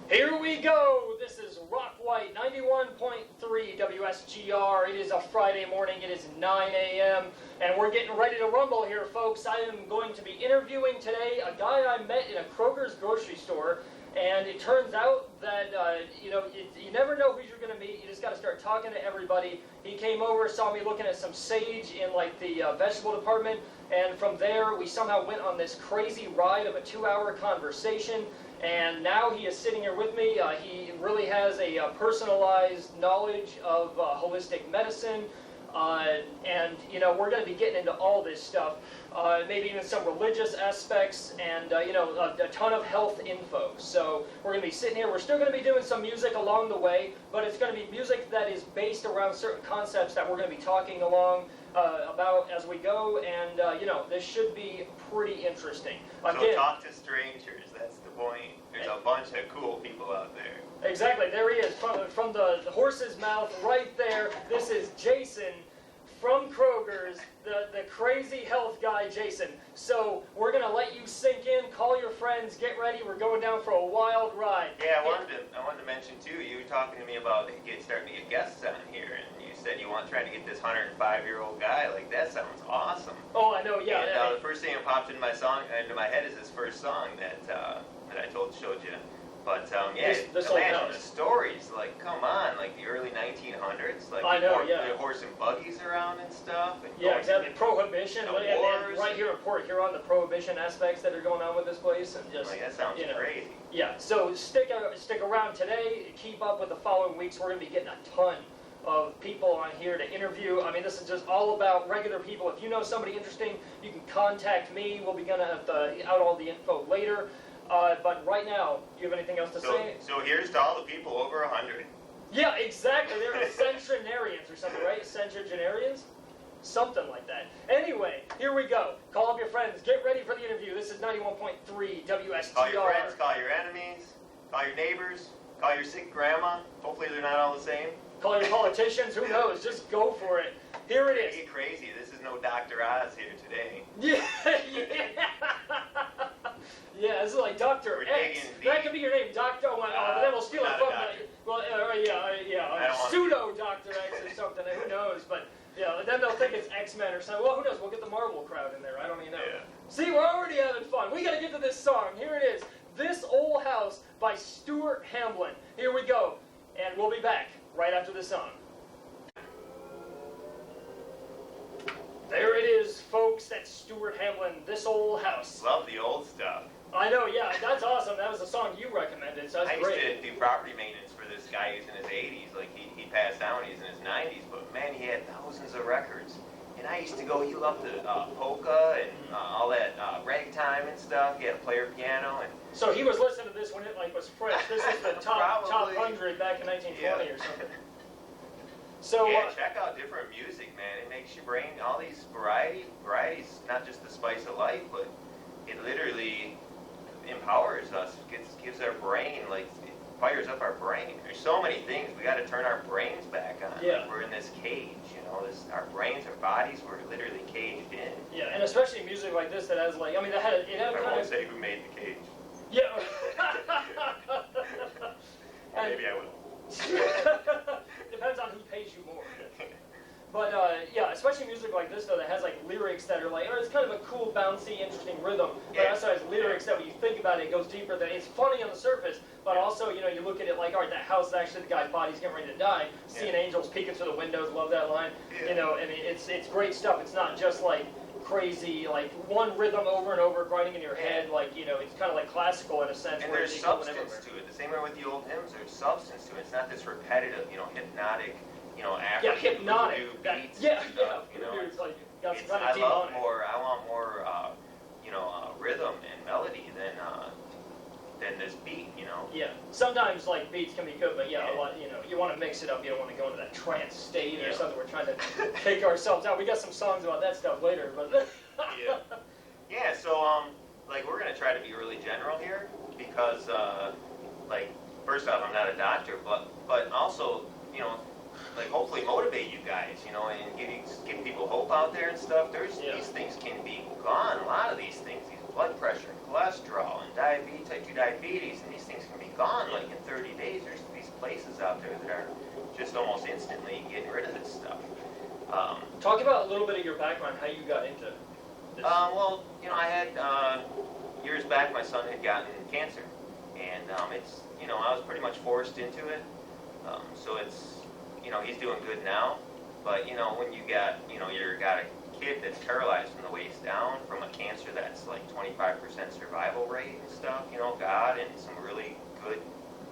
Here we go. This is Rock White 91.3 WSGR. It is a Friday morning. It is 9 a.m. and we're getting ready to rumble here, folks. I am going to be interviewing today a guy I met in a Kroger's grocery store, and it turns out that you never know who you're going to meet. You just got to start talking to everybody. He came over, saw me looking at some sage in like the vegetable department, and from there we somehow went on this crazy ride of a 2-hour conversation. And now he is sitting here with me. He really has a personalized knowledge of holistic medicine. And, we're going to be getting into all this stuff. Maybe even some religious aspects and, a ton of health info. So we're going to be sitting here. We're still going to be doing some music along the way, but it's going to be music that is based around certain concepts that we're going to be talking about as we go. And, this should be pretty interesting. Again, so talk to strangers. That's the point. There's a bunch of cool people out there. Exactly. There he is from the horse's mouth right there. This is Jason from Kroger's, the crazy health guy, Jason. So we're going to let you sink in, call your friends, get ready. We're going down for a wild ride. Yeah, I wanted to mention, too, you were talking to me about starting to get guests on here, and you said you trying to get this 105-year-old guy. Like, that sounds awesome. Oh, I know, yeah. And the first thing that popped into my head is his first song that I showed you. But imagine the stories, like, come on, like the early 1900s, like the horse and buggies around and stuff. And exactly. Prohibition, and wars. Right here in Port Huron, the prohibition aspects that are going on with this place, and just that sounds crazy. Yeah. So stick around today. Keep up with the following weeks. We're going to be getting a ton of people on here to interview. I mean, this is just all about regular people. If you know somebody interesting, you can contact me. We'll be going to out all the info later. But right now, do you have anything else to say? So here's to all the people over 100. Yeah, exactly. They're centenarians or something, right? Centenarians? Something like that. Anyway, here we go. Call up your friends. Get ready for the interview. This is 91.3 WSGR. Call your friends, call your enemies, call your neighbors, call your sick grandma. Hopefully they're not all the same. Call your politicians. Who knows? Just go for it. Here it is. Get crazy. This is no Dr. Oz here today. Yeah. Yeah, this is like Dr. X. That could be your name, Dr. But then we'll steal it from pseudo Dr. X or something. Who knows? But then they'll think it's X-Men or something. Well, who knows? We'll get the Marvel crowd in there. I don't even know. Yeah. See, we're already having fun. We got to get to this song. Here it is. This Old House by Stuart Hamblin. Here we go. And we'll be back right after this song. There it is, folks. That's Stuart Hamblin, This Old House. Love the old stuff. I know, yeah, that's awesome. That was a song you recommended, so that's great. I used to do property maintenance for this guy who's in his 80s. Like, he passed down, he's in his 90s, but man, he had thousands of records. And I used to go, he loved the polka and all that ragtime and stuff. He had a player piano. And so he was listening to this when it was fresh. This is the top 100 back in 1920 or something. So, check out different music, man. It makes your brain, all these varieties, not just the spice of life, but it literally empowers us, gives our brain, like, it fires up our brain. There's so many things. We got to turn our brains back on. Yeah. Like, we're in this cage, our brains, our bodies, we're literally caged in. Yeah, and especially music like this that has, like, I mean, it had I won't say who made the cage. Yeah. Maybe I will. Depends on who pays you more. But, especially music like this, though, that has, like, lyrics that are, like, it's kind of a cool, bouncy, interesting rhythm. But also has lyrics that when you think about it, it goes deeper than, it's funny on the surface, but also, you look at it like, all right, that house, actually the guy's body's getting ready to die. Seeing angels peeking through the windows, love that line. Yeah. And it's great stuff. It's not just, like, crazy, like, one rhythm over and over grinding in your head, like, it's kind of like classical in a sense. And there's substance to it. The same way with the old hymns, there's substance to it. It's not this repetitive, hypnotic, African hypnotic beats. I want more, rhythm and melody than this beat, Yeah. Sometimes, like, beats can be good, but a lot, you want to mix it up. You don't want to go into that trance state or something. We're trying to take ourselves out. We got some songs about that stuff later, but so we're gonna try to be really general here because first off, I'm not a doctor, but also hopefully motivate you guys, and giving people hope out there and stuff. These things can be gone. A lot of these things, these blood pressure and cholesterol and diabetes, type 2 diabetes, and these things can be gone like in places out there that are just almost instantly getting rid of this stuff. Talk about a little bit of your background, how you got into this. Well, I had years back, my son had gotten cancer, and it's I was pretty much forced into it. So it's he's doing good now, but when you got got a kid that's paralyzed from the waist down from a cancer that's like 25% survival rate and stuff, God and some really good,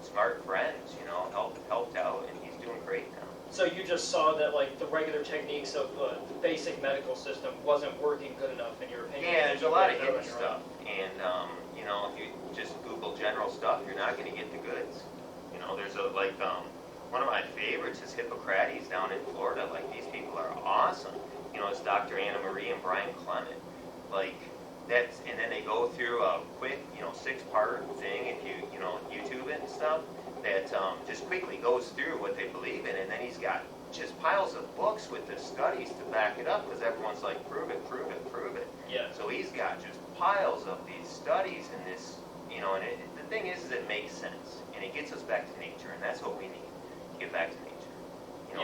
smart friends, helped out, and he's doing great now. So you just saw that like the regular techniques of the basic medical system wasn't working good enough in your opinion? Yeah, there's a lot of hidden stuff, and if you just Google general stuff, you're not going to get the goods. There's one of my favorites is Hippocrates down in Florida. Like, these people are awesome. It's Dr. Anna Marie and Brian Clement. Like, and then they go through a quick, 6-part thing, if you YouTube it and stuff, that just quickly goes through what they believe in, and then he's got just piles of books with the studies to back it up, because everyone's like, prove it, prove it, prove it. Yeah. So he's got just piles of these studies and this, and the thing is it makes sense, and it gets us back to nature, and that's what we need, to get back to nature.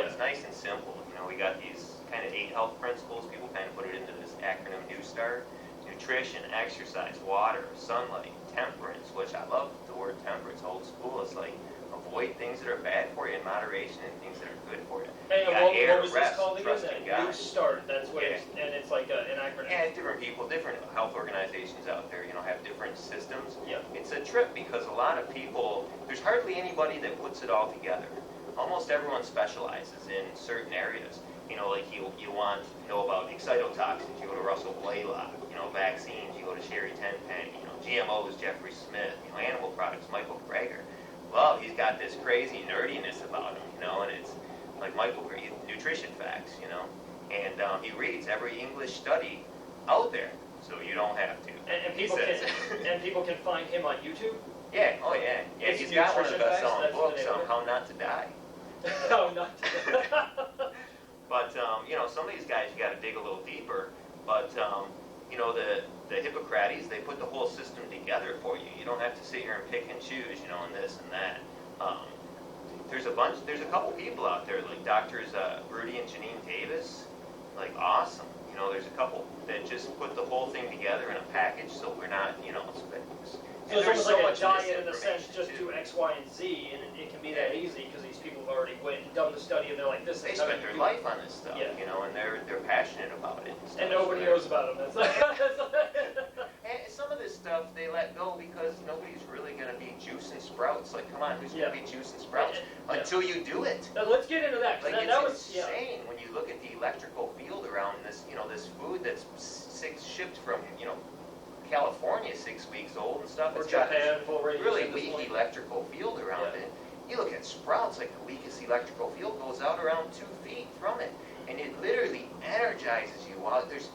It's nice and simple. We got these kind of 8 health principles. People kind of put it into this acronym New Start. Nutrition, exercise, water, sunlight, temperance, which I love the word temperance, old school. It's like, avoid things that are bad for you in moderation and things that are good for you. And what was this called again? God. New Start. That's what and it's like an acronym. Yeah, different people, different health organizations out there, have different systems. Yeah. It's a trip because a lot of people, there's hardly anybody that puts it all together. Almost everyone specializes in certain areas. Like you want to know about excitotoxins, you go to Russell Blaylock. Vaccines, you go to Sherry Tenpenny. GMOs, Jeffrey Smith. Animal products, Michael Greger. Well, he's got this crazy nerdiness about him, and it's like Michael Greger, nutrition facts, and he reads every English study out there, so you don't have to. And people can find him on YouTube. Yeah, oh yeah, yeah. He's got one of the best-selling books on how not to die. How not to die. But some of these guys you got to dig a little deeper. But the Hippocrates, they put the whole system together for you. You don't have to sit here and pick and choose, and this and that. There's a couple people out there like doctors Rudy and Janine Davis, like awesome. There's a couple that just put the whole thing together in a package, so we're not, So it's almost like a diet in the sense, just do X, Y, and Z, and it can be that easy because these people have already went and done the study, and they're like, this is they spent their life on this stuff, and they're passionate about it. And nobody knows about them. And some of this stuff they let go because nobody's really going to be juice and sprouts. Like, come on, who's going to be juice and sprouts until you do it? Now, let's get into that. Like, that it's insane when you look at the electrical field around this. This food that's shipped from California, 6 weeks old and stuff. Or it's got Japan, this really weak electrical field around it. You look at sprouts, like the weakest electrical field goes out around 2 feet from it, and it literally energizes you. While there's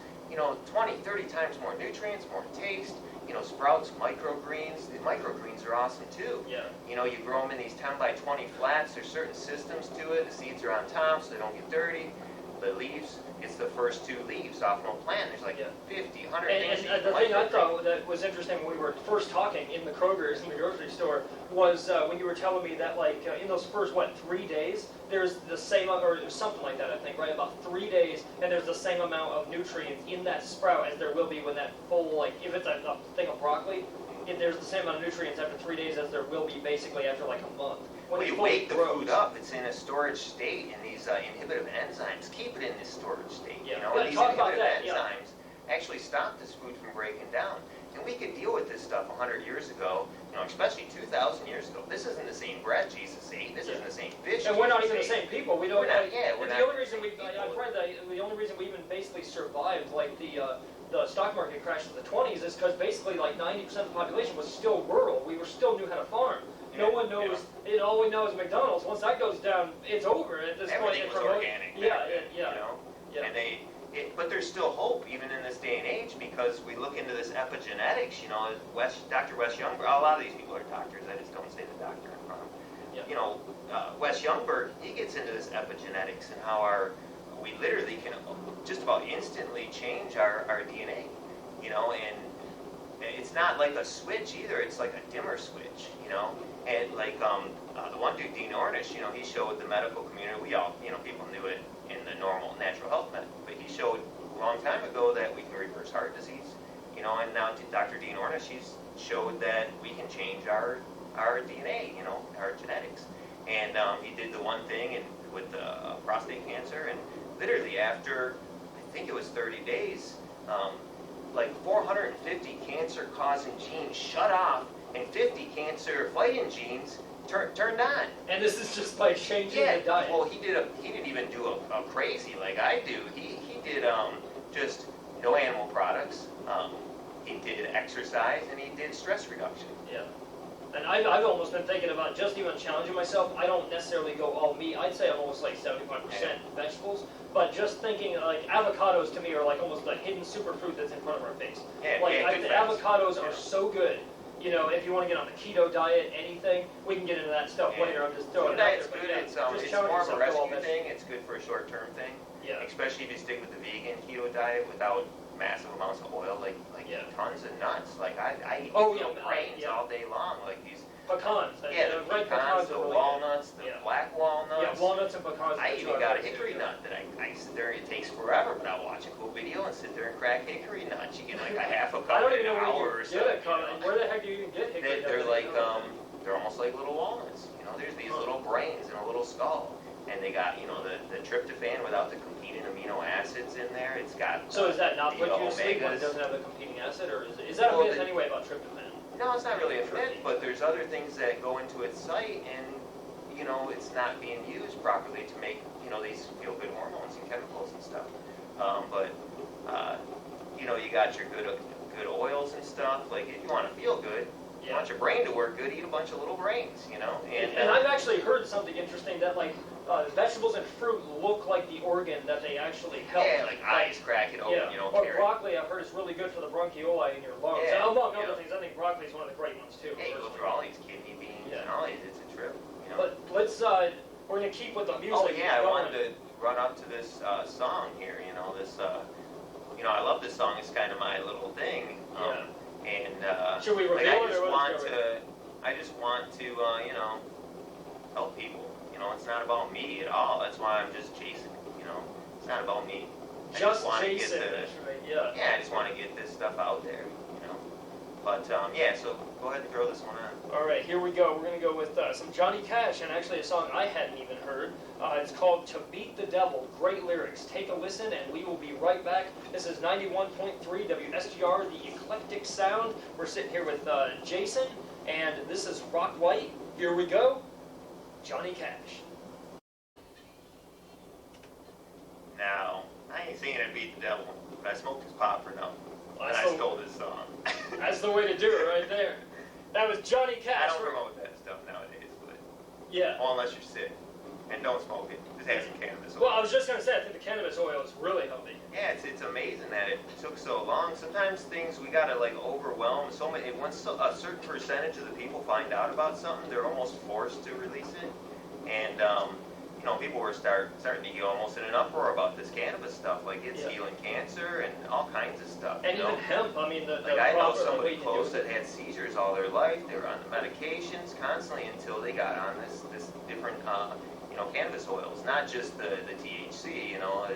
20, 30 times more nutrients, more taste. Sprouts, microgreens. The microgreens are awesome too. Yeah. You grow them in these 10 by 20 flats. There's certain systems to it. The seeds are on top so they don't get dirty. The leaves, it's the first 2 leaves off no plant. There's like 50, 100 things. And the thing I thought that was interesting when we were first talking in the Kroger's, in the grocery store, was when you were telling me that like in those first, 3 days, there's the same, or something like that, I think, right? About 3 days, and there's the same amount of nutrients in that sprout as there will be when that full, like, if it's a thing of broccoli, there's the same amount of nutrients after 3 days as there will be basically after like a month. When you wake the food up, it's in a storage state, and these inhibitive enzymes keep it in this storage state. Yeah. And these inhibitive enzymes actually stop this food from breaking down. And we could deal with this stuff 100 years ago, especially 2,000 years ago. This isn't the same bread Jesus ate. This isn't the same fish. And we're not even the same people. We don't. The only reason I've read that the only reason we even basically survived like the stock market crash in the 20s is because basically like 90% of the population was still rural. We still knew how to farm. No one knows. All we know is McDonald's. Once that goes down, it's over at this point. Everything was organic. Yeah. And but there's still hope even in this day and age because we look into this epigenetics. Dr. Wes Youngberg. A lot of these people are doctors. I just don't say the doctor in front of them. Wes Youngberg. He gets into this epigenetics and how we literally can just about instantly change our DNA. And it's not like a switch either. It's like a dimmer switch. And like one dude, Dean Ornish, you know, he showed the medical community, we all, you know, people knew it in the normal natural health method, but he showed a long time ago that we can reverse heart disease, you know, and now Dr. Dean Ornish, he's showed that we can change our DNA, you know, our genetics. And he did the one thing with prostate cancer, and literally after, I think it was 30 days, like 450 cancer-causing genes shut off, and 50 cancer-fighting genes turned on. And this is just by changing the diet. Well, he didn't even do a crazy like I do. He did just no animal products. He did exercise, and he did stress reduction. Yeah. And I've almost been thinking about just even challenging myself. I don't necessarily go all meat. I'd say I'm almost like 75% vegetables. But just thinking, like, avocados to me are like almost like hidden superfood that's in front of our face. Yeah, like, yeah, avocados are so good. You know, if you want to get on the keto diet, anything, we can get into that stuff later. I'm just throwing it out there. Good. It's more of a rescue thing. It's good for a short-term thing. Yeah. Especially if you stick with the vegan keto diet without massive amounts of oil, like tons of nuts. Like I eat grains all day long, like these pecans. The red pecans, the walnuts, the black walnuts. Yeah, walnuts and pecans. I even got a hickory nut that I sit there. It takes forever, but I'll watch a cool video and sit there and crack hickory nuts. You get like a half a cup in an hour or so. Where the heck do you even get hickory nuts? They're like they're almost like little walnuts. You know, there's these little brains in a little skull. And they got, you know, the tryptophan without the competing amino acids in there. It's got So is that not put you to sleep when it doesn't have the competing acid, or is that a myth anyway about tryptophan? No, it's not really a myth, but there's other things that go into its site, and you know, it's not being used properly to make, you know, these feel-good hormones and chemicals and stuff. You know, you got your good oils and stuff. Like if you want to feel good. You want your brain to work good, eat a bunch of little brains, you know. And I've actually heard something interesting that like vegetables and fruit look like the organ that they actually help. Yeah, like eyes crack it open, you know. Or broccoli, I've heard is really good for the bronchioli in your lungs. Yeah, and among other things, I think broccoli is one of the great ones too. Yeah, you go through all these kidney beans and all these. It's a trip, you know. But let's we're gonna keep with the music. Oh yeah, I wanted to run up to this song here. You know, this. You know, I love this song. It's kind of my little thing. And should we reveal I just want to, you know, help people. You know, it's not about me at all. That's why I'm just Jason. You know, it's not about me. Just Jason. Yeah. Yeah, I just want to get this stuff out there. You know, but yeah. So go ahead and throw this one on. All right, here we go. We're gonna go with some Johnny Cash, and actually a song I hadn't even heard. It's called "To Beat the Devil." Great lyrics. Take a listen, and we will be right back. This is 91.3 WSGR, the eclectic sound. We're sitting here with Jason, and this is Rock White. Here we go, Johnny Cash. Now, I ain't singing it beat the devil, but I smoked his pot for nothing. Well, and I stole this song. That's the way to do it right there. That was Johnny Cash. I don't promote that stuff nowadays, but yeah. Well, unless you're sick. And don't smoke it. Just have some cannabis oil. Well, I was just going to say, I think the cannabis oil is really healthy. Yeah, it's amazing that it took so long. Sometimes things we got to like overwhelm so many. Once a certain percentage of the people find out about something, they're almost forced to release it. And, you know, people were starting to get almost in an uproar about this cannabis stuff. Like it's healing cancer and all kinds of stuff. And even hemp. I mean, I know somebody close that had seizures all their life. They were on the medications constantly until they got on this different, you know, cannabis oils. Not just the THC, you know,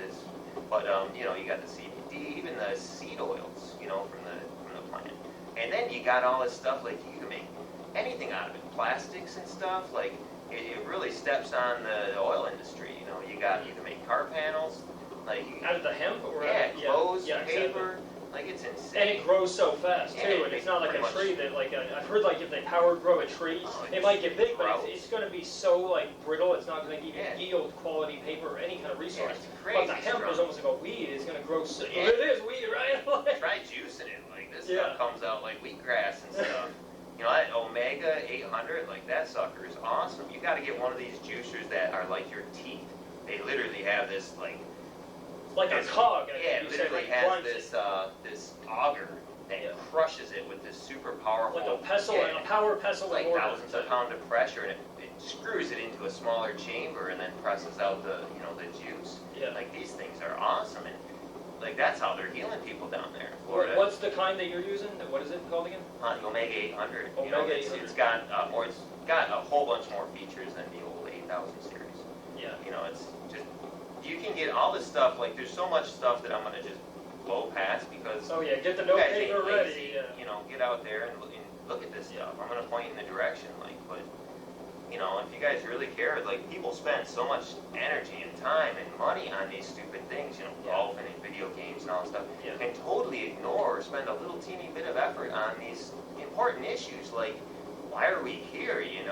but you know, you got the CBD, even the seed oils, you know, from the plant. And then you got all this stuff like you can make anything out of it, plastics and stuff. Like it really steps on the oil industry. You know, you can make car panels, like out of the hemp, or clothes, paper. Exactly. Like it's insane. And it grows so fast too, and it's not like a tree that like I've heard like if they power grow a tree, it might get big, but it's going to be so like brittle, it's not going to even yield quality paper or any kind of resource. But the hemp is almost like a weed; it's going to grow. So, it is weed, right? Try juicing it. Like this stuff comes out like wheatgrass and stuff. You know, that Omega 800, like that sucker is awesome. You got to get one of these juicers that are like your teeth. They literally have this like a cog. Yeah, it literally has this auger that crushes it with this super powerful, like a pestle and a power pestle, like thousands of pounds of pressure, and it screws it into a smaller chamber and then presses out the juice. Yeah. Like these things are awesome, and like that's how they're healing people down there in Florida. What's the kind that you're using? What is it called again? The Omega 800. Omega 800. It's got more. It's got a whole bunch more features than the old 8000 series. Yeah. It's just you can get all this stuff. Like there's so much stuff that I'm gonna just blow past because. Oh yeah, get the note paper ready. Yeah. Get out there and look at this stuff. I'm gonna point in the direction, but. If you guys really care, like people spend so much energy and time and money on these stupid things, golf and video games and all that stuff, can totally ignore or spend a little teeny bit of effort on these important issues like why are we here, and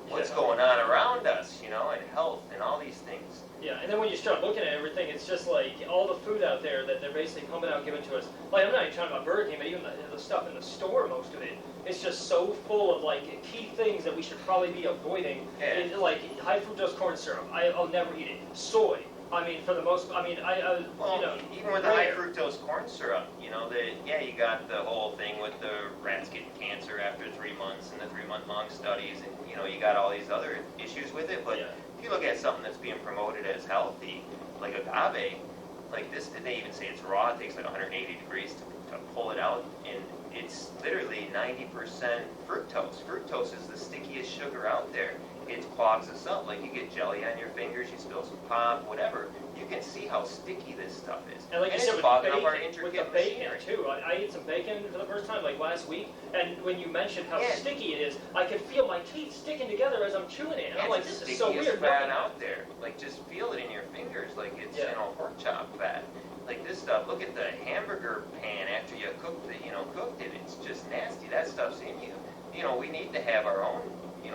what's going on around us, and health and all these things. Yeah, and then when you start looking at everything, it's just like all the food out there that they're basically pumping out, giving to us. Like, I'm not even talking about Burger King, but even the stuff in the store, most of it, it's just so full of, like, key things that we should probably be avoiding. Yeah. Like, high fructose corn syrup. I'll never eat it. Soy. I mean, for the most, even with the high fructose corn syrup, you got the whole thing with the rats getting cancer after 3 months and the 3-month-long studies, and, you got all these other issues with it, but if you look at something that's being promoted as healthy, like agave, like this, they even say it's raw, it takes like 180 degrees to pull it out, and it's literally 90% fructose. Fructose is the stickiest sugar out there. It clogs us up. Like you get jelly on your fingers, you spill some pop, whatever. You can see how sticky this stuff is. And like you said, it's clogging with up our the intricate bacon machinery. too. I ate some bacon for the first time like last week, and when you mentioned how Yeah. sticky it is, I could feel my teeth sticking together as I'm chewing it. And I'm like, It's this the is so stickiest weird. fat out there. Like just feel it in your fingers, like it's pork chop fat. Like this stuff. Look at the hamburger pan after you cooked it. It's just nasty. That stuff's in you. We need to have our own.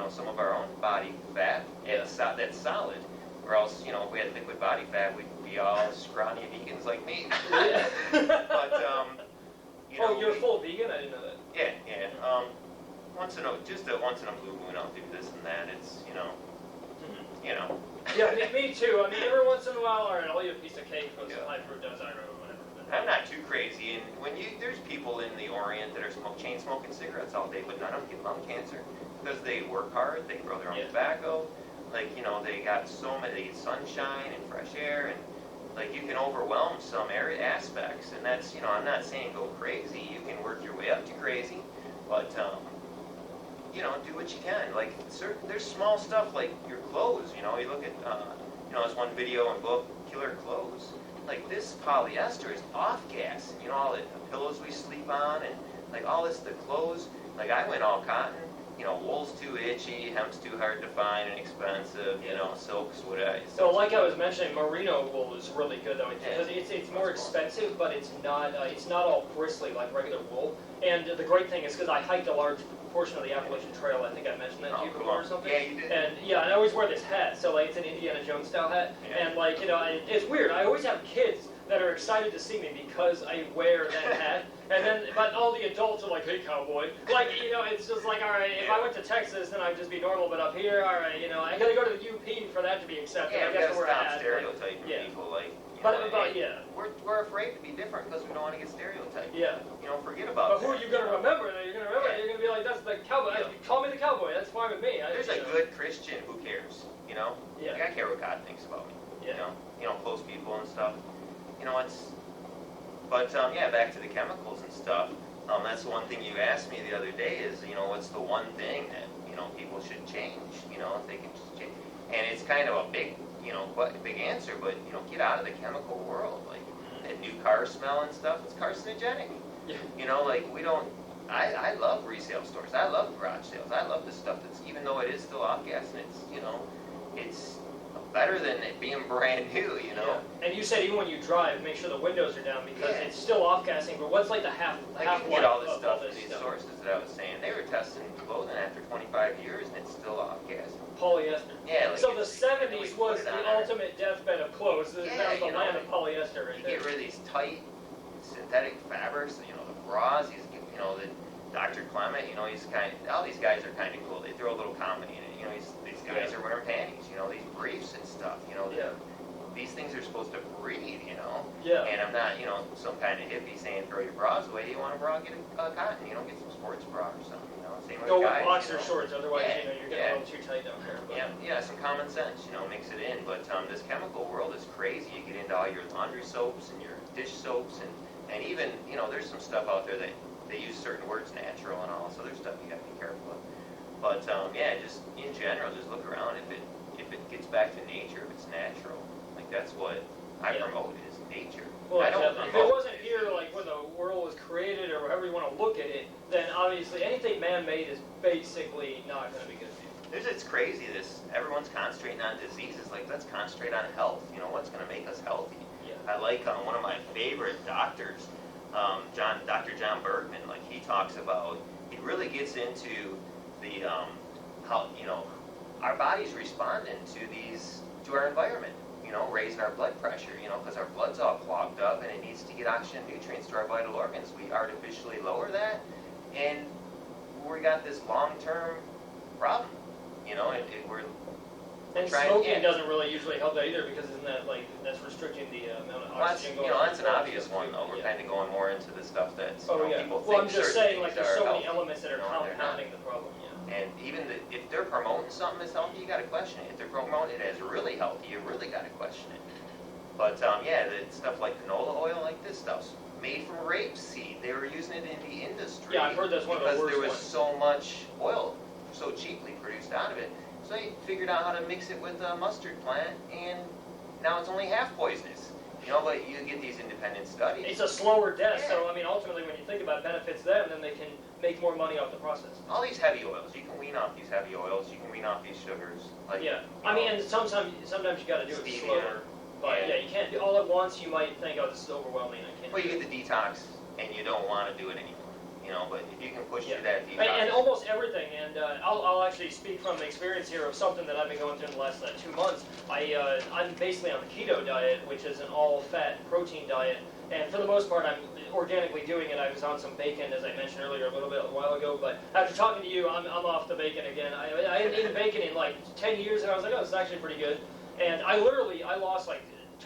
Some of our own body fat that's solid, or else, if we had liquid body fat, we'd be all scrawny vegans like me. Yeah. But, you're full vegan? I didn't know that. Yeah. Once in a blue moon, I'll do this and that. It's, Yeah, me too. I mean, every once in a while, all right, I'll eat a piece of cake with some high fructose or whatever. I'm not too crazy, and there's people in the Orient that are chain smoking cigarettes all day, but none of them get lung cancer because they work hard, they grow their own tobacco, they got so many, they get sunshine and fresh air, and like you can overwhelm some area aspects, and that's I'm not saying go crazy. You can work your way up to crazy, but do what you can. Like there's small stuff like your clothes. You look at there's one video and book, Killer Clothes. Like this polyester is off gas. All the pillows we sleep on and like all this, the clothes. Like I went all cotton. Wool's too itchy, hemp's too hard to find and expensive. Silk's whatever. So like I was mentioning, merino wool is really good though because it's more expensive, but it's not all bristly like regular wool. And the great thing is because I hiked a large portion of the Appalachian Trail. I think I mentioned that to you before or something. Yeah, you did. And I always wear this hat. So like it's an Indiana Jones style hat, and like it's weird. I always have kids that are excited to see me because I wear that hat. But all the adults are like, hey, cowboy. Like, it's just like, all right, if I went to Texas, then I'd just be normal. But up here, all right, I got to go to the UP for that to be accepted. Yeah, I we guess got to we're stop stereotyping people. Like, we're afraid to be different because we don't want to get stereotyped. Yeah. Forget about that. But who are you going to remember? You're going to remember. You're going to be like, that's the cowboy. Yeah. Call me the cowboy. That's fine with me. There's a good Christian who cares. Yeah. Like, I care what God thinks about me. Yeah. Close people and stuff. But back to the chemicals and stuff. That's the one thing you asked me the other day is, what's the one thing that, people should change, if they can just change. And it's kind of a big, big answer, but, get out of the chemical world. Like, that new car smell and stuff, it's carcinogenic. Yeah. I love resale stores. I love garage sales. I love the stuff that's, even though it is still off gas and it's, it's better than it being brand new, Yeah. And you said even when you drive, make sure the windows are down because it's still off-gassing. But what's like the half-life you get all this of stuff all in these sources that I was saying. They were testing clothing after 25 years and it's still off-gassing. Polyester. Yeah. Like so the 70s was the ultimate deathbed of clothes. That was the land of polyester right there. You get rid of these tight synthetic fabrics, the bras, the Dr. Clement, all these guys are kind of cool. They throw a little comedy in it. These guys are wearing panties, these briefs and stuff, these things are supposed to breathe, Yeah. And I'm not, some kind of hippie saying throw your bras away. You want a bra, get a cotton, get some sports bra or something, Same with Go with guys, boxer shorts, otherwise you're getting a yeah. little too tight down there. But. Yeah, some common sense, mix it in. But this chemical world is crazy. You get into all your laundry soaps and your dish soaps, and even, there's some stuff out there that they use certain words, natural and all, so there's stuff you got to be careful of. But yeah, just in general, just look around. If it gets back to nature, if it's natural, like that's what I promote is nature. Well, I don't if it wasn't here, like when the world was created, or however you want to look at it, then obviously anything man-made is basically not going to be good for you. It's crazy. Everyone's concentrating on diseases. Like, let's concentrate on health. What's going to make us healthy? Yeah. I like one of my favorite doctors, Dr. John Bergman. Like, he talks about, he really gets into the how our body's responding to our environment. Raising our blood pressure. Because our blood's all clogged up and it needs to get oxygen and nutrients to our vital organs. We artificially lower that, and we got this long-term problem. And smoking doesn't really usually help that either, because isn't that that's restricting the amount of oxygen going? That's an obvious one though. We're kind of going more into the stuff that's people think. Well, I'm just saying, like, there's so many healthy, elements that are compounding the problem. Yeah. And even if they're promoting something as healthy, you got to question it. If they're promoting it as really healthy, you really got to question it. But stuff like canola oil, like this stuff's made from rapeseed. They were using it in the industry. Yeah, I've heard that's one of the worst because there was ones. so much oil so cheaply produced out of it. So they figured out how to mix it with a mustard plant, and now it's only half poisonous. But you get these independent studies. It's a slower death, so I mean, ultimately, when you think about it, benefits them, then they can make more money off the process. All these heavy oils, you can wean off these heavy oils. You can wean off these sugars. I mean, and sometimes you got to do it slower. But you can't do all at once. You might think, oh, this is overwhelming. I can't. Well, you get the detox, and you don't want to do it anymore. But if you can push through that detox. And almost everything, and I'll actually speak from experience here of something that I've been going through in the last 2 months. I'm basically on the keto diet, which is an all-fat protein diet, and for the most part, I'm organically doing it. I was on some bacon, as I mentioned earlier, a while ago, but after talking to you, I'm off the bacon again. I hadn't eaten bacon in like 10 years, and I was like, oh, this is actually pretty good. And I lost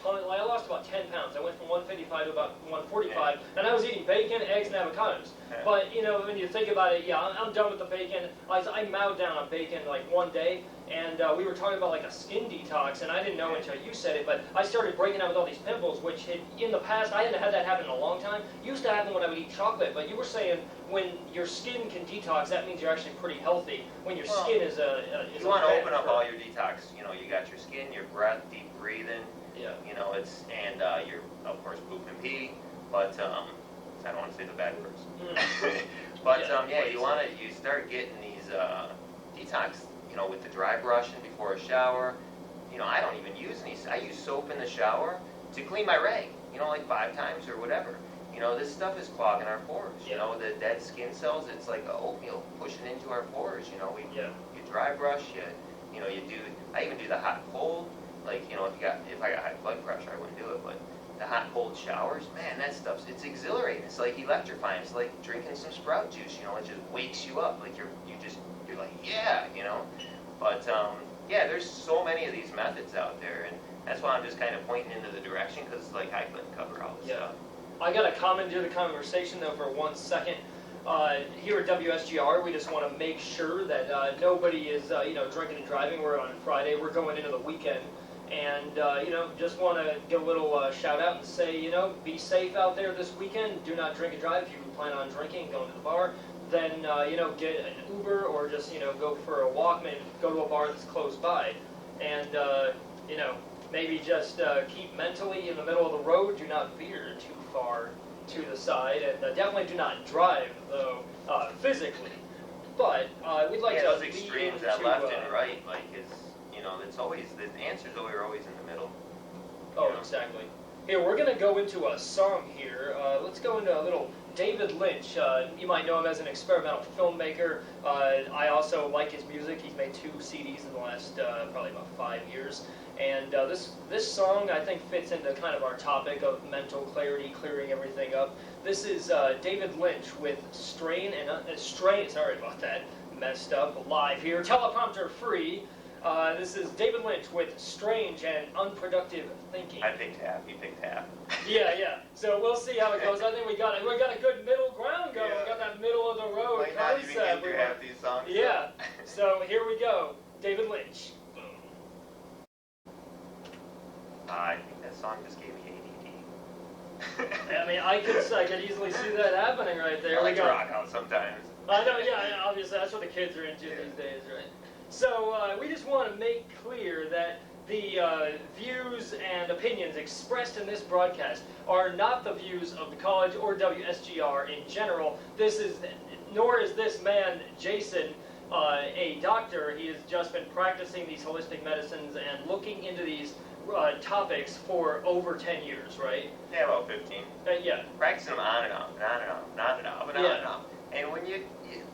I lost about 10 pounds. I went from 155 to about 145, and I was eating bacon, eggs, and avocados. But, when you think about it, I'm done with the bacon. I mowed down on bacon like one day, and we were talking about like a skin detox, and I didn't know until you said it, but I started breaking out with all these pimples, which in the past, I hadn't had that happen in a long time. It used to happen when I would eat chocolate, but you were saying when your skin can detox, that means you're actually pretty healthy. When your skin is you want to open up all your detox. You got your skin, your breath, deep breathing. Yeah. You're, of course, poop and pee, but I don't want to say the bad words. But you start getting these detox, with the dry brushing before a shower. I don't even use any. I use soap in the shower to clean my rag. Like 5 times or whatever. This stuff is clogging our pores. The dead skin cells. It's like oatmeal pushing into our pores. You dry brush. You do. I even do the hot cold. Like, if I got high blood pressure, I wouldn't do it, but the hot cold showers, man, that it's exhilarating. It's like electrifying. It's like drinking some sprout juice, it just wakes you up. Like you're like, yeah. But there's so many of these methods out there, and that's why I'm just kind of pointing into the direction, because I couldn't cover all this stuff. I got to commandeer the conversation though for 1 second. Here at WSGR, we just want to make sure that nobody is drinking and driving. We're on Friday. We're going into the weekend. And, just want to give a little shout out and say, be safe out there this weekend. Do not drink and drive. If you plan on drinking, going to the bar, then, get an Uber or just, go for a walk, maybe go to a bar that's close by. And, maybe just keep mentally in the middle of the road. Do not veer too far to the side. And definitely do not drive, though, physically. But we'd like to those extremes, that left and right, it's always, the answers are always in the middle. Oh, exactly. Here, we're going to go into a song here. Let's go into a little David Lynch. You might know him as an experimental filmmaker. I also like his music. He's made 2 CDs in the last probably about 5 years. And this song, I think, fits into kind of our topic of mental clarity, clearing everything up. This is David Lynch with Strain, sorry about that, messed up, live here, teleprompter free. This is David Lynch with Strange and Unproductive Thinking. I picked half. You picked half. Yeah. So we'll see how it goes. I think we got a good middle ground going. Yeah. We got that middle of the road Might not even concept. get through half these songs. Yeah. So here we go. David Lynch. I think that song just gave me ADD. I mean, I could easily see that happening right there. I like We to got- rock out sometimes. I know, yeah, obviously that's what the kids are into these days, right? So we just want to make clear that the views and opinions expressed in this broadcast are not the views of the college or WSGR in general. Nor is this man, Jason, a doctor. He has just been practicing these holistic medicines and looking into these topics for over 10 years, right? Yeah, about 15. Yeah. Practicing them on and off, and on and off, and on and off, and on and off. And when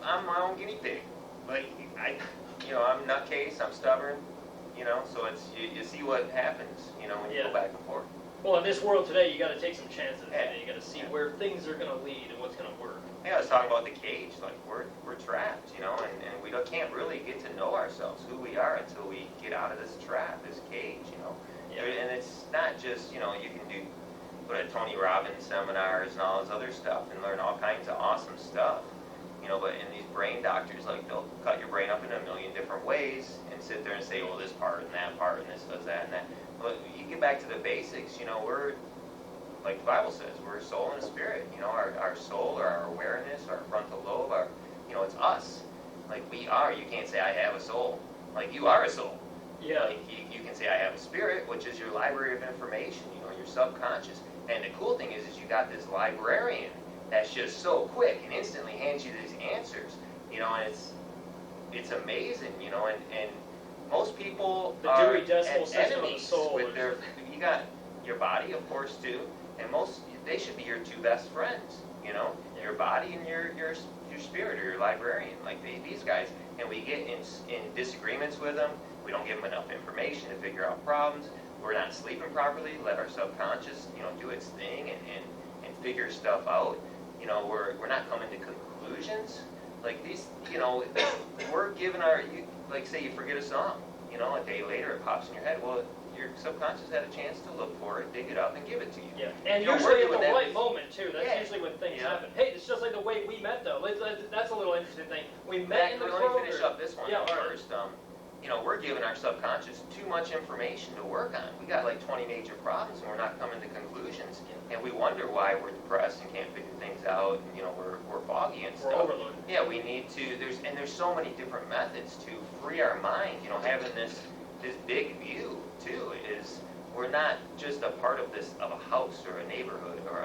I'm my own guinea pig. Like, I'm Nutcase, I'm stubborn, so it's, you see what happens, when you go back and forth. Well, in this world today, you got to take some chances. Yeah. You got to see where things are going to lead and what's going to work. Yeah, I was talking about the cage. Like, we're trapped, and we can't really get to know ourselves, who we are, until we get out of this trap, this cage, Yeah. And it's not just, you can go to Tony Robbins seminars and all this other stuff and learn all kinds of awesome stuff. But in these brain doctors, like, they'll cut your brain up in a million different ways and sit there and say, well, this part and that part and this does that and that. But you get back to the basics, we're, like the Bible says, we're a soul and a spirit. Our soul or our awareness, our frontal lobe, it's us. Like, we are. You can't say, I have a soul. Like, you are a soul. Yeah. Like, you can say, I have a spirit, which is your library of information, your subconscious. And the cool thing is you got this librarian that's just so quick and instantly hands you these answers, and it's amazing, and most people The are Dewey Decimal at System of the enemies soul with you got your body, of course, too, and they should be your two best friends, your body and your spirit or your librarian, like these guys, and we get in disagreements with them. We don't give them enough information to figure out problems. We're not sleeping properly. Let our subconscious, do its thing and figure stuff out. We're not coming to conclusions. Like these, we're giving like say you forget a song, a day later it pops in your head. Well, your subconscious had a chance to look for it, dig it up, and give it to you. Yeah, and usually at the right moment too. That's usually when things happen. Hey, it's just like the way we met though. That's a little interesting thing. We met in the Kroger. Let me finish up this one first. We're giving our subconscious too much information to work on. We got like 20 major problems and we're not coming to conclusions. And we wonder why we're depressed and can't figure things out. And, we're foggy and stuff. We're overloaded. Yeah, we need to, there's so many different methods to free our mind. Having this big view too is we're not just a part of a house or a neighborhood or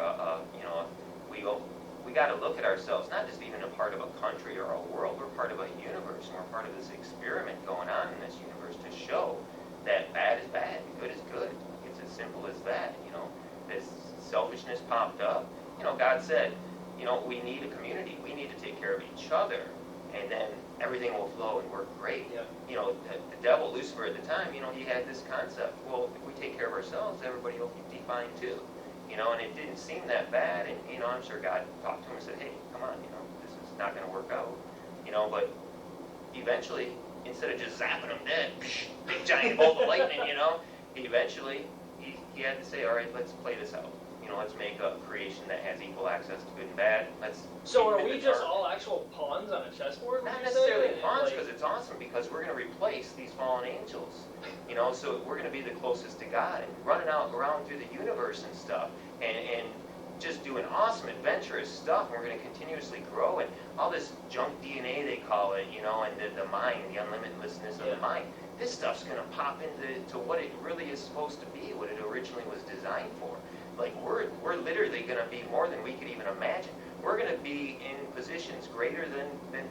we got to look at ourselves, not just even a part of a country or a world, we're part of a universe, and we're part of this experiment going on in this universe to show that bad is bad and good is good. It's as simple as that, This selfishness popped up. God said, we need a community. We need to take care of each other, and then everything will flow and work great. Yeah. The devil, Lucifer at the time, he had this concept, well, if we take care of ourselves, everybody will be fine too. And it didn't seem that bad, and, I'm sure God talked to him and said, hey, come on, this is not going to work out, but eventually, instead of just zapping him dead, big giant bolt of lightning, eventually, he had to say, all right, let's play this out. Let's make a creation that has equal access to good and bad. So are we just all actual pawns on a chessboard? Not necessarily pawns, because it's awesome, because we're going to replace these fallen angels. So we're going to be the closest to God and running around through the universe and stuff, and just doing awesome, adventurous stuff. And we're going to continuously grow, and all this junk DNA, they call it, and the mind, the unlimitlessness of the mind. This stuff's going to pop into what it really is supposed to be, what it originally was designed for. Like, we're literally going to be more than we could even imagine. We're going to be in positions greater than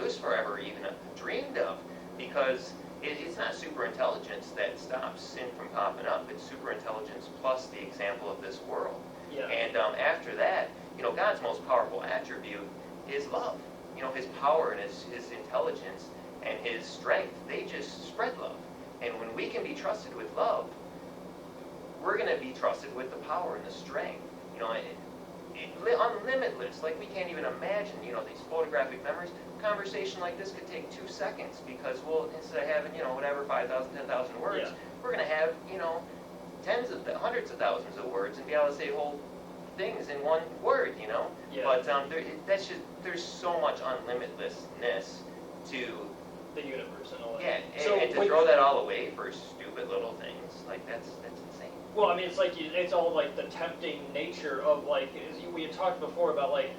Lucifer ever even dreamed of, because it's not super intelligence that stops sin from popping up. It's super intelligence plus the example of this world. Yeah. And after that, God's most powerful attribute is love. His power and his intelligence and his strength, they just spread love. And when we can be trusted with love, we're going to be trusted with the power and the strength. unlimitless. Like we can't even imagine, these photographic memories. A conversation like this could take 2 seconds because we'll, instead of having, whatever, 5,000, 10,000 words, we're going to have, hundreds of thousands of words and be able to say whole things in one word, Yeah. But there's so much unlimitlessness to the universe and all that. Yeah, So and to throw that all away for stupid little things, like that's insane. Well, I mean, it's like it's all like the tempting nature of like we had talked before about like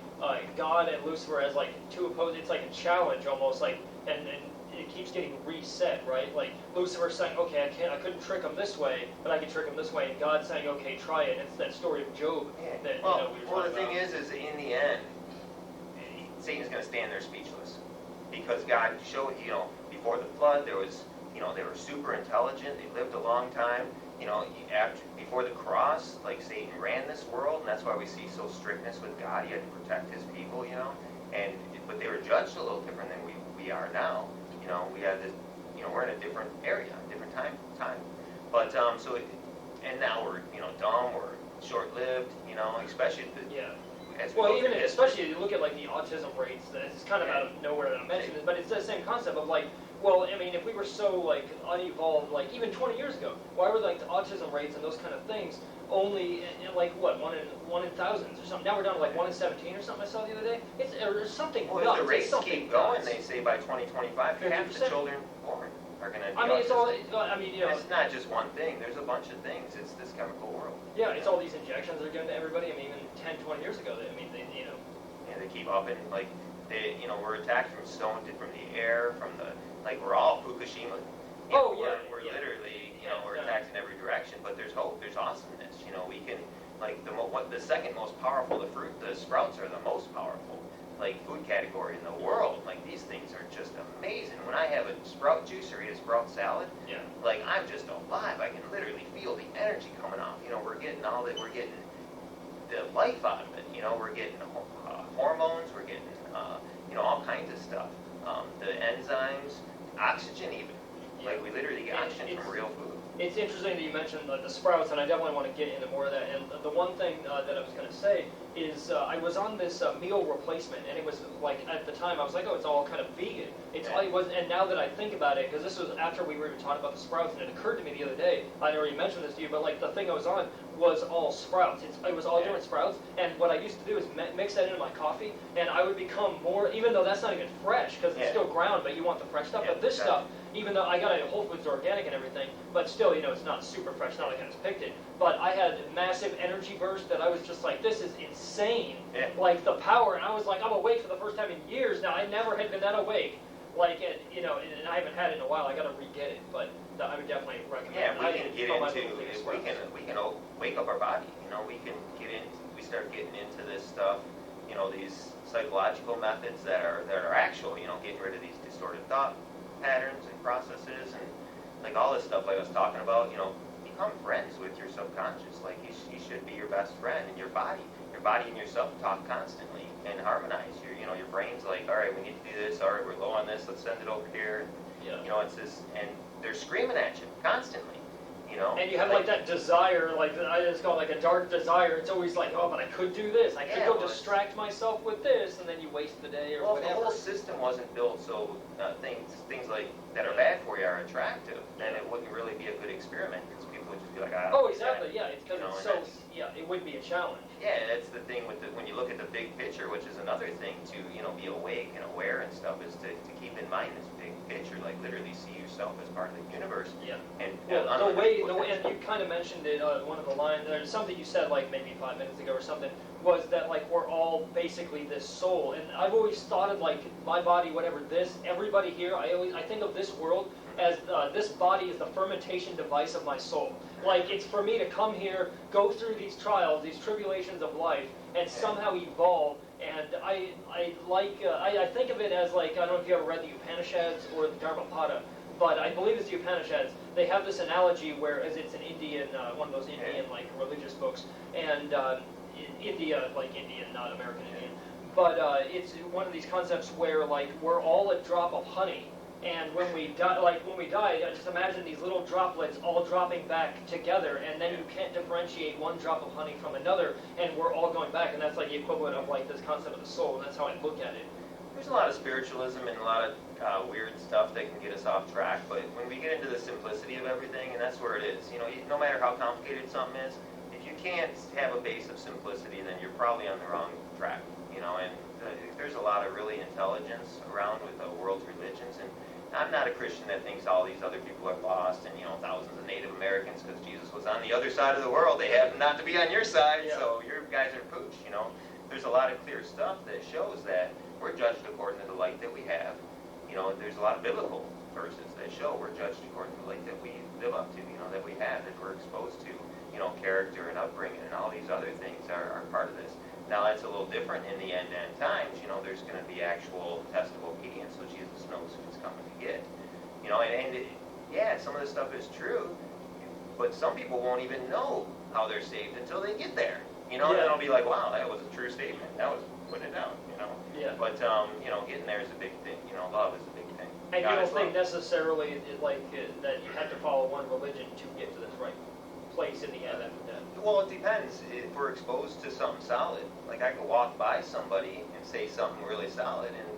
God and Lucifer as like two opposed. It's like a challenge almost, like and it keeps getting reset, right? Like Lucifer saying, okay, I couldn't trick him this way, but I can trick him this way, and God saying, okay, try it. It's that story of Job that we were the talking thing about. is in the end, Satan's going to stand there speechless because God showed, before the flood, there was, they were super intelligent. They lived a long time. Before the cross, like Satan ran this world, and that's why we see so strictness with God. He had to protect his people, but they were judged a little different than we are now. We had this, we're in a different area, different time. But and now we're, dumb, we're short-lived, especially as we go even through especially you look at like the autism rates. It's kind of out of nowhere that I'm mentioning this, but it's the same concept of like. Well, I mean, if we were so like unevolved, like even 20 years ago, why were like the autism rates and those kind of things only like what one in thousands or something? Now we're down to like 1 in 17 or something. I saw the other day. It's something. Well, nuts. if the rates It's keep going, they say by 2025, half the 50%. children born are going to be I mean, autistic. it's It's not just one thing. There's a bunch of things. It's this chemical world. Yeah, it's all these injections they're giving to everybody. I mean, even 10, 20 years ago, they Yeah, they keep upping. Like we're attacked from stone, from the air, from the we're all Fukushima. We're literally we're attacked in every direction. But there's hope. There's awesomeness. We can the second most powerful. The sprouts are the most powerful food category in the world. Like these things are just amazing. When I have a sprout juice or eat a sprout salad, I'm just alive. I can literally feel the energy coming off. We're getting we're getting the life out of it. We're getting hormones. We're getting all kinds of stuff. The enzymes, oxygen even. We literally get oxygen from real food. It's interesting that you mentioned the sprouts, and I definitely want to get into more of that. And the one thing that I was going to say is I was on this meal replacement, and it was like at the time I was like, oh, it's all kind of vegan. It was, and now that I think about it, because this was after we were talking about the sprouts, and it occurred to me the other day. I already mentioned this to you, but like the thing I was on was all sprouts. It was all different sprouts, and what I used to do is mix that into my coffee, and I would become more. Even though that's not even fresh, because it's still ground, but you want the fresh stuff. But this stuff. Even though I got it at Whole Foods organic and everything, but still, it's not super fresh, not like I just picked it. But I had massive energy burst that I was just like, this is insane. Yeah. Like the power, and I was like, I'm awake for the first time in years now. I never had been that awake. And I haven't had it in a while. I got to re-get it, but I would definitely recommend. Yeah, we can get into we can wake up our body. We start getting into this stuff. These psychological methods that are actual. Getting rid of these distorted thought patterns and processes and all this stuff I was talking about, become friends with your subconscious. You should be your best friend, and your body and yourself talk constantly and harmonize. Your brain's like, all right, we need to do this. All right, we're low on this. Let's send it over here. It's this, and they're screaming at you constantly. And you have that desire, it's called a dark desire. It's always like, oh, but I could do this. I could go distract myself with this, and then you waste the day or whatever. Well, the whole system wasn't built so things like that are bad for you are attractive, then it wouldn't really be a good experiment because people would just be like, oh, exactly, yeah. It's because it's so, it would be a challenge. Yeah, that's the thing when you look at the big picture, which is another thing to be awake and aware and stuff, is to keep in mind this big picture, literally see yourself as part of the universe. Yeah. And the way, and you kind of mentioned it, one of the lines, there's something you said maybe 5 minutes ago or something, was that we're all basically this soul. And I've always thought of my body, whatever everybody here, I think of this world as this body is the fermentation device of my soul. It's for me to come here, go through these trials, these tribulations of life, and somehow evolve. And I think of it as I don't know if you ever read the Upanishads or the Dharmapada, but I believe it's the Upanishads. They have this analogy where, as it's an Indian, one of those Indian religious books, and India, Indian, not American Indian, but it's one of these concepts where we're all a drop of honey And when we die, just imagine these little droplets all dropping back together, and then you can't differentiate one drop of honey from another, and we're all going back, and that's like the equivalent of like this concept of the soul, and that's how I look at it. There's a lot of spiritualism and a lot of weird stuff that can get us off track, but when we get into the simplicity of everything, and that's where it is, no matter how complicated something is, if you can't have a base of simplicity, then you're probably on the wrong track, and there's a lot of really intelligence around with the world's religions, and I'm not a Christian that thinks all these other people are lost, and thousands of Native Americans, because Jesus was on the other side of the world, they happen not to be on your side, so your guys are pooch, There's a lot of clear stuff that shows that we're judged according to the light that we have. There's a lot of biblical verses that show we're judged according to the light that we live up to, that we have, that we're exposed to, character and upbringing, and all these other things are part of this. Now, that's a little different in the end times. There's going to be actual test of obedience, so Jesus knows who he's coming to get. Some of this stuff is true, but some people won't even know how they're saved until they get there. And they'll be like, wow, that was a true statement. That was putting it down, Yeah. But, getting there is a big thing. Love is a big thing. And you don't think necessarily that you have to follow one religion to get to this right place in the end after death? Well, it depends. If we're exposed to something solid, like I could walk by somebody and say something really solid, and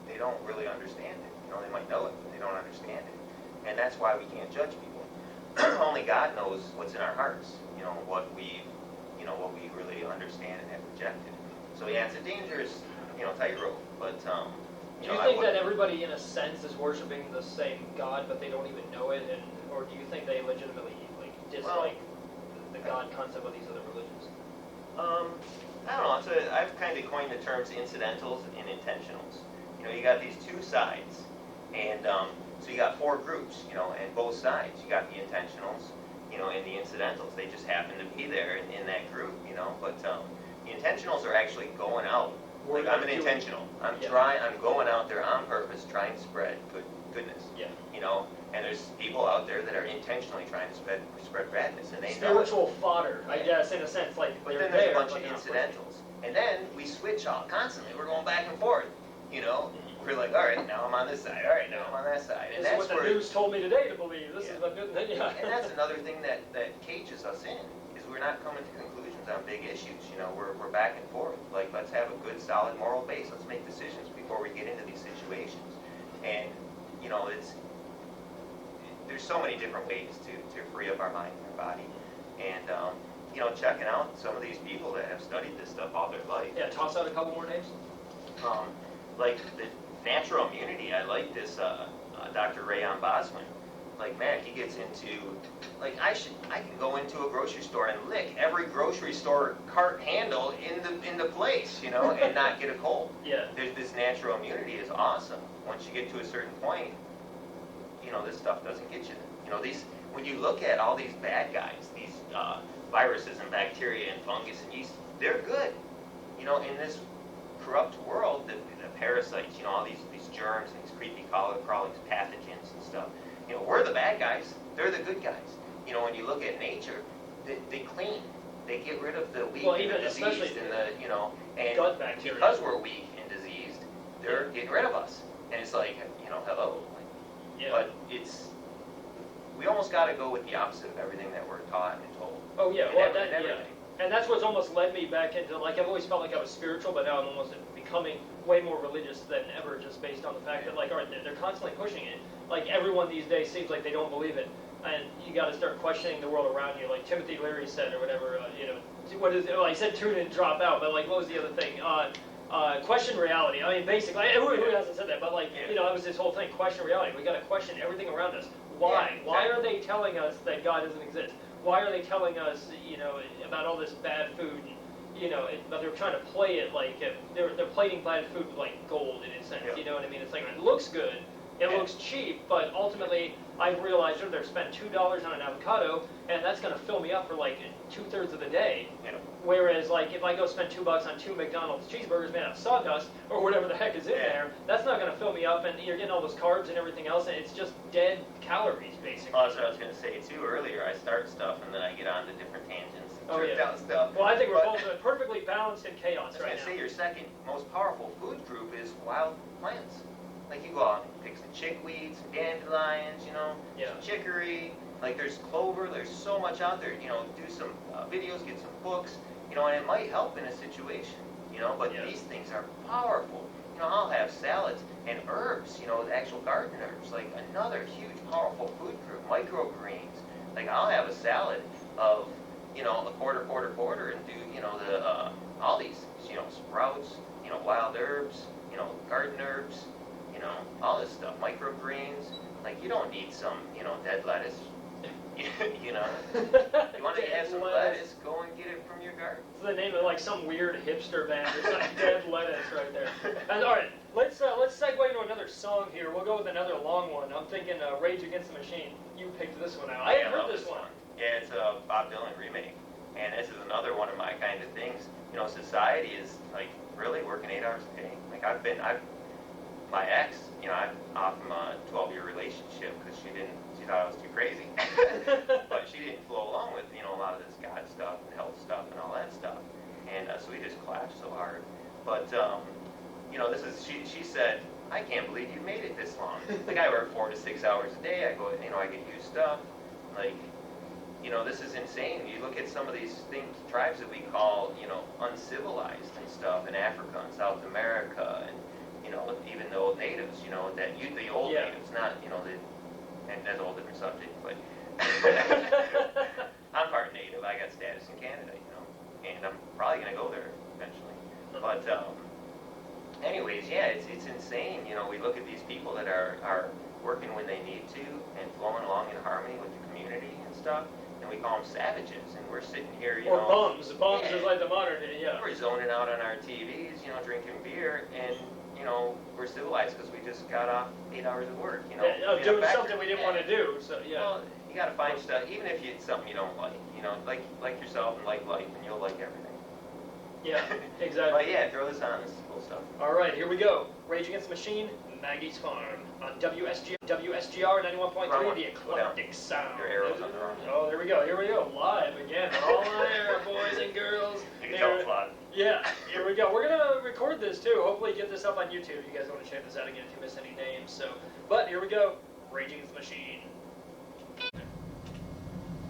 they don't really understand it. They might know it, but they don't understand it. And that's why we can't judge people. Only God knows what's in our hearts. What we really understand and have rejected. So it's a dangerous, tightrope. But do you think that everybody, in a sense, is worshiping the same God, but they don't even know it, or do you think they legitimately dislike the God concept of these other religions? I don't know. I've kind of coined the terms incidentals and intentionals. You got these two sides, and so you got four groups, and both sides. You got the intentionals, and the incidentals. They just happen to be there in that group, But the intentionals are actually going out. Like, I'm an intentional. I'm going out there on purpose, trying to spread goodness. Yeah. And there's people out there that are intentionally trying to spread badness, and they spiritual fodder, I guess, in a sense. But then there's a bunch of incidentals, and then we switch all constantly. We're going back and forth. We're like, all right, now I'm on this side. All right, now I'm on that side. And this is what the news told me today to believe. This is what good. And that's another thing that cages us in, is we're not coming to conclusions on big issues. We're back and forth. Like, let's have a good, solid moral base. Let's make decisions before we get into these situations. And there's so many different ways to free up our mind and our body. And checking out some of these people that have studied this stuff all their life. Yeah, toss out a couple more names. Like the natural immunity, I like this Dr. Rayon Boswin. Like, man, he gets into, like, I can go into a grocery store and lick every grocery store cart handle in the place, and not get a cold. Yeah. There's this natural immunity is awesome. Once you get to a certain point, this stuff doesn't get you. When you look at all these bad guys, these viruses and bacteria and fungus and yeast, they're good. In this corrupt world, the parasites, all these germs and these creepy crawling pathogens and stuff. We're the bad guys. They're the good guys. When you look at nature, they clean. They get rid of the weak and the diseased and and gut bacteria. Because we're weak and diseased, they're getting rid of us. And it's like, hello. Yeah. But we almost got to go with the opposite of everything that we're taught and told. Oh yeah, everything. And that's what's almost led me back into, like, I've always felt like I was spiritual, but now I'm almost becoming way more religious than ever, just based on the fact that, like, all right, they're constantly pushing it. Like, everyone these days seems like they don't believe it, and you got to start questioning the world around you, like Timothy Leary said, or whatever. What is it? Well, I said tune in, drop out, but like, what was the other thing? Question reality. I mean, basically, who hasn't said that? But like, that was this whole thing. Question reality. We got to question everything around us. Why? Yeah, Why are they telling us that God doesn't exist? Why are they telling us, about all this bad food? But they're trying to play it like they're plating bad food like gold in a sense. Yeah. You know what I mean? It's like, it looks good, it looks cheap, but ultimately I've realized that they're spending $2 on an avocado, and that's going to fill me up for like 2/3 of the day. Yeah. Whereas, like, if I go spend $2 on 2 McDonald's cheeseburgers made out of sawdust or whatever the heck is in there, that's not going to fill me up, and you're getting all those carbs and everything else, and it's just dead calories, basically. Well, that's what I was going to say too earlier. I start stuff and then I get on to different tangents and trip down stuff. Well, I think we're both perfectly balanced in chaos right now. I was going to say your second most powerful food group is wild plants. Like you go out and pick some chickweed, some dandelions, some chicory. Like there's clover. There's so much out there. Do some videos, get some books. And it might help in a situation. But these things are powerful. I'll have salads and herbs. The actual garden herbs. Like another huge, powerful food group. Microgreens. Like I'll have a salad of a quarter, and do all these sprouts, wild herbs, garden herbs, all this stuff, microgreens. Like you don't need some dead lettuce. You want to have some lettuce, go and get it from your garden. It's the name of like some weird hipster band or something. Dead lettuce right there. And all right, let's segue into another song here. We'll go with another long one. I'm thinking Rage Against the Machine. You picked this one out. I haven't heard this one. Yeah, it's a Bob Dylan remake, and this is another one of my kind of things. Society is like really working 8 hours a day. Like my ex, I'm off from a 12-year relationship because she thought I was too crazy, but she didn't flow along with a lot of this God stuff and health stuff and all that stuff, and so we just clashed so hard. But this is she said, I can't believe you made it this long. Like I work 4 to 6 hours a day. I go, I get used stuff. Like, this is insane. You look at some of these tribes that we call, uncivilized and stuff in Africa and South America, and even the old natives, the old natives, not and that's a whole different subject. But I'm part native. I got status in Canada, and I'm probably gonna go there eventually. But anyways, yeah, it's insane. We look at these people that are working when they need to and flowing along in harmony with the community and stuff, and we call them savages. And we're sitting here, or bums. Bums is like the modern day, yeah. We're zoning out on our TVs, drinking beer, and we're civilized because we just got off 8 hours of work. Doing something we didn't want to do. So yeah. Well, you got to find stuff, even if it's something you don't like. Like yourself and like life, and you'll like everything. Yeah, exactly. But yeah, throw this on. This is cool stuff. All right, here we go. Rage Against the Machine, Maggie's Farm on WSGR 91.3, the eclectic sound. Your arrows on the wrong. Oh, there we go. Here we go. Live again. All on air, boys and girls. You can tell it's live. Yeah, here we go. We're gonna record this too. Hopefully, get this up on YouTube. You guys want to check this out again if you miss any names. So, but here we go. Rage Against the Machine.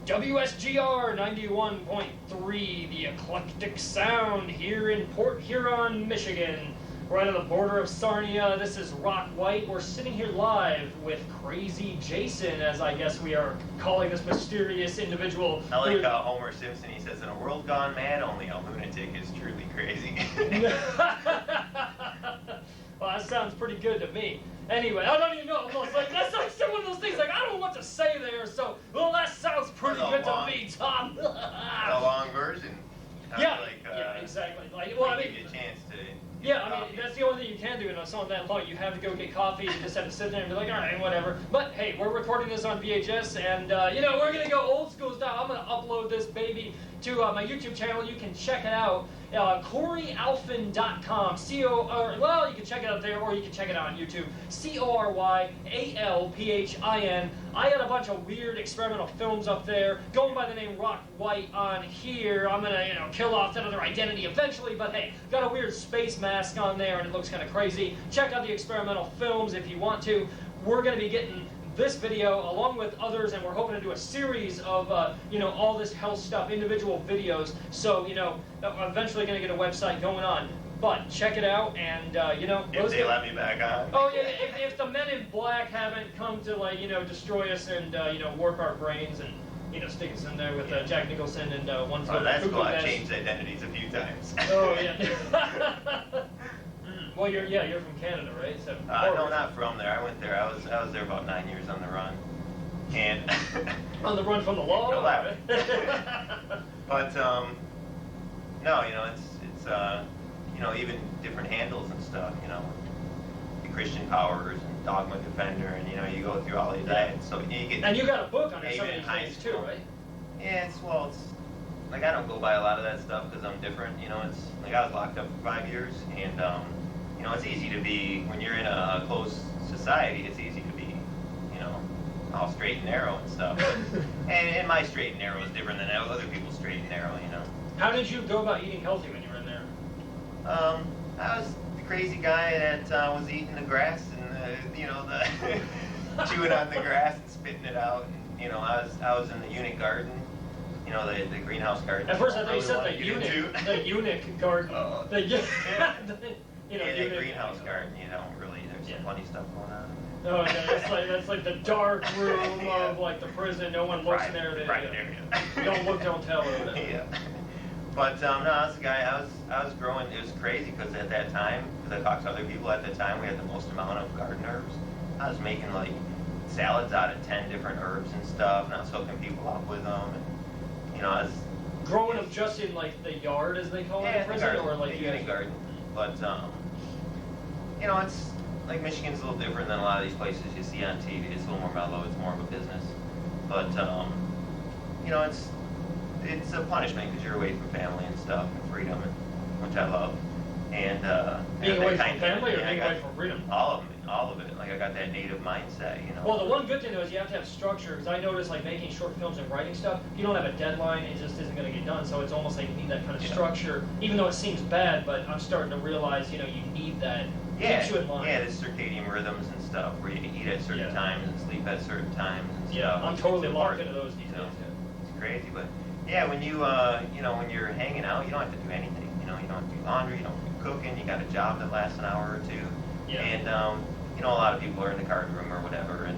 WSGR 91.3, the eclectic sound here in Port Huron, Michigan. Right on the border of Sarnia. This is Rock White. We're sitting here live with Crazy Jason, as I guess we are calling this mysterious individual. I like Homer Simpson. He says, in a world gone mad, only a lunatic is truly crazy. Well, that sounds pretty good to me. Anyway, I don't even know. That's like one of those things, like, I don't know what to say there, so, well, that sounds pretty good to me, Tom. The long version. Yeah, exactly. Like, well, I mean, give you a chance to... Yeah, I mean, that's the only thing you can do in a song that long. You have to go get coffee, you just have to sit there and be like, all right, whatever. But, hey, we're recording this on VHS, and, we're going to go old school style. I'm going to upload this baby to my YouTube channel. You can check it out, CoreyAlphin.com. Well, you can check it out there, or you can check it out on YouTube. CoreyAlphin. I got a bunch of weird experimental films up there, going by the name Rock White on here. I'm going to, kill off that other identity eventually, but hey, got a weird space mask on there, and it looks kind of crazy. Check out the experimental films if you want to. We're going to be getting this video along with others, and we're hoping to do a series of all this health stuff, individual videos. So eventually going to get a website going on. But check it out, and if they let me back on. Oh yeah, if the men in black haven't come to destroy us and warp our brains and stick us in there with Jack Nicholson and one. Oh, that's cool. I've changed identities a few times. Oh yeah. Well, you're from Canada, right? So. No, not from there. I went there. I was there about 9 years on the run, and on the run from the law. No, right? But no, it's even different handles and stuff. The Christian Powers and Dogma Defender, and you go through all of that. So you get. And you got a book on some of these things too, right? Yeah, it's like I don't go by a lot of that stuff because I'm different. It's like I was locked up for 5 years, and it's easy to be when you're in a closed society. It's easy to be, all straight and narrow and stuff. and my straight and narrow is different than other people's straight and narrow. How did you go about eating healthy when you were in there? I was crazy guy that was eating the grass and chewing on the grass and spitting it out. And, I was in the unit garden, the greenhouse garden. At first I thought you said the eunuch garden. The greenhouse garden, there's some funny stuff going on. Oh, yeah, that's like the dark room of like the prison. No one looks in there. Don't look, don't tell. Yeah. But no, I was a guy. I was growing. It was crazy because at that time, because I talked to other people at the time, we had the most amount of garden herbs. I was making like salads out of 10 different herbs and stuff, and I was hooking people up with them. And I was growing them just in like the yard, as they call it, in prison, or like in a garden. But it's like Michigan's a little different than a lot of these places you see on TV. It's a little more mellow. It's more of a business. But it's a punishment because you're away from family and stuff and freedom, which I love. And being away from family or being away from freedom? All of it. Like I got that native mindset, Well, the one good thing though is you have to have structure. Because I noticed like making short films and writing stuff, if you don't have a deadline, it just isn't going to get done. So it's almost like you need that kind of structure. Even though it seems bad, but I'm starting to realize you need that. Yeah, keeps you in line. Yeah, the circadian rhythms and stuff where you eat at certain times and sleep at certain times and stuff. Yeah, I'm totally locked into those these days. It's crazy, but yeah, when when you're hanging out, you don't have to do anything. You don't have to do laundry, you don't have to do cooking. You got a job that lasts an hour or two. Yeah. And a lot of people are in the garden room or whatever, and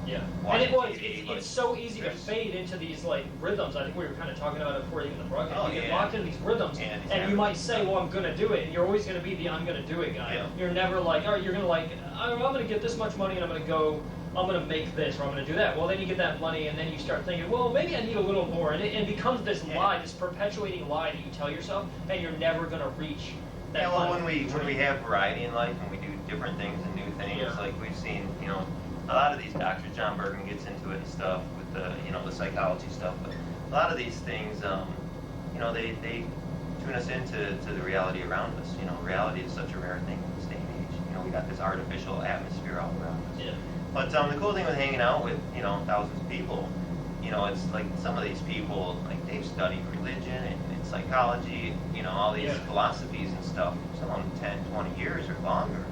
Yeah. watching And TV, it's so easy to fade into these like rhythms. I think we were kind of talking about it before even the broadcast. Oh, you get yeah. locked into these rhythms, and you might say, "Well, I'm going to do it," and you're always going to be the "I'm going to do it" guy. Yeah. You're never like, "Oh, you're going to like, I'm going to get this much money, and I'm going to make this, or I'm going to do that." Well, then you get that money, and then you start thinking, "Well, maybe I need a little more," and it becomes this lie, this perpetuating lie that you tell yourself, and you're never going to reach that. Yeah, well, when we have variety in life and we do different things and new things, like we've seen, a lot of these doctors, John Bergman gets into it and stuff with the, the psychology stuff, but a lot of these things, they tune us into the reality around us. Reality is such a rare thing in this day and age. We got this artificial atmosphere all around us. Yeah. But the cool thing with hanging out with, thousands of people, it's like some of these people, like they've studied religion and psychology, all these philosophies and stuff, some of them 10, 20 years or longer.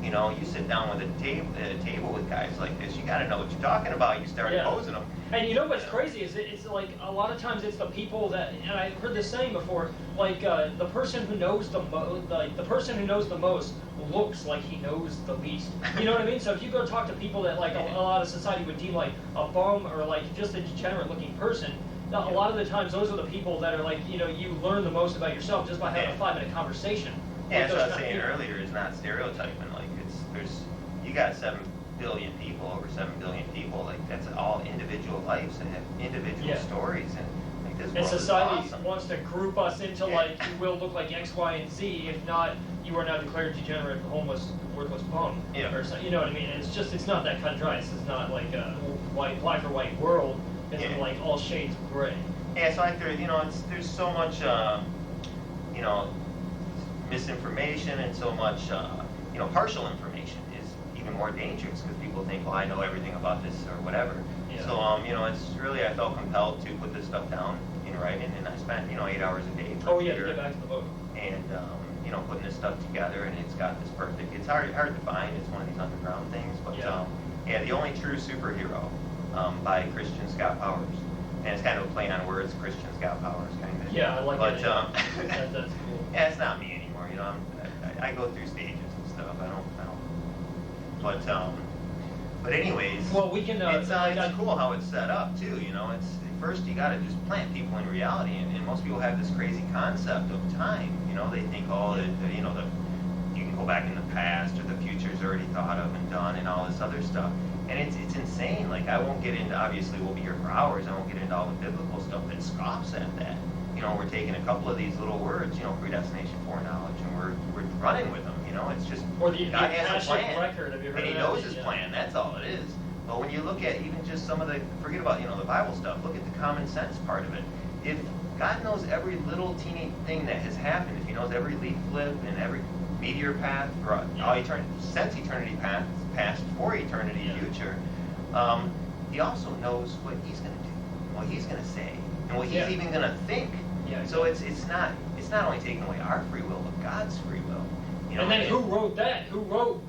You sit down with at a table with guys like this, you got to know what you're talking about. You start posing them. And what's crazy is it's like a lot of times it's the people that, and I heard this saying before, like the person who knows the most, like the person who knows the most looks like he knows the least. You know what I mean? So if you go talk to people that like a lot of society would deem like a bum or like just a degenerate looking person, a lot of the times those are the people that are like, you learn the most about yourself just by having a 5-minute conversation. Yeah, that's what I was saying earlier, is not stereotyping. Like you got 7 billion people, over 7 billion people, like that's all individual lives and have individual stories, and like this world society is awesome. Wants to group us into like, you will look like X, Y, and Z. If not, you are now declared degenerate, homeless, worthless bum. Yeah. Or so, you know what I mean? It's not that cut and dry. This is not like a black or white world. It's like all shades of gray. Yeah, so like there's so much misinformation and so much partial information is even more dangerous because people think, well, I know everything about this or whatever. Yeah. So it's really, I felt compelled to put this stuff down in writing, and I spent 8 hours a day. To get back to the book. And putting this stuff together, and it's got this perfect. It's hard to find. It's one of these underground things, but The Only True Superhero by Christian Scott Powers, and it's kind of a play on words. Christian Scott Powers, kind of. Yeah, I like it. But that's cool. Yeah, it's not me anymore. I go through stages and stuff. I don't. But anyways. Well, we can. It's cool how it's set up too. It's first you got to just plant people in reality, and most people have this crazy concept of time. They think you can go back in the past or the future's already thought of and done and all this other stuff. And it's insane. Like I won't get into. Obviously, we'll be here for hours. I won't get into all the biblical stuff that scoffs at that. We're taking a couple of these little words, predestination, foreknowledge, and we're running with them. It's just or the God has a plan, record. Have you heard and He knows His plan. That's all it is. But when you look at even just some of forget about the Bible stuff. Look at the common sense part of it. If God knows every little teeny thing that has happened, if He knows every leaf flip and every meteor path for all eternity, since eternity past, for eternity future, He also knows what He's going to do, what He's going to say, and what He's even going to think. Yeah, so it's not only taking away our free will, but God's free will. You know, and then who wrote that? Who wrote?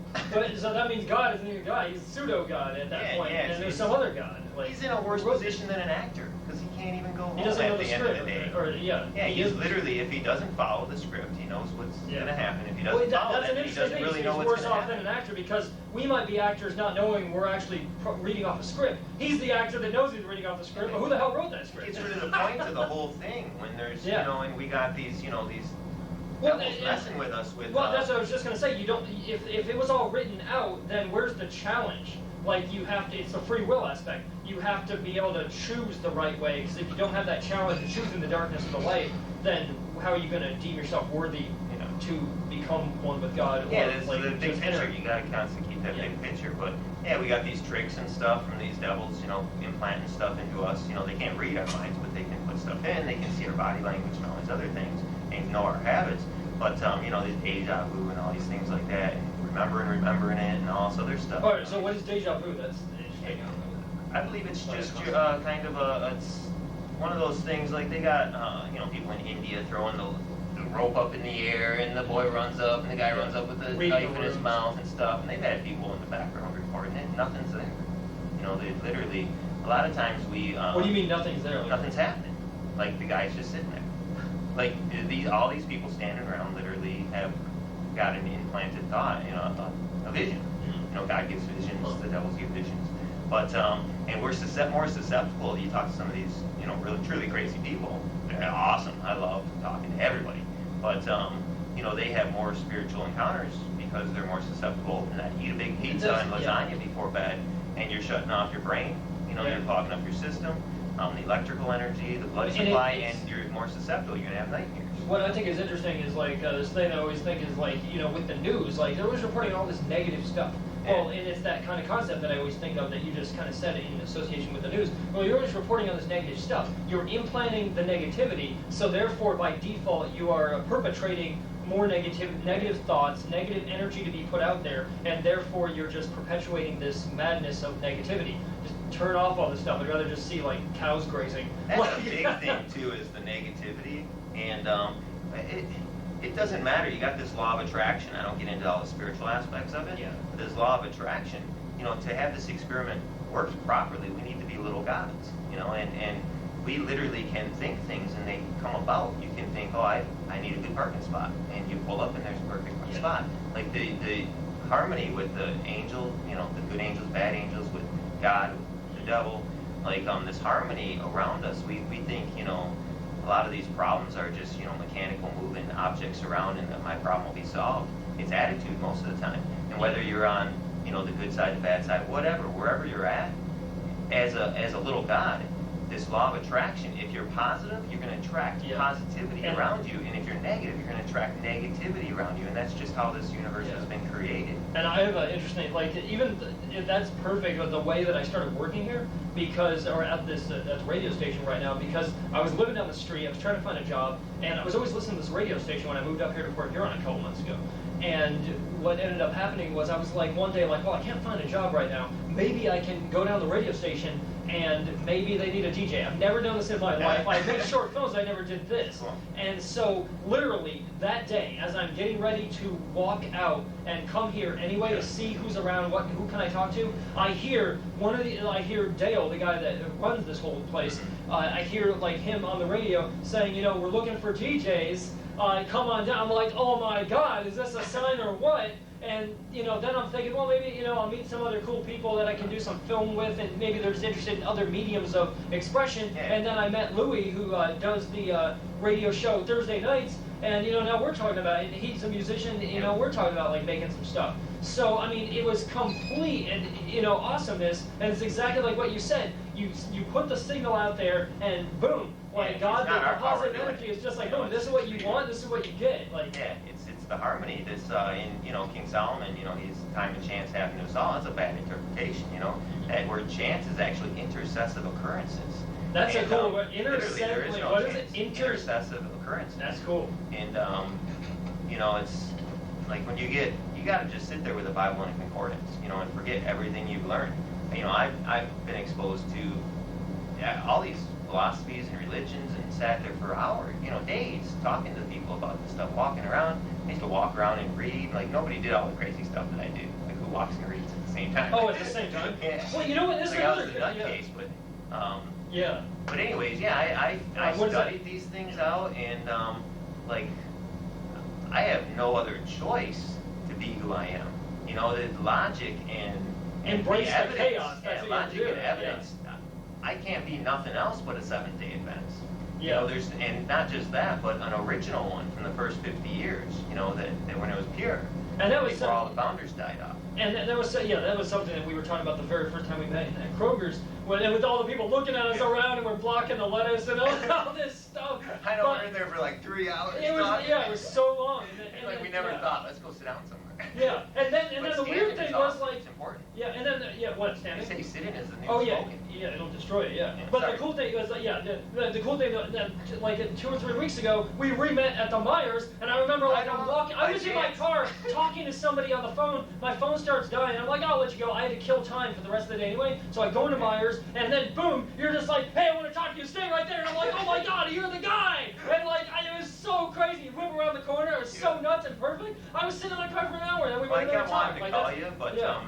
So that means God isn't even God. He's a pseudo-God at that point. And there's some other God. Like, he's in a worse position than an actor because he can't even go home he doesn't know at the the end script. of the day. Yeah, he's literally, if he doesn't follow the script, he knows what's going to happen. If he doesn't follow that's it, an he interesting doesn't thing. really He's know what's worse going to off than happen. an actor because we might be actors not knowing we're actually reading off a script. He's the actor that knows he's reading off the script, but who the hell wrote that script? It's really the point of the whole thing when there's, and we got these, these devils messing with us with. Well, that's what I was just gonna say. You don't. If it was all written out, then where's the challenge? Like you have to. It's a free will aspect. You have to be able to choose the right way. Because if you don't have that challenge of choosing the darkness or the light, then how are you gonna deem yourself worthy, to become one with God? Yeah, that's the big picture. You gotta constantly keep that big picture. But yeah, we got these tricks and stuff from these devils, implanting stuff into us. They can't read our minds, but they can put stuff in. They can see our body language and all these other things, and know our habits. But this deja vu and all these things like that, and remembering it, and all this other stuff. All right. So what is deja vu? That's interesting. I believe it's just kind of it's one of those things like they got people in India throwing the rope up in the air, and the boy runs up, and the guy runs up with a knife in his mouth and stuff, and they've had people in the background recording it. Nothing's there. They literally a lot of times we. What do you mean nothing's there? Nothing's happening. Like the guy's just sitting there. Like all these people standing around literally have got an implanted thought, a vision. God gives visions, the devils give visions. But and we're more susceptible. You talk to some of these, really truly crazy people. They're awesome. I love talking to everybody. But they have more spiritual encounters because they're more susceptible. And that eat a big pizza and lasagna before bed, and you're shutting off your brain. You're clogging up your system. The electrical energy, the blood supply, and you're more susceptible. You're gonna have nightmares. What I think is interesting is like this thing I always think is like with the news, like they're always reporting all this negative stuff. Well, and it's that kind of concept that I always think of that you just kind of said in association with the news. Well, you're always reporting on this negative stuff. You're implanting the negativity, so therefore by default you are perpetrating more negative thoughts, negative energy to be put out there, and therefore you're just perpetuating this madness of negativity. Just turn off all this stuff. I'd rather just see like cows grazing. That's a big thing too, is the negativity, and it doesn't matter. You got this law of attraction. I don't get into all the spiritual aspects of it. But this law of attraction, to have this experiment work properly, we need to be little gods, and we literally can think things and they come about. You can think, oh, I need a good parking spot, and you pull up and there's a perfect spot. Like the harmony with the angel, the good angels, bad angels, with God, the devil, like this harmony around us. We think, a lot of these problems are just, mechanical moving objects around and my problem will be solved. It's attitude most of the time. And whether you're on, the good side, the bad side, whatever, wherever you're at, as a little God, this law of attraction, if you're positive, you're going to attract positivity around you. And if you're negative, you're going to attract negativity around you. And that's just how this universe has been created. And I have an interesting, that's perfect with the way that I started working here, or at this radio station right now, because I was living down the street, I was trying to find a job, and I was always listening to this radio station when I moved up here to Port Huron a couple months ago. And what ended up happening was I was like one day well, I can't find a job right now. Maybe I can go down to the radio station and maybe they need a DJ. I've never done this in my life. I made short films, I never did this. And so literally that day, as I'm getting ready to walk out and come here anyway to see who's around, who can I talk to, I hear Dale, the guy that runs this whole place, I hear him on the radio saying, we're looking for DJs. Come on down. I'm like, oh my God, is this a sign or what? And then I'm thinking, well, maybe I'll meet some other cool people that I can do some film with, and maybe they're just interested in other mediums of expression. And then I met Louis, who does the radio show Thursday nights, and now we're talking about it. He's a musician. We're talking about making some stuff. So I mean, it was complete and awesomeness, and it's exactly like what you said. You put the signal out there, and boom. God, the positive energy is just boom, this is what you want, this is what you get. It's the harmony. This in King Solomon, he's time and chance happening to us all. It's a bad interpretation, That word chance is actually intercessive occurrences. That's a cool word. What is it? Intercessive occurrences. That's cool. And it's like when you gotta just sit there with a Bible and a concordance, and forget everything you've learned. I've been exposed to all these philosophies and religions and sat there for hours, days, talking to people about this stuff, walking around. I used to walk around and read. Like, nobody did all the crazy stuff that I do. Like, who walks and reads at the same time? Oh, at the same time? Yeah. Well, you know what? This like, is I was another the Nutcase, but... yeah. But anyways, yeah, I what is that? studied these things out, and like, I have no other choice to be who I am. The logic and embrace the evidence, chaos. That's what logic you do. and evidence. I can't be nothing else but a Seventh-day Adventist. Yeah. There's, and not just that, but an original one from the first 50 years. That when it was pure. And that was before all the founders died off. And that was something that we were talking about the very first time we met in Kroger's, and with all the people looking at us around, and we're blocking the lettuce and all this stuff. I know, we were in there for like 3 hours. It was so long. And like we never thought, let's go sit down somewhere. Yeah, and then the weird thing was awesome. like, it's important. yeah, and then what standing? They say sitting is the new smoking. Yeah, it'll destroy it. Yeah, but sorry. the cool thing was, the cool thing that like 2 or 3 weeks ago, we re-met at the Myers, and I remember like I'm walking, I was in my car talking to somebody on the phone. My phone starts dying. I'm like, I'll let you go. I had to kill time for the rest of the day anyway, so I go into Myers, and then boom, you're just like, hey, I want to talk to you. Stay right there. And I'm like, oh my God, you're the guy. And like, it was so crazy. You whip around the corner. It was so nuts and perfect. I was sitting in my car for an hour, and we went I wanted to call you, but yeah.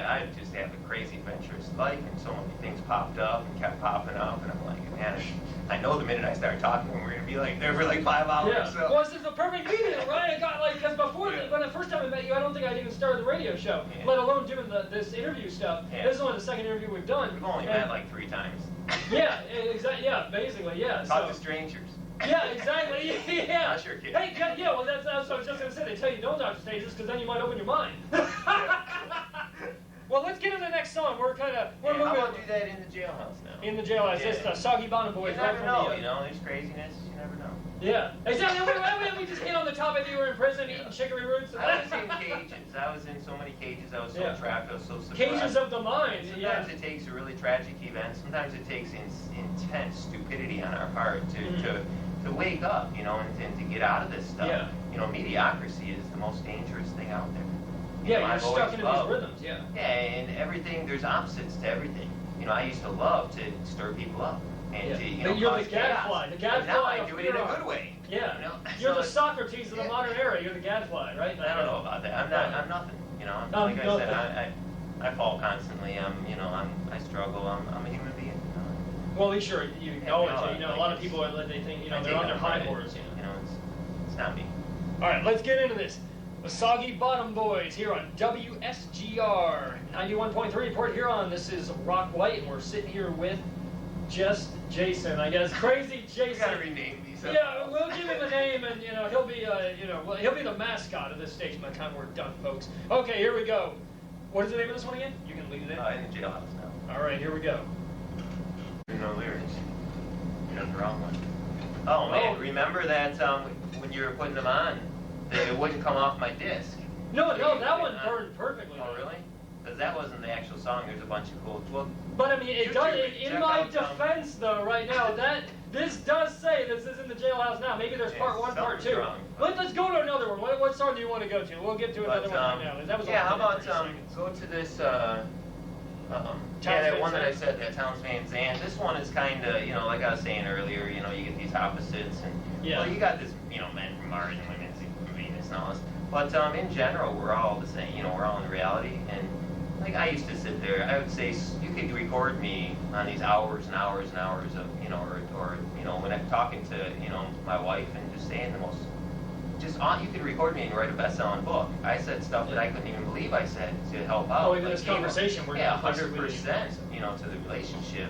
I just have a crazy adventurous life, and so many things popped up and kept popping up, and I'm like, man, I know the minute I start talking, we're gonna be like there for like 5 hours. Yeah. So. Well, this is the perfect medium, right? I got like, because before when the first time I met you, I don't think I'd even started the radio show, let alone doing this interview stuff. Yeah. This is only the second interview we've done. We've only met like 3 times. Yeah, exactly. Yeah, basically, yeah. Talk to strangers. Yeah, exactly. Yeah. Not your kid. Hey, yeah. Well, that's what I was just gonna say. They tell you don't talk to strangers because then you might open your mind. Well, let's get into the next song. We're moving. How about do that in the jailhouse now? In the jailhouse, it's Soggy Bottom Boys. You never know. There's craziness. You never know. Yeah, exactly. We just hit on the topic. You were in prison eating chicory roots. I was in cages. I was in so many cages. I was so trapped. I was so suppressed. Cages of the mind. Sometimes it takes a really tragic event. Sometimes it takes intense stupidity on our part to wake up, and to get out of this stuff. Yeah. Mediocrity is the most dangerous thing out there. Yeah, you're stuck into these rhythms. Yeah. Yeah, and everything. There's opposites to everything. I used to love to stir people up. And but you're the gadfly. The gadfly. Now I do it in a good way. Yeah. You're the Socrates of the modern era. You're the gadfly, right? I don't know about that. I'm nothing. Like I said, I fall constantly. I struggle. I'm a human being. Well, at least you acknowledge it. A lot of people they think they're on their high horse. It's not me. All right, let's get into this. The Soggy Bottom Boys here on WSGR 91.3 Port Huron. This is Rock White, and we're sitting here with just Jason, I guess. Crazy Jason. You gotta rename these. Yeah, we'll give him a name, and he'll be he'll be the mascot of this station by the time we're done, folks. Okay, here we go. What is the name of this one again? You can lead it in. In the jailhouse now. All right, here we go. No lyrics. You got the wrong one. Oh man, remember that when you were putting them on, it wouldn't come off my disc. No, that one burned perfectly. Oh really? Because that wasn't the actual song. There's a bunch of cool. Well, but I mean, it does. In my defense, though, right now, this does say this is in the jailhouse now. Maybe there's part 1, part 2. Let's go to another one. What song do you want to go to? We'll get to another one right now. That was how about go to this. That one that I said, that Towns Van Zandt. This one is kind of, like I was saying earlier, you get these opposites, and well, you got this, men from Mars and women from Venus and all this. But in general, we're all the same. We're all in reality, and like I used to sit there. I would say you could record me on these hours and hours and hours of, or when I'm talking to, my wife and just saying the most. You could record me and write a best-selling book. I said stuff that I couldn't even believe I said to help out. Even this conversation, we're 100%, to the relationship.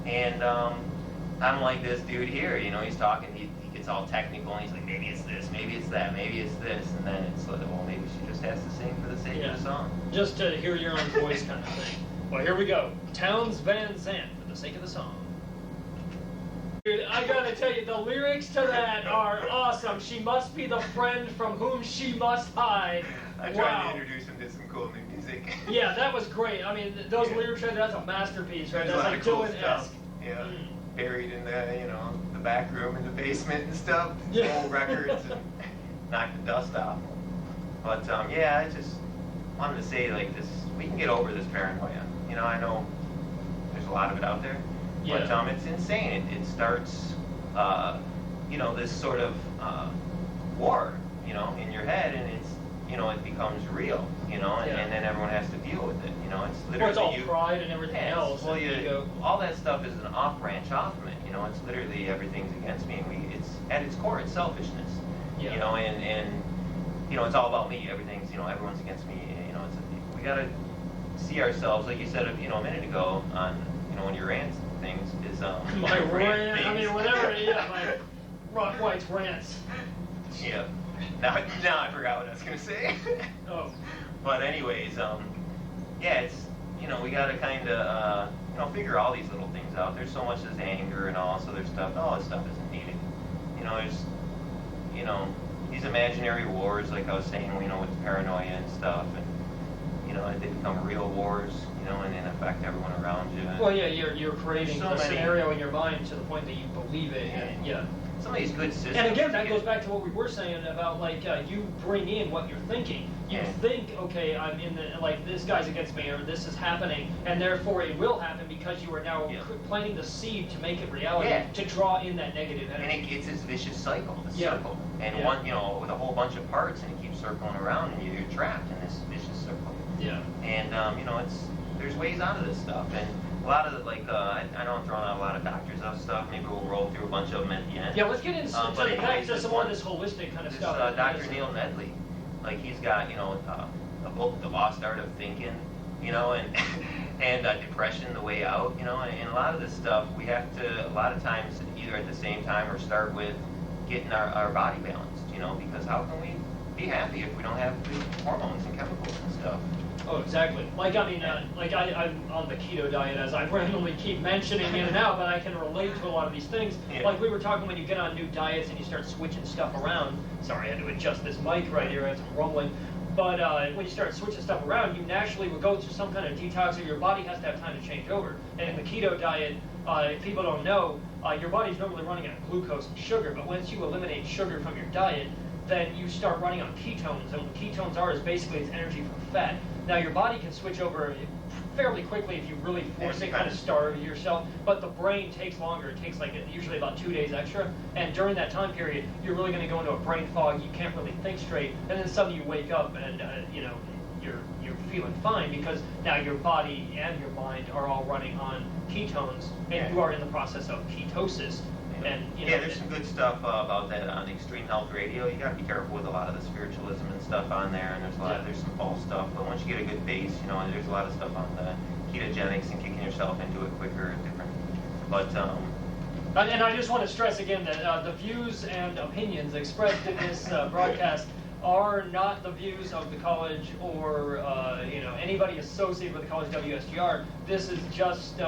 And I'm like this dude here, he's talking, he gets all technical, and he's like, maybe it's this, maybe it's that, maybe it's this, and then it's like, well, maybe she just has to sing for the sake of the song. Just to hear your own voice kind of thing. Well, here we go. Towns Van Zandt for the sake of the song. Dude, I gotta tell you, the lyrics to that are awesome. She must be the friend from whom she must hide. I tried to introduce him to some cool new music. Yeah, that was great. I mean, those lyrics right there, that's a masterpiece, right? There's That's like cool Dylan-esque. stuff. Yeah, buried in the back room in the basement and stuff. Yeah. Old records and knock the dust off. But I just wanted to say, like, this, we can get over this paranoia. I know there's a lot of it out there. But it's insane. It starts, this sort of war, in your head, and it's, it becomes real, and then everyone has to deal with it. It's literally well, it's all pride and everything else. Well, all that stuff is an off branch off of it. It's literally everything's against me, and it's at its core, it's selfishness. And it's all about me. Everything's, everyone's against me. We gotta see ourselves, like you said, a minute ago on, one of your rants things is my rant. I mean, whatever. My Rock White's rants. Yeah. Now I forgot what I was gonna say. Oh. But anyways, it's we gotta kind of figure all these little things out. There's so much as anger and all this other stuff. All this stuff isn't needed. There's these imaginary wars, like I was saying, with paranoia and stuff, and they become real wars, and then affect everyone around you. Well, yeah, you're creating a scenario in your mind to the point that you believe it. And, some of these good systems. And again, that goes back to what we were saying about you bring in what you're thinking. You think, okay, I'm in this guy's against me, or this is happening, and therefore it will happen because you are now planting the seed to make it reality, to draw in that negative energy. And it's this vicious cycle, this circle. And one, with a whole bunch of parts, and it keeps circling around, and you're trapped in this vicious circle. Yeah. And there's ways out of this stuff, and a lot of it, I know I'm throwing out a lot of doctors of stuff. Maybe we'll roll through a bunch of them at the end. Yeah, let's get into some more of this holistic kind of stuff. Dr. Neil Nedley, he's got a book, The Lost Art of Thinking, and Depression, The Way Out, and a lot of this stuff we have to a lot of times either at the same time or start with getting our body balanced, because how can we be happy if we don't have good hormones and chemicals and stuff? Oh, exactly. I'm on the keto diet, as I randomly keep mentioning in and out, but I can relate to a lot of these things. Yeah. Like we were talking when you get on new diets and you start switching stuff around. Sorry, I had to adjust this mic right here, I had some rumbling. But when you start switching stuff around, you naturally will go through some kind of detox, or your body has to have time to change over. And in the keto diet, if people don't know, your body's normally running on glucose and sugar, but once you eliminate sugar from your diet, then you start running on ketones, and what ketones are is basically it's energy from fat. Now your body can switch over fairly quickly if you really force it, kind of starve yourself, but the brain takes longer. It takes usually about 2 days extra, and during that time period, you're really going to go into a brain fog. You can't really think straight, and then suddenly you wake up and you're feeling fine because now your body and your mind are all running on ketones, and you are in the process of ketosis. And, there's some good stuff about that on Extreme Health Radio. You got to be careful with a lot of the spiritualism and stuff on there, and there's some false stuff. But once you get a good base, there's a lot of stuff on the ketogenics and kicking yourself into it quicker and different. But and I just want to stress again that the views and opinions expressed in this broadcast are not the views of the college or anybody associated with the college WSGR. This is just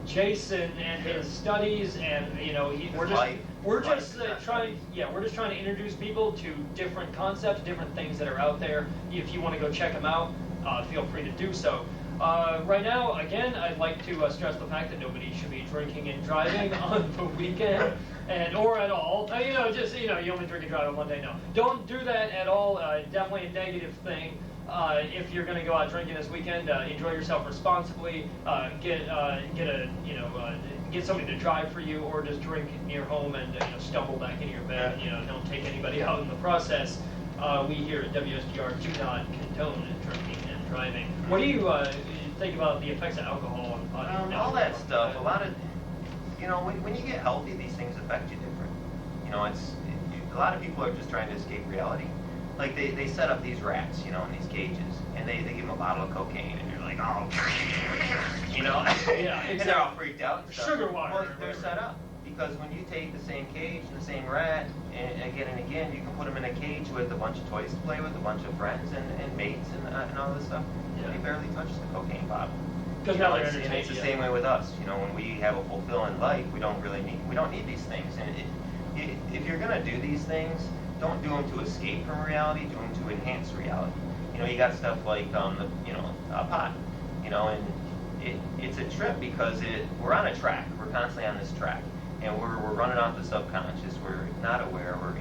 Jason and his studies, and we're just trying to introduce people to different concepts, different things that are out there. If you want to go check them out, feel free to do so. Right now, again, I'd like to stress the fact that nobody should be drinking and driving on the weekend, or at all. You only drink and drive on Monday. No, don't do that at all. Definitely a negative thing. If you're going to go out drinking this weekend, enjoy yourself responsibly. Get somebody to drive for you, or just drink near home and stumble back into your bed. Don't take anybody out in the process. We here at WSGR do not condone drinking and driving. What do you think about the effects of alcohol on the body? All that stuff. A lot of when you get healthy, these things affect you different. A lot of people are just trying to escape reality. Like they set up these rats, in these cages, and they give them a bottle of cocaine, and you're like, oh, Yeah, exactly. And they're all freaked out and stuff. Sugar water. Well, they're set up because when you take the same cage and the same rat, and again, you can put them in a cage with a bunch of toys to play with, a bunch of friends and mates and all this stuff. Yeah. They barely touch the cocaine bottle. Because now they're and it's the same way with us. When we have a fulfilling life, we don't need these things. And if you're gonna do these things, don't do them to escape from reality. Do them to enhance reality. You got stuff like pot. And it's a trip because we're on a track. We're constantly on this track, and we're running off the subconscious. We're not aware. We're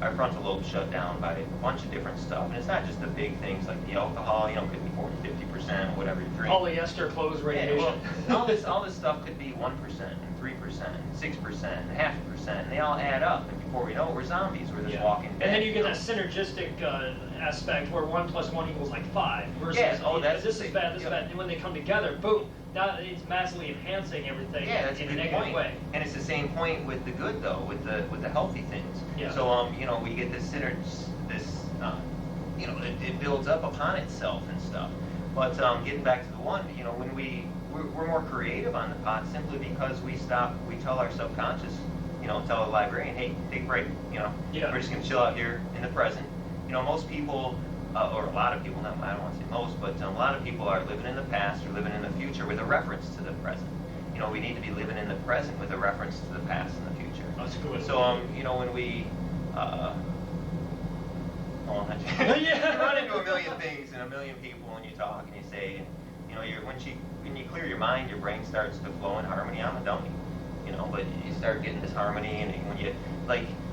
our frontal lobe shut down by a bunch of different stuff. And it's not just the big things like the alcohol. Could be 40, 50%, whatever you drink. Polyester clothes radiation. Yeah, well, all this stuff could be 1%, and 3%, and 6%, and 0.5%, and they all add up. And before we know it, we're zombies. We're just walking dead. And then you get that synergistic aspect where 1 + 1 = like 5. Versus this is bad, this is bad. And when they come together, boom, now it's massively enhancing everything in a negative way. And it's the same point with the good though, with the healthy things. Yeah. So we get this it builds up upon itself and stuff. But getting back to the one, when we're more creative on the pot simply because we tell our subconscious, tell the librarian, hey, take a break. We're just gonna chill out here in the present. Most people, or a lot of people, I don't want to say most, but a lot of people are living in the past or living in the future with a reference to the present. We need to be living in the present with a reference to the past and the future. That's good. So when we you run into a million things and a million people and you talk and you say, when you clear your mind, your brain starts to flow in harmony. I'm a dummy, but you start getting this harmony, and when you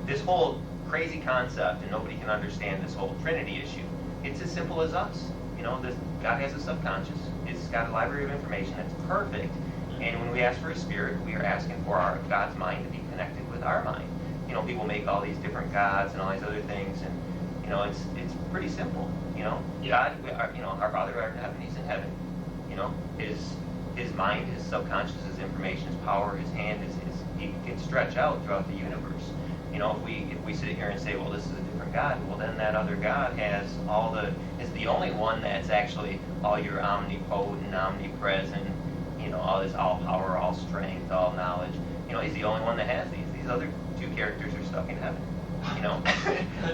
this whole crazy concept, and nobody can understand this whole Trinity issue. It's as simple as us. God has a subconscious. It's got a library of information that's perfect. And when we ask for a spirit, we are asking for God's mind to be connected with our mind. People make all these different gods and all these other things, and it's pretty simple. God, our Father who art in heaven, He's in heaven. His mind, His subconscious, His information, His power, His hand, He can stretch out throughout the universe. If we sit here and say, well, this is a different God, well, then that other God is the only one that's actually all your omnipotent, omnipresent, all this all power, all strength, all knowledge. He's the only one that has these. These other two characters are stuck in heaven.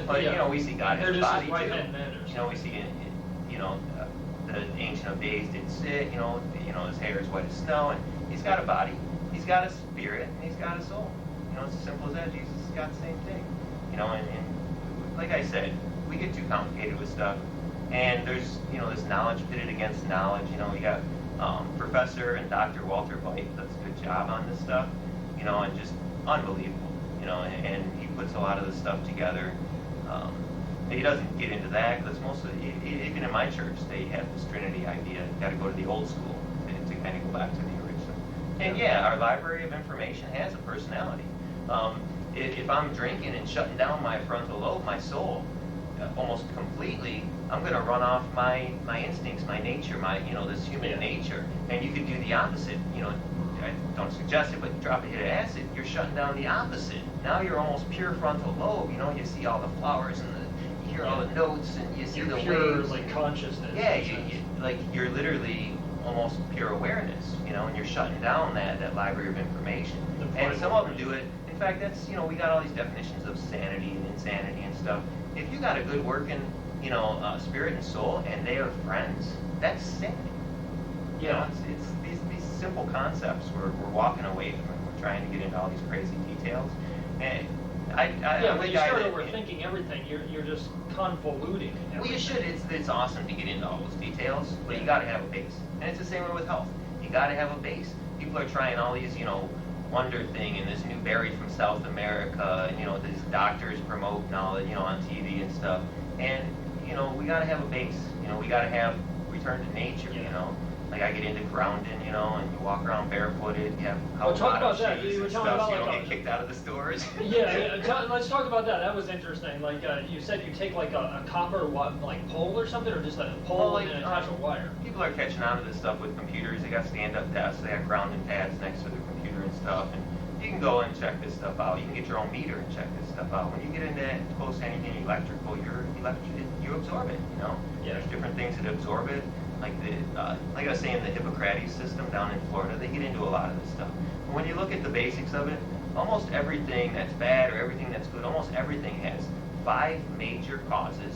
But we see God has a body too. We see the Ancient of Days did sit. His hair is white as snow, and He's got a body. He's got a spirit, and He's got a soul. It's as simple as that. Jesus has got the same thing. And like I said, we get too complicated with stuff, and there's this knowledge pitted against knowledge. We got Professor and Dr. Walter White does a good job on this stuff. And just unbelievable. And he puts a lot of this stuff together. He doesn't get into that because mostly, even in my church, they have this Trinity idea. You got to go to the old school to kind of go back to the original. And our library of information has a personality. If I'm drinking and shutting down my frontal lobe, my soul, almost completely, I'm going to run off my instincts, my nature, this human nature. And you could do the opposite. I don't suggest it, but drop a hit of acid, you're shutting down the opposite. Now you're almost pure frontal lobe. You see all the flowers and you hear all the notes and you see the pure, waves. like consciousness. Yeah, you're literally almost pure awareness. And you're shutting down that library of information. And some of them do it. In fact, that's we got all these definitions of sanity and insanity and stuff. If you got a good working spirit and soul, and they are friends, that's sanity. It's these simple concepts we're walking away from. We're trying to get into all these crazy details, and when you start overthinking everything, you're just convoluting. Well, you should. It's awesome to get into all those details, but you got to have a base, and it's the same way with health. You got to have a base. People are trying all these, wonder thing and this new berry from South America, and these doctors promote knowledge, on TV and stuff, and we got to have a base. We got to have return to nature. Like I get into grounding, and you walk around barefooted. You have talk about that. You were talking about you don't get kicked out of the stores. Let's talk about that. That was interesting. Like you said, you take like a copper pole or something, or just a pole and attach a wire. People are catching on to this stuff with computers. They got stand-up desks. They got grounding pads next to their computer and stuff. And you can go and check this stuff out. You can get your own meter and check this stuff out. When you get into close to anything electrical, you absorb it. There's different things that absorb it. Like I was saying, the Hippocrates system down in Florida, they get into a lot of this stuff. But when you look at the basics of it, almost everything that's bad or everything that's good, almost everything has 5 major causes,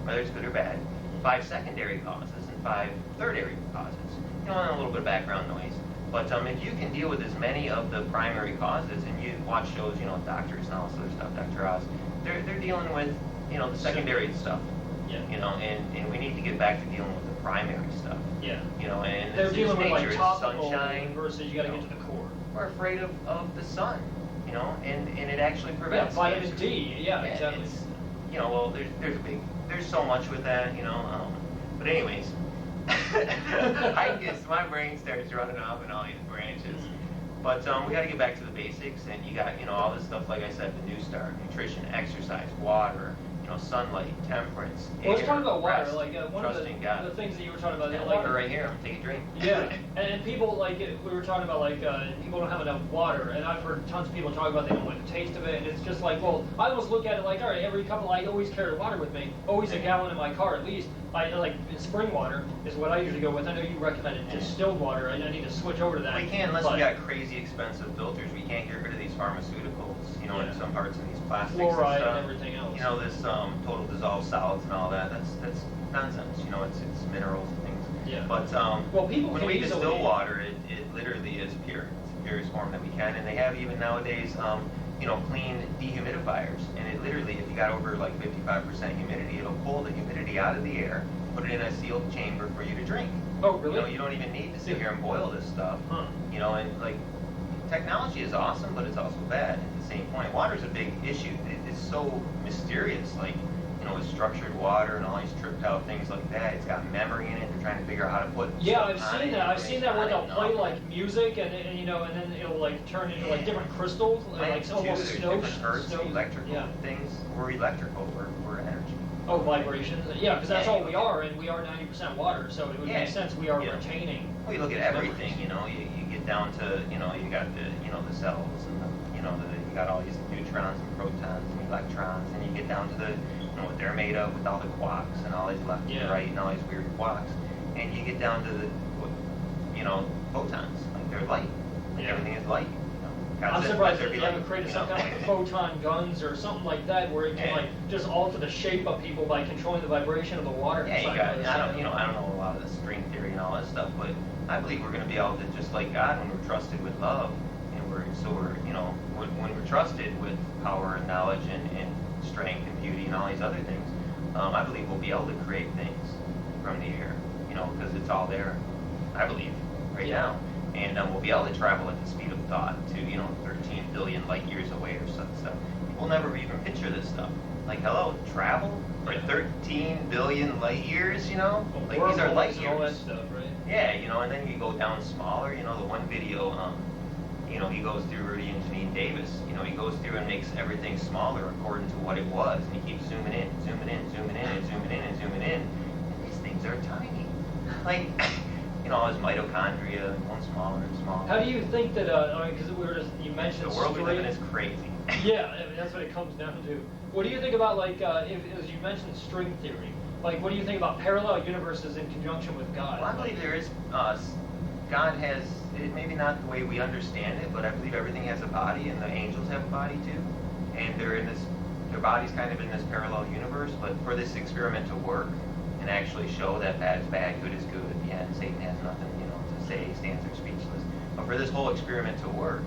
whether it's good or bad, 5 secondary causes, and 5 tertiary causes. And a little bit of background noise. But if you can deal with as many of the primary causes, and you watch shows, doctors and all this other stuff, Dr. Oz, they're dealing with, the secondary stuff. And we need to get back to dealing with the primary stuff. And they're dealing with nature, topical sunshine versus you got to get to the core. We're afraid of the sun, and it actually prevents vitamin D. Exactly. Well, there's so much with that, But anyways, I guess my brain starts running off in all these branches. But we got to get back to the basics, and you got, all this stuff, like I said, the new start, nutrition, exercise, water, sunlight, temperance, well, let's talk about water. rest, Like one of the things that you were talking about. Yeah, like, water right here. I'm taking a drink. Yeah, and people we were talking about people don't have enough water, and I've heard tons of people talk about they don't like the taste of it, and it's just like, well, I almost look at it like, all right, I always carry water with me, always a gallon in my car at least. I like spring water is what I usually go with. I know you recommended distilled water. I need to switch over to that. We can't unless we got crazy expensive filters. We can't get rid of these pharmaceuticals, in some parts of these plastics fluoride and stuff. And everything else. This total dissolved solids and all that. That's nonsense. It's minerals and things. Yeah. But well, people when can we easily distill water, it literally is pure. It's the purest form that we can, and they have even nowadays. Clean dehumidifiers, and it literally, if you got over like 55% humidity, it'll pull the humidity out of the air, put it in a sealed chamber for you to drink. Oh, really? You don't even need to sit here and boil this stuff. Huh. And like, technology is awesome, but it's also bad at the same point. Water's a big issue. It's so mysterious, like, with structured water and all these tripped out things like that. It's got memory in it. They're trying to figure out how to put yeah, I've stuff on seen it, that. I've seen that where they'll play know. like music and then it'll like turn into like different crystals, like almost snow. Electrical things. We're electrical. We're energy. Oh, vibrations. Yeah, because that's all we are, and we are 90% water, so it would make sense we are retaining. Well, you look at everything. You get down to you got the cells and you got all these neutrons and protons and electrons, and you get down to the what they're made of with all the quarks and all these left and right and all these weird quarks, and you get down to the photons, like they're light, like everything is light. I'm surprised that they haven't created some kind of like photon guns or something like that where it can like just alter the shape of people by controlling the vibration of the water. Yeah, you got. I don't know a lot of the string theory and all that stuff, but I believe we're going to be able to, just like God, when we're trusted with love, and we're when we're trusted with power and knowledge and strength and beauty and all these other things, I believe we'll be able to create things from the air, because it's all there. I believe right now. And we'll be able to travel at the speed of thought to, 13 billion light years away or something. So we'll never even picture this stuff. Like, hello, travel for 13 billion light years, Like, these are light years. All that stuff, right? Yeah, and then you go down smaller, the one video, he goes through Rudy and Janine Davis. He goes through and makes everything smaller according to what it was. And he keeps zooming in, zooming in, zooming in, and zooming in, and zooming in. And these things are tiny. Like... all his mitochondria, one smaller and smaller. How do you think that, because you mentioned the world we live in is crazy. Yeah, I mean, that's what it comes down to. What do you think about, like, as you mentioned string theory, like, what do you think about parallel universes in conjunction with God? Well, I believe there is, God has, maybe not the way we understand it, but I believe everything has a body, and the angels have a body too. And they're in this, their body's kind of in this parallel universe, but for this experiment to work, and actually show that bad is bad, good is good. Yeah, Satan has nothing, to say. He stands there speechless. But for this whole experiment to work,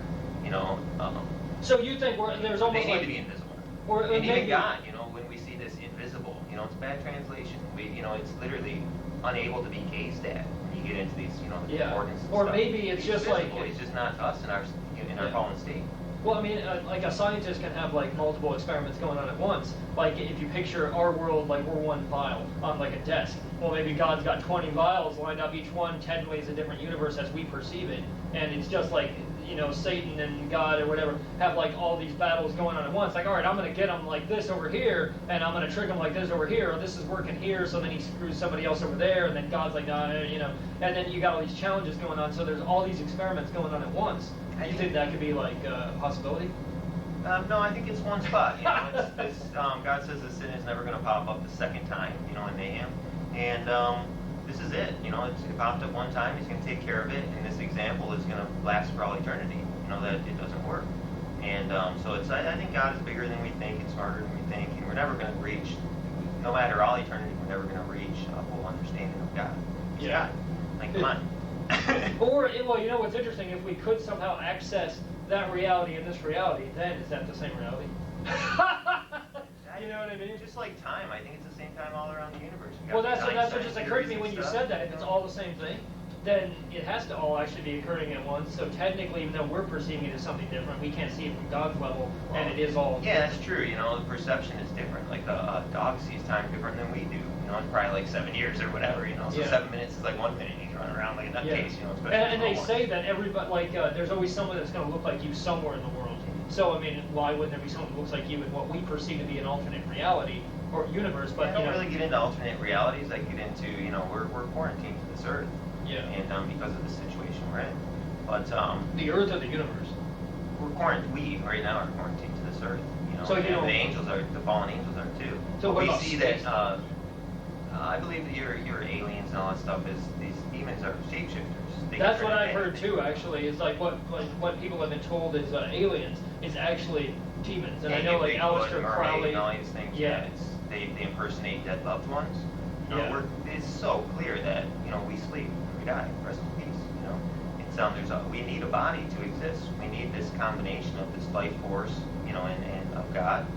so you think there's almost they need to be invisible. And even God, when we see this invisible, it's bad translation. It's literally unable to be gazed at when you get into these, the organs and or stuff. maybe it's just visible. like He's just not us in our fallen state. Well, I mean, like a scientist can have like multiple experiments going on at once. Like if you picture our world like we're one vial on like a desk. Well, maybe God's got 20 vials lined up, each one 10 ways a different universe as we perceive it. And it's just like, Satan and God or whatever have like all these battles going on at once. Like, all right, I'm going to get him like this over here, and I'm going to trick him like this over here. Or this is working here, so then he screws somebody else over there, and then God's like, nah, And then you got all these challenges going on. So there's all these experiments going on at once. You think that could be like a possibility? No, I think it's one spot. God says the sin is never going to pop up the second time, in mayhem. And this is it. It popped up one time. He's going to take care of it. And this example is going to last for all eternity. That it doesn't work. And so I think God is bigger than we think. It's harder than we think. And we're never going to reach, no matter all eternity, we're never going to reach a full understanding of God. Yeah. Like, come on. Or, well, what's interesting, if we could somehow access that reality in this reality, then is that the same reality? You know what I mean? Just like time, I think it's the same time all around the universe. Well, that's what just occurred to me when you said that. If it's all the same thing. then it has to all actually be occurring at once. So technically, even though we're perceiving it as something different, we can't see it from God's level, and it is all. Yeah, that's true. You know, the perception is different. Like a dog sees time different than we do. You know, it's probably like 7 years or whatever. You know, so 7 minutes is like 1 minute. You can run around like a nutcase. You know, and they say that everybody, like, there's always someone that's going to look like you somewhere in the world. So I mean, why wouldn't there be someone who looks like you in what we perceive to be an alternate reality or universe? But I don't really get into alternate realities. I get into, you know, we're quarantined to this earth. Yeah. And because of the situation we're in. But the earth or the universe? We're quarantined. We right now are quarantined to this earth. You know, so and the angels are, the fallen angels are too. So we see that. I believe that your aliens and all that stuff is these demons are shapeshifters. That's what I've heard too. Actually, is like what people have been told is aliens is actually demons, and I know like Aleister Crowley and all these things. Yeah, they impersonate dead loved ones. You yeah. know, it's so clear that, you know, we sleep, we die, rest in peace. You know, it's we need a body to exist. We need this combination of this life force, you know, and of God,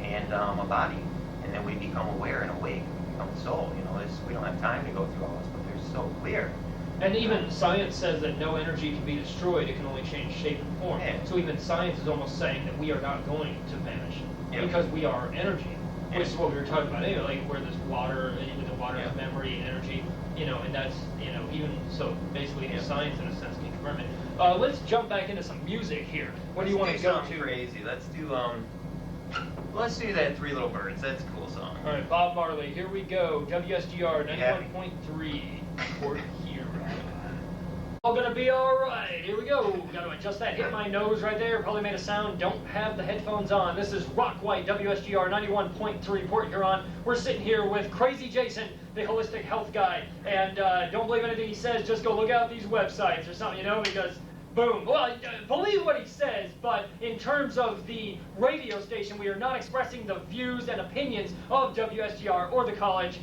and a body, and then we become aware and awake. We become the soul. You know, we don't have time to go through all this, but they're so clear. And even science says that no energy can be destroyed; it can only change shape and form. Yeah. So even science is almost saying that we are not going to vanish because we are energy. Which is what we were talking about anyway, like where there's water, even the water has memory and energy, you know, and that's, you know, even so basically science in a sense can confirm it. Let's jump back into some music here. What do you want to go to? Crazy. Let's do that Three Little Birds. That's a cool song. All right, Bob Marley. Here we go. WSGR 91.3. Port Hero. All gonna be all right. Here we go. Got to adjust that. Hit my nose right there. Probably made a sound. Don't have the headphones on. This is Rock White WSGR 91.3 Port Huron. We're sitting here with Crazy Jason, the holistic health guy, and don't believe anything he says. Just go look out these websites or something, you know, because boom. Well, believe what he says, but in terms of the radio station, we are not expressing the views and opinions of WSGR or the college.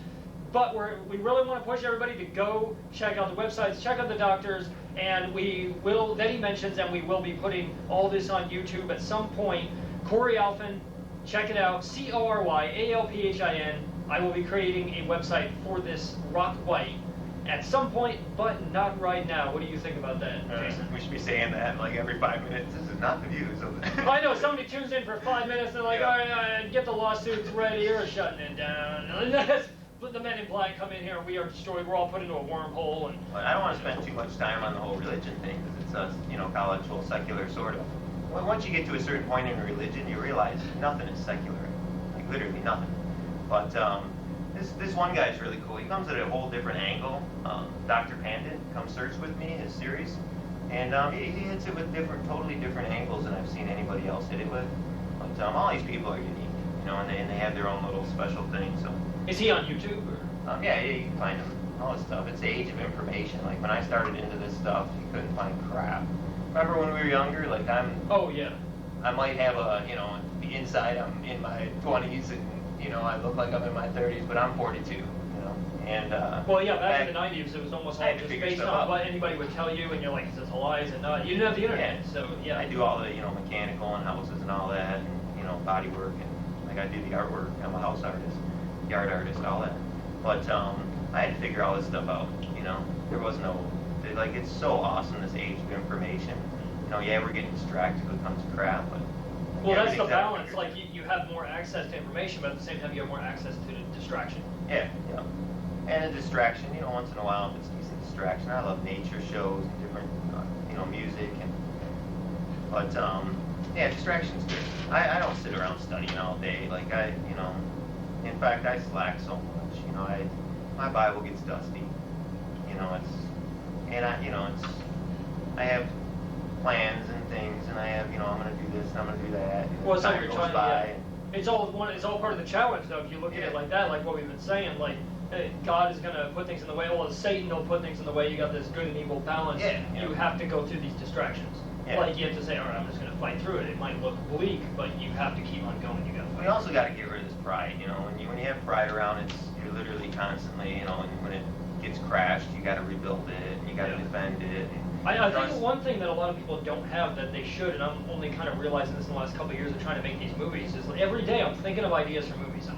But we really want to push everybody to go check out the websites, check out the doctors, and we will, then he mentions, and we will be putting all this on YouTube at some point. Corey Alphin, check it out, CoryAlphin. I will be creating a website for this Rock White at some point, but not right now. What do you think about that, Jason? We should be saying that like every 5 minutes. This is not the views of the... I know, somebody tunes in for 5 minutes, and they're like, all right, get the lawsuits ready, you're shutting it down. The men in black come in here and we are destroyed. We're all put into a wormhole. And I don't want to spend too much time on the whole religion thing because it's a, you know, college, whole secular sort of. Once you get to a certain point in religion, you realize nothing is secular, like literally nothing. But this one guy is really cool. He comes at a whole different angle. Dr. Pandit comes search with me, his series, and he hits it with totally different angles than I've seen anybody else hit it with. But all these people are unique, you know, and they have their own little special thing. So. Is he on YouTube? Or? Yeah, you can find him, all this stuff. It's the age of information. Like, when I started into this stuff, you couldn't find crap. Remember when we were younger? Like, Oh, yeah. I might have a, you know, the inside I'm in my 20s, and, you know, I look like I'm in my 30s, but I'm 42, you know, and... well, yeah, back in the 90s, it was almost all just based on what anybody would tell you, and you're like, is this a lie, is it not? You didn't have the internet, so, yeah. I do all the, you know, mechanical and houses and all that, and, you know, body work, and, like, I do the artwork. I'm a house artist. Yard artist, all that. But I had to figure all this stuff out, you know. There was no, like, it's so awesome, this age of information. You know, yeah, we're getting distracted with tons of crap, but... Well, that's the balance. Like, you have more access to information, but at the same time, you have more access to the distraction. Yeah, yeah. And a distraction, you know, once in a while, if it's a decent distraction. I love nature shows and different, you know, music. But, yeah, distraction's good. I don't sit around studying all day. Like, you know... In fact, I slack so much, you know, my Bible gets dusty, you know, I have plans and things, and I have, you know, I'm going to do this, I'm going to do that. Well, so you're trying to, it's all part of the challenge, though, if you look at it like that, like what we've been saying, like, God is going to put things in the way, well, Satan will put things in the way, you got this good and evil balance, you have to go through these distractions. Yeah. Like, you have to say, all right, I'm just going to fight through it. It might look bleak, but you have to keep on going. You got to fight. We also got to get rid of this pride, you know. When you have pride around, you're literally constantly, you know, and when it gets crashed, you got to rebuild it, and you got to defend it. I think one thing that a lot of people don't have that they should, and I'm only kind of realizing this in the last couple of years of trying to make these movies, is like every day I'm thinking of ideas for movies.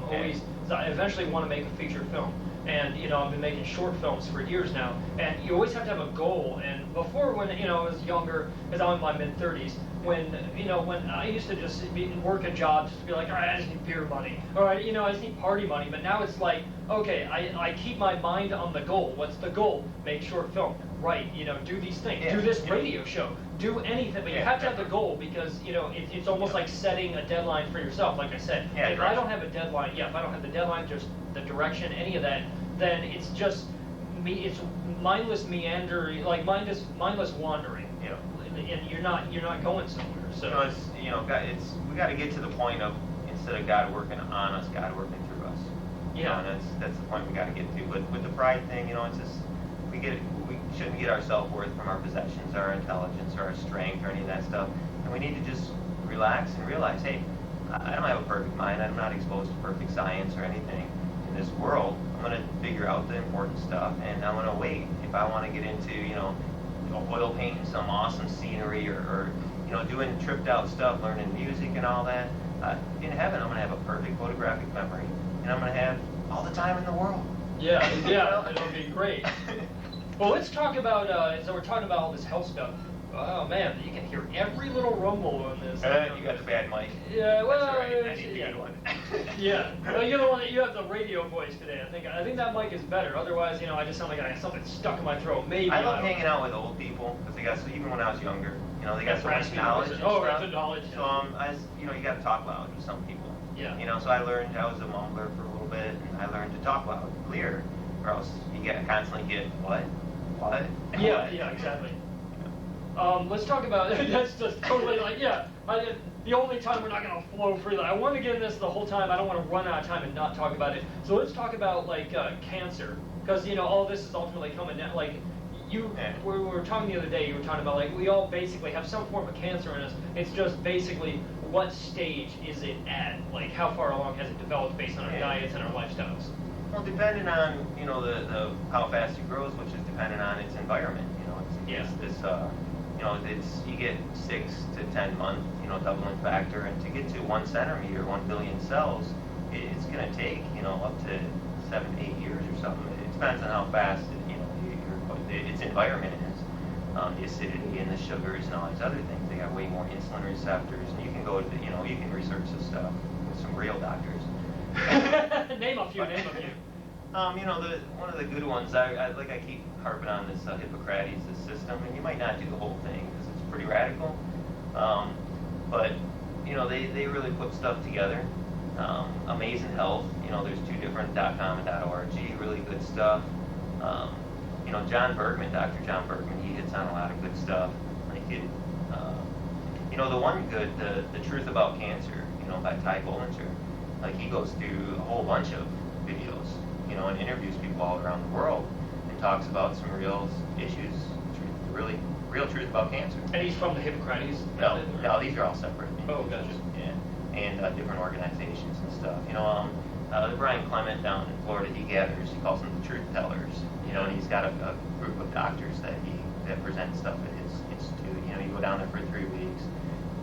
I eventually want to make a feature film. And I've been making short films for years now, and you always have to have a goal. And before, when I was younger, because I'm in my mid-30s, when I used to just work a job, just to be like, all right, I just need beer money, all right, I just need party money. But now it's like, okay, I keep my mind on the goal. What's the goal? Make short film, write, do these things, do this radio show, do anything. But you have to have the goal, because it's almost like setting a deadline for yourself. Like I said, if I don't have a deadline, if I don't have the deadline, just the direction, any of that, then it's just me. It's mindless meandering, like mindless wandering. And you're not going somewhere. So we got to get to the point of, instead of God working on us, God working through us. And that's the point we got to get to. But with the pride thing, it's just we shouldn't get our self-worth from our possessions, our intelligence, or our strength, or any of that stuff. And we need to just relax and realize, hey, I don't have a perfect mind. I'm not exposed to perfect science or anything in this world. I'm going to figure out the important stuff, and I'm going to wait. If I want to get into, oil painting some awesome scenery, or doing tripped out stuff, learning music and all that, in heaven I'm going to have a perfect photographic memory, and I'm going to have all the time in the world. Yeah, it'll be great. Well, let's talk about, so we're talking about all this health stuff. Oh man, you can hear every little rumble on this. You got the bad mic. Yeah, well, that's right. I need to get one. Yeah, well, you're the one you have the radio voice today. I think that mic is better. Otherwise, I just sound like I have something stuck in my throat. Maybe. I love hanging out with old people, because they got, so even when I was younger, they got so much knowledge. That's the knowledge. So you got to talk loud with some people. Yeah. So I learned, I was a mumbler for a little bit, and I learned to talk loud, clear, or else you constantly get what. Yeah, exactly. Let's talk about, that's just totally like, the only time we're not going to flow freely. I want to get in this the whole time. I don't want to run out of time and not talk about it. So let's talk about, like, cancer. Because, all this is ultimately coming down, like, we were talking the other day, you were talking about, like, we all basically have some form of cancer in us. It's just basically, what stage is it at? Like, how far along has it developed based on our diets and our lifestyles? Well, depending on, the how fast it grows, which is dependent on its environment. You get 6 to 10 month, doubling factor, and to get to 1 centimeter, 1 billion cells, it's going to take, up to 7 to 8 years or something. It depends on how fast, its environment is, the acidity and the sugars and all these other things. They got way more insulin receptors, and you can go to you can research this stuff with some real doctors. Name a few. One of the good ones, I keep harping on this Hippocrates, this system, and you might not do the whole thing because it's pretty radical, but they really put stuff together. Amazing Health, there's 2 different .com and .org, really good stuff. Dr. John Bergman, he hits on a lot of good stuff. The one good, the Truth About Cancer, by Ty Bollinger, he goes through a whole bunch of videos, and interviews people all around the world, and talks about some real issues, real truth about cancer. And he's from the Hippocrates? No, these are all separate. Oh, gotcha. Yeah, and different organizations and stuff. Brian Clement down in Florida, he calls them the truth tellers. And he's got a group of doctors that present stuff at his institute. You go down there for 3 weeks,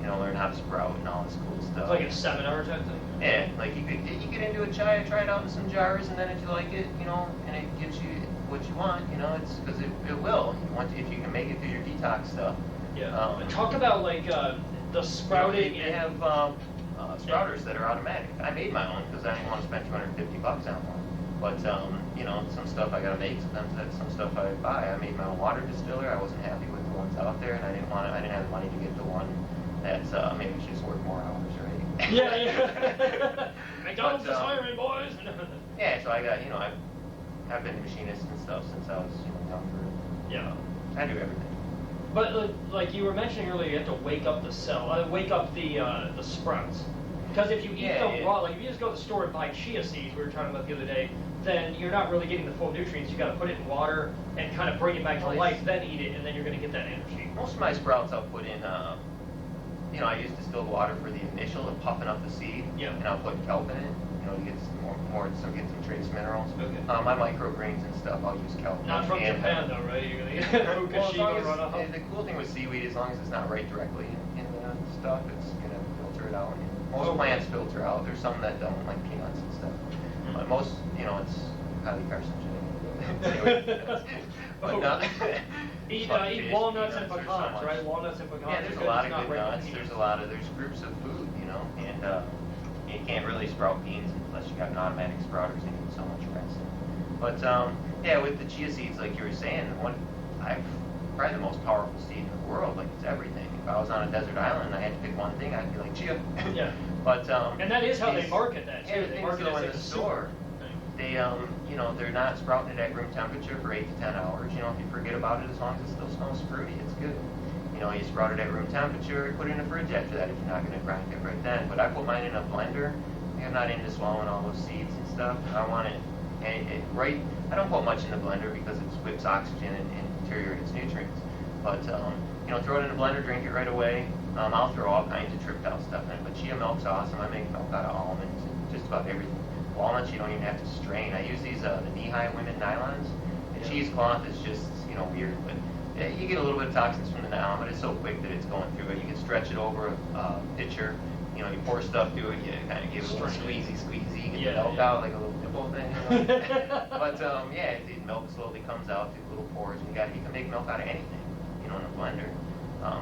learn how to sprout and all this cool stuff. It's like a seminar type thing? Yeah, like you get into a chai, try it out in some jars, and then if you like it, and it gives you what you want, it's because it will. If you can make it through your detox stuff. Yeah. Talk about like the sprouting. They have sprouters that are automatic. I made my own because I didn't want to spend $250 on one. But some stuff I gotta make. Sometimes that's some stuff I buy. I made my own water distiller. I wasn't happy with the ones out there, and I didn't have the money to get the one that's maybe we should just work more hours, right? Yeah. McDonald's is hiring, boys. Yeah, so I got I've been a machinist and stuff since I was younger. Yeah. I do everything. But like you were mentioning earlier, you have to wake up the sprouts. Because if you eat them raw, like if you just go to the store and buy chia seeds, we were talking about the other day, then you're not really getting the full nutrients. You got to put it in water and kind of bring it back to life, then eat it, and then you're going to get that energy. Most of my sprouts I'll put in, I use distilled water for the initial of puffing up the seed, and I'll put kelp in it, to get some trace minerals. Okay. My microgreens and stuff, I'll use kelp. Not from Japan though, right? You're going to get Fukushima runoff. The cool thing with seaweed, as long as it's not right directly in the stuff, it's going to filter it out. Most plants filter out. There's some that don't, like peanuts and stuff. But most, it's highly carcinogenic. Stay away from nuts. But no. Eat walnuts and pecans, right? Walnuts and pecans. Yeah, there's a lot of good nuts. There's groups of food, you know, and you can't really sprout beans unless you got an automatic sprouter, so you need so much rest. But yeah, with the chia seeds, like you were saying, I've probably the most powerful seed in the world. Like it's everything. If I was on a desert island and I had to pick one thing, I'd be like chia. Yeah. But and that is how they market that too. Yeah, they market it in the store. They you know, they're not sprouting it at room temperature for 8 to 10 hours. You know, if you forget about it, as long as it still smells fruity, it's good. You know, you sprout it at room temperature, put it in the fridge after that if you're not going to grind it right then. But I put mine in a blender. I'm not into swallowing all those seeds and stuff. I want it, right. I don't put much in the blender because it whips oxygen and deteriorates nutrients. But you know, throw it in the blender, drink it right away. I'll throw all kinds of tripped out stuff in. But chia milk's awesome. I make milk out of almonds and just about everything. Walnuts, you don't even have to strain. I use these the knee-high women nylons. The cheesecloth is just, you know, weird, but yeah, you get a little bit of toxins from the nylon, but it's so quick that it's going through it. You can stretch it over a pitcher. You know, you pour stuff through it, you kind of give it a little squeezy, get the milk out like a little nipple thing. You know? But yeah, the milk slowly comes out through little pores. You can make milk out of anything, you know, in a blender.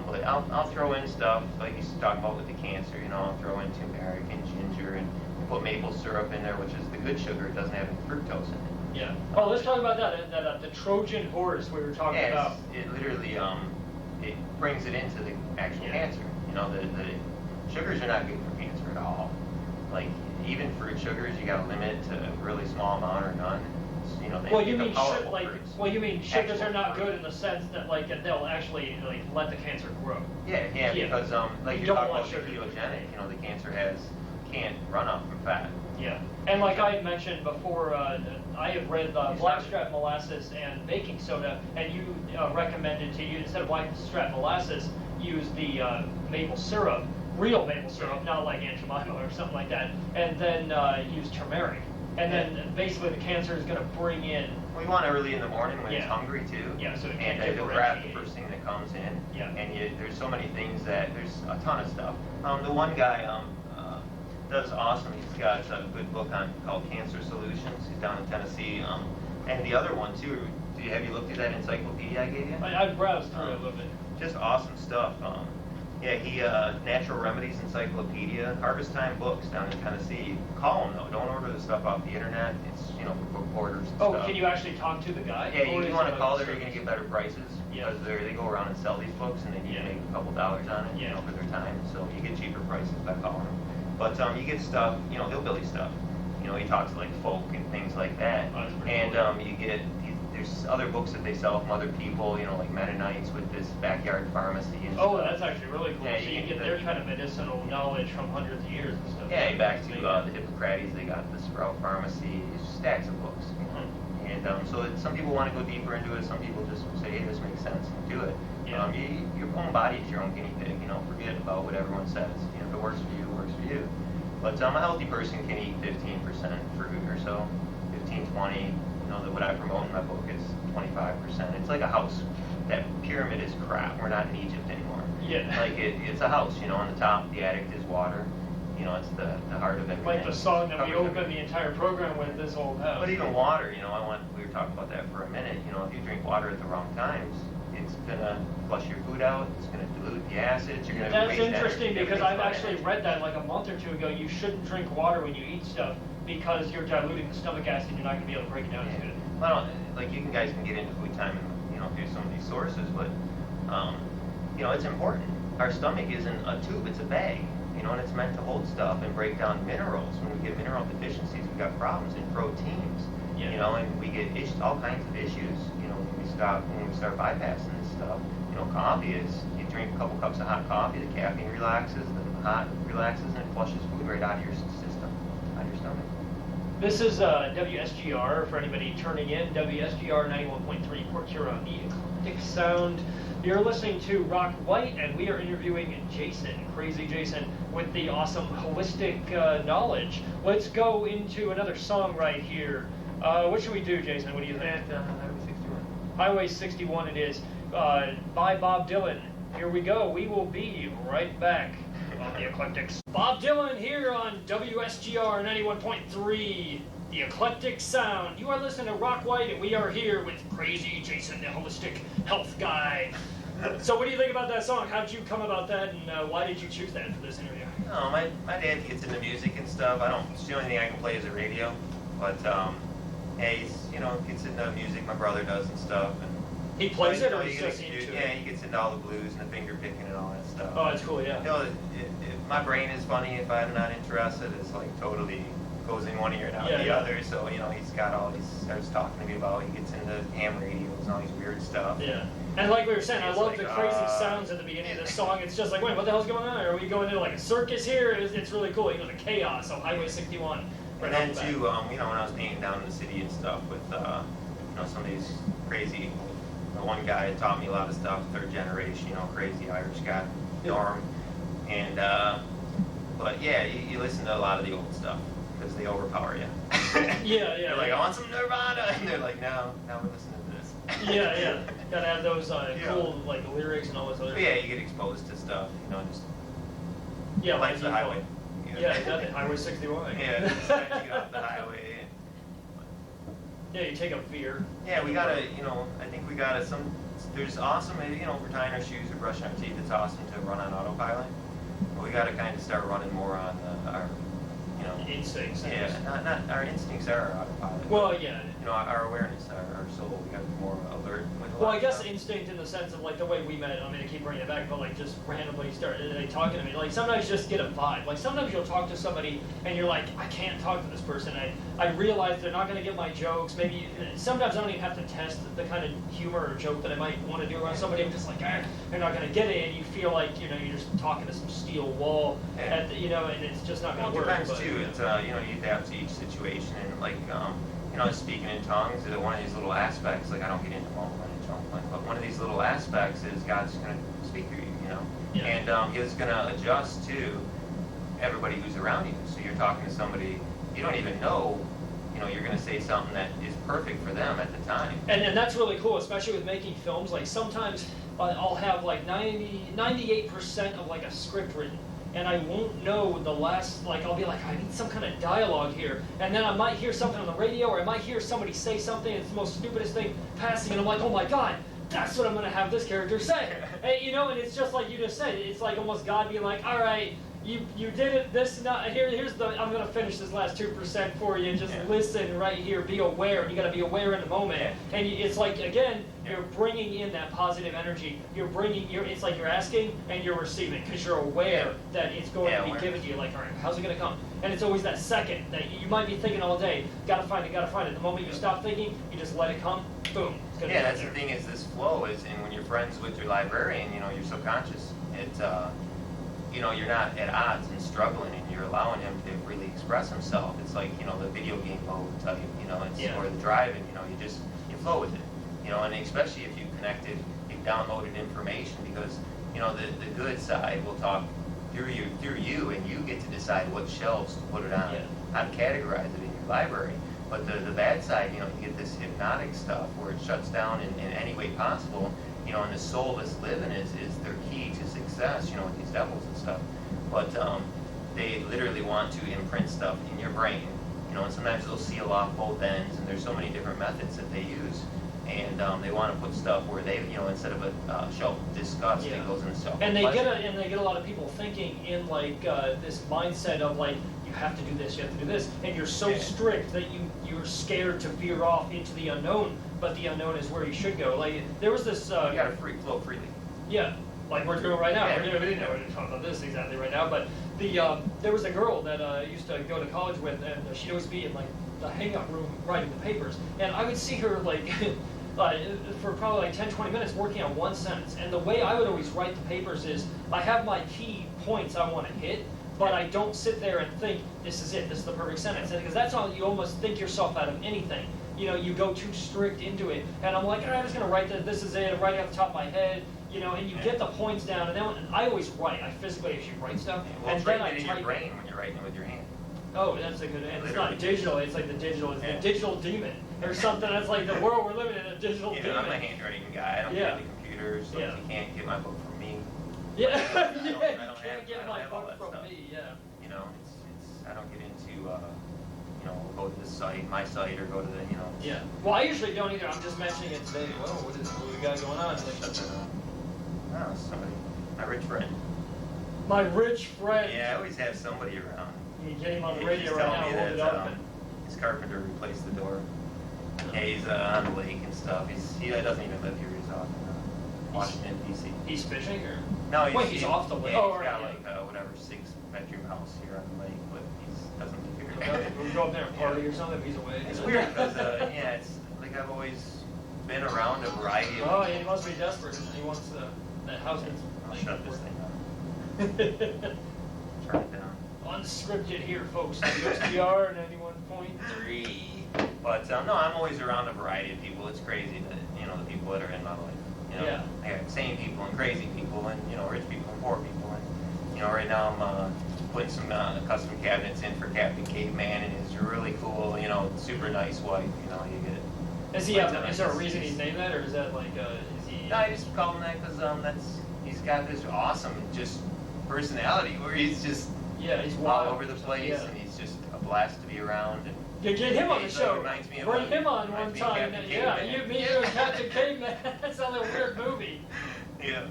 But I'll throw in stuff like you talking about with the cancer. You know, I'll throw in turmeric and ginger and put maple syrup in there, which is the good sugar. It doesn't have any fructose in it. Yeah. Oh, let's talk about that the Trojan horse we were talking about. It literally it brings it into the actual cancer. You know, the sugars are not good for cancer at all. Like even fruit sugars, you got to limit to a really small amount or none. You know, you mean sugars are not good in the sense that like that they'll actually like let the cancer grow. Yeah, because like you talk about the ketogenic, you know, the cancer can't run off from fat. Yeah, and like I had mentioned before, I have read blackstrap molasses and baking soda, and you recommended to use, instead of blackstrap molasses, use the maple syrup, real maple syrup, not like Aunt Jemima or something like that, and then use turmeric. And then basically the cancer is going to bring in. Well, you want it early in the morning when it's hungry too. Yeah, so it and it'll grab the first thing that comes in. Yeah. And there's so many things there's a ton of stuff. The one guy does awesome. He's got a good book called Cancer Solutions. He's down in Tennessee. And the other one too. Have you looked at that encyclopedia I gave you? I've browsed through it a little bit. Just awesome stuff. Yeah, he Natural Remedies Encyclopedia, Harvest Time Books down in Tennessee. Call him though. Don't order the stuff off the internet. It's for book orders and stuff. Oh, can you actually talk to the guy? Yeah, you want to call there. You're going to get better prices because they go around and sell these books and they need to make a couple dollars on it, for their time. So you get cheaper prices by calling them. But you get stuff, hillbilly stuff. He talks like folk and things like that. And you get there's other books that they sell from other people, like Mennonites with this backyard pharmacy. And stuff. That's actually really cool. Yeah, so you get their kind of medicinal knowledge from hundreds of years and stuff. Yeah, back to the Hippocrates, they got the Sprout Pharmacy, stacks of books. And so some people want to go deeper into it. Some people just say, hey, this makes sense, and do it. Yeah. Your own body is your own guinea pig. Forget about what everyone says. If it works for you, it works for you. But a healthy person can eat 15% fruit or so, 15, 20. What I promote in my book is 25%. It's like a house. That pyramid is crap. We're not in Egypt anymore. Yeah. Like it's a house. On the top, the attic is water. It's the heart of everything. Like the song that we opened the entire program with, this old house. But even water, we were talking about that for a minute. If you drink water at the wrong times, it's gonna flush your food out. It's gonna dilute the acids. You're gonna That's waste interesting energy. because I've actually read that like a month or two ago. You shouldn't drink water when you eat stuff because you're diluting the stomach acid. You're not gonna be able to break it down as good. Well, like you guys can get into food time and through some of these sources, but it's important. Our stomach isn't a tube; it's a bag. And it's meant to hold stuff and break down minerals. When we get mineral deficiencies, we've got problems in proteins. And we get all kinds of issues. When we start bypassing this stuff. Coffee is you drink a couple cups of hot coffee, the caffeine relaxes, the hot relaxes, and it flushes food right out of your system, out of your stomach. This is WSGR for anybody turning in. WSGR 91.3 Port Huron, the eclectic sound. You're listening to Rock White, and we are interviewing Jason, Crazy Jason, with the awesome holistic knowledge. Let's go into another song right here. What should we do, Jason? What do you think? Highway 61. Highway 61 it is, by Bob Dylan. Here we go. We will be right back on the Eclectics. Bob Dylan here on WSGR 91.3. the eclectic sound. You are listening to Rock White, and we are here with Crazy Jason, the holistic health guy. So what do you think about that song? How did you come about that, and why did you choose that for this interview? Oh, my dad gets into music and stuff. It's the only thing I can play is the radio. But, yeah, he's, gets into music, my brother does and stuff. And he plays it, or he's just into it? Yeah, he gets into all the blues and the finger picking and all that stuff. Oh, that's cool, yeah. My brain is funny if I'm not interested. It's like totally goes in one ear and out the other. So, he's got starts talking to me about, he gets into ham radios and all these weird stuff. Yeah. And like we were saying, I love the crazy sounds at the beginning of the song. It's just like, wait, what the hell's going on? Are we going into like a circus here? It's really cool. The chaos of Highway 61. And then too, when I was painting down in the city and stuff with, some of these crazy, the one guy that taught me a lot of stuff, third generation, crazy Irish guy, Norm. And, but yeah, you listen to a lot of the old stuff because they overpower you. Yeah. They're like, I want some Nirvana. And they're like, no, now we're listening to this. Yeah. Gotta have those cool, like, lyrics and all this other stuff. Yeah, you get exposed to stuff, just. Yeah, like the highway. Yeah, exactly. Highway 61. Yeah, just you get off the highway. Yeah, you take a veer. Yeah, we gotta, I think we gotta there's awesome, we're tying our shoes or brushing our teeth, it's awesome to run on autopilot. But we gotta kind of start running more on our, instincts. Yeah, not our instincts are our autopilot. Well, yeah. Our awareness, our soul, we gotta be more alert with a lot Well, I guess stuff. Instinct in the sense of like the way we met. I mean, I keep bringing it back, but like just randomly start talking to me. Like sometimes you just get a vibe. Like sometimes you'll talk to somebody and you're like, I can't talk to this person. I realize they're not going to get my jokes. Maybe sometimes I don't even have to test the kind of humor or joke that I might want to do around somebody. I'm just like, they're not going to get it, and you feel like you're just talking to some steel wall. And it's just not going to work. Depends too. It's you adapt to each situation, and like speaking in tongues is one of these little aspects. Like I don't get into mumbling and jumbling, but one of these little aspects is God's going to speak through you, and He's going to adjust to everybody who's around you. So you're talking to somebody you don't even know. You're going to say something that is perfect for them at the time. And that's really cool, especially with making films. Like sometimes I'll have like 98% of like a script written, and I won't know the last, like I'll be like, I need some kind of dialogue here. And then I might hear something on the radio, or I might hear somebody say something, it's the most stupidest thing passing, and I'm like, oh my God, that's what I'm going to have this character say. And it's just like you just said, it's like almost God being like, all right, you did it, I'm going to finish this last 2% for you, just listen right here, be aware, you got to be aware in the moment. And it's like, again, you're bringing in that positive energy, it's like you're asking and you're receiving, because you're aware that it's going to be given to you, like, all right, how's it going to come? And it's always that second that you might be thinking all day, gotta find it. The moment you stop thinking, you just let it come, boom. That's the thing is this flow is, and when you're friends with your librarian, your subconscious, it's, you're not at odds and struggling, and you're allowing him to really express himself. It's like, the video game mode, or the driving, you flow with it, and especially if you've downloaded information, because, the good side will talk through you, and you get to decide what shelves to put it on, how to categorize it in your library. But the bad side, you get this hypnotic stuff where it shuts down in any way possible, and the soulless living is their key to success, with these devils and stuff. But they literally want to imprint stuff in your brain, and sometimes they'll seal off both ends, and there's so many different methods that they use. And they want to put stuff where they, instead of a shelf of disgust, it goes in a shelf. And they get a lot of people thinking in like this mindset of like, you have to do this, and you're so strict that you're scared to veer off into the unknown. But the unknown is where you should go. Like there was this. You got to flow freely. Yeah, like we're doing right now. We didn't know we're going to talk about this exactly right now, but there was a girl that I used to go to college with, and she'd always be in like the hangout room writing the papers, and I would see her like. For probably like 10-20 minutes working on one sentence. And the way I would always write the papers is I have my key points I want to hit, but I don't sit there and think, this is it, this is the perfect sentence. Because that's how you almost think yourself out of anything. You go too strict into it. And I'm like, all right, I'm just going to write this is it, I'm writing off the top of my head. And you get the points down. And then I always write. I physically actually write stuff. Well, and then I type in your brain when you're writing it with your hand. Oh, that's a good. And it's not digital. It's like the digital demon or something. That's like the world we're living in, a digital demon. I'm a handwriting guy. I don't get the computers, so you can't get my book from me. Yeah, I don't can't get my book from stuff. me. Yeah. It's I don't get into we'll go to this site, my site, or go to the, you know. Yeah. Well, I usually don't either. I'm just mentioning it today. Well, what we got going on? Oh, somebody, my rich friend. My rich friend. Yeah, I always have somebody around. You can get him on the He's radio right telling now. me Hold it that, up. his carpenter replaced the door. Yeah, he's on the lake and stuff. He doesn't even live here. He's off in Washington, D.C. He's fishing, or? No, Wait, he's off the lake. Yeah, Oh, he's right. got like whatever 6-bedroom house here on the lake, but he doesn't live here. We'll go up there and party or something if he's away. It's weird because yeah, it's like I've always been around a variety of. Oh, yeah, he must be desperate. He wants that house. I'll shut this thing off. Turn it down. Unscripted here, folks. WSTR 91.3. But no, I'm always around a variety of people. It's crazy that the people that are in my life. Yeah. I got insane people and crazy people and rich people and poor people and right now I'm putting some custom cabinets in for Captain Caveman and his really cool super nice wife. You get. Is he? Is there a reason he's named that, or is that like is he? No, I just call him that because he's got this awesome just personality where he's just he's all over the place yeah. and he's just a blast to be around. And you get him on the show. Bring him on one me time. Captain Yeah, Caveman. you meet you and Captain Caveman. That sounds like a weird movie. Yeah.